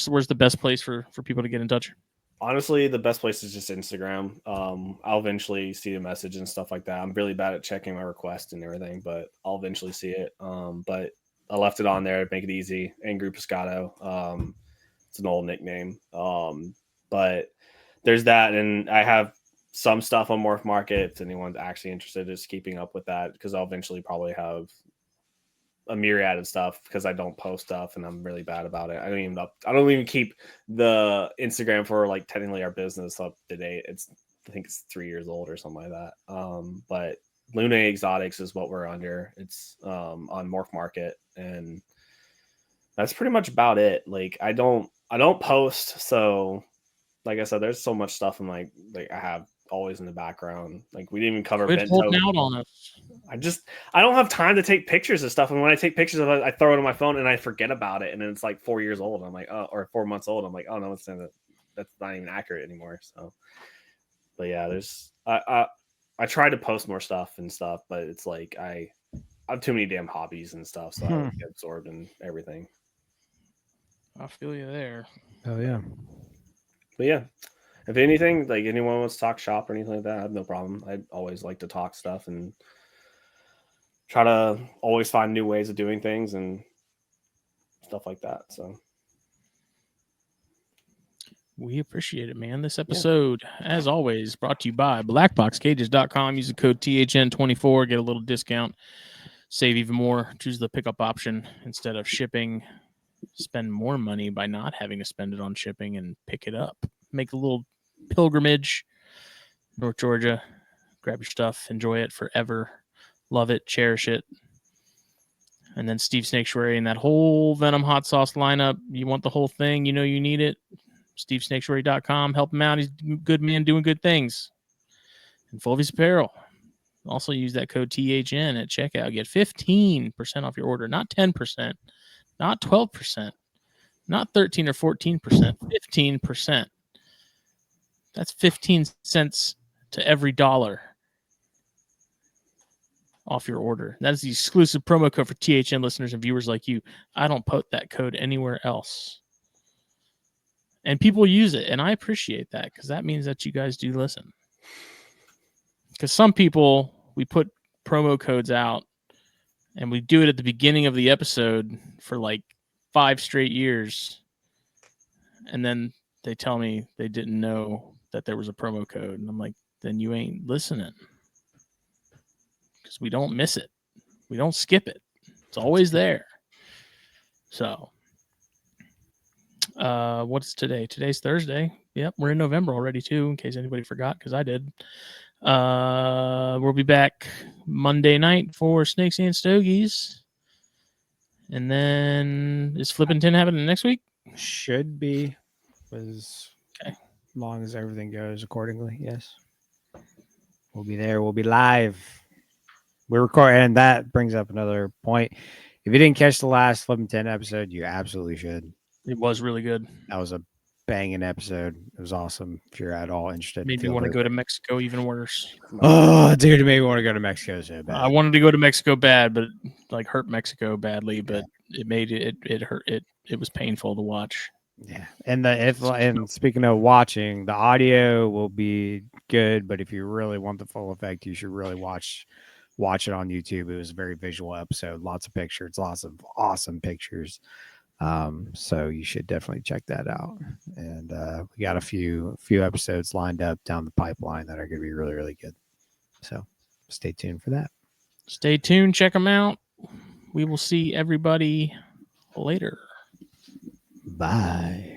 where's the best place for people to get in touch? Honestly, the best place is just Instagram. I'll eventually see the message and stuff like that. I'm really bad at checking my request and everything, but I'll eventually see it. But I left it on there to make it easy. Angry Pescado. It's an old nickname. But there's that, and I have some stuff on Morph Market if anyone's actually interested in just keeping up with that, because I'll eventually probably have a myriad of stuff because I don't post stuff and I'm really bad about it. I don't even keep the Instagram for like technically our business up to date. I think it's 3 years old or something like that. But Luna Exotics is what we're under. It's on Morph Market, and that's pretty much about it. Like I don't post, so like I said, there's so much stuff I have always in the background. Like we didn't even cover Quit holding out on us. I don't have time to take pictures of stuff, and when I take pictures of it, I throw it on my phone and I forget about it, and then it's like 4 years old. I'm like, oh, or 4 months old. I'm like, oh no, that's not even accurate anymore. So, but yeah, I try to post more stuff, but it's like I have too many damn hobbies and stuff, so I get absorbed in everything. I feel you there. Oh yeah. But yeah, if anything, like anyone wants to talk shop or anything like that, I have no problem. I always like to talk stuff and try to always find new ways of doing things and stuff like that. So we appreciate it, man. This episode, as always, brought to you by BlackBoxCages.com. Use the code THN24, get a little discount, save even more. Choose the pickup option instead of shipping. Spend more money by not having to spend it on shipping and pick it up. Make a little pilgrimage, North Georgia. Grab your stuff, enjoy it forever, love it, cherish it. And then Steve Snaketuary and that whole Venom hot sauce lineup. You want the whole thing, you know you need it. SteveSnaketuary.com. Help him out. He's a good man doing good things. And Fulvius Apparel. Also use that code THN at checkout. Get 15% off your order. Not 10%, not 12%, not 13 or 14%, 15%. That's 15 cents to every dollar off your order. That is the exclusive promo code for THN listeners and viewers like you. I don't put that code anywhere else. And people use it, and I appreciate that because that means that you guys do listen. Because some people, we put promo codes out, and we do it at the beginning of the episode for like 5 straight years, and then they tell me they didn't know that there was a promo code, and I'm like, then you ain't listening. Because we don't miss it. We don't skip it. It's always there. So, what's today? Today's Thursday. Yep, we're in November already too, in case anybody forgot, because I did. We'll be back Monday night for Snakes and Stogies. And then is Flippin' 10 happening next week? Should be, as long as everything goes accordingly. Yes, we'll be there. We'll be live. We're recording, and that brings up another point. If you didn't catch the last Flippin' 10 episode, you absolutely should. It was really good. That was a banging episode. It was awesome. If you're at all interested, made me want to go to Mexico even worse. Oh, dude, it made me want to go to Mexico so bad. I wanted to go to Mexico bad, but like hurt Mexico badly. But it made it hurt. It was painful to watch. Yeah, and speaking of watching, the audio will be good, but if you really want the full effect, you should really watch it on YouTube. It was a very visual episode, lots of pictures, lots of awesome pictures. So you should definitely check that out. And we got a few episodes lined up down the pipeline that are going to be really, really good. So stay tuned for that. Stay tuned. Check them out. We will see everybody later. Bye.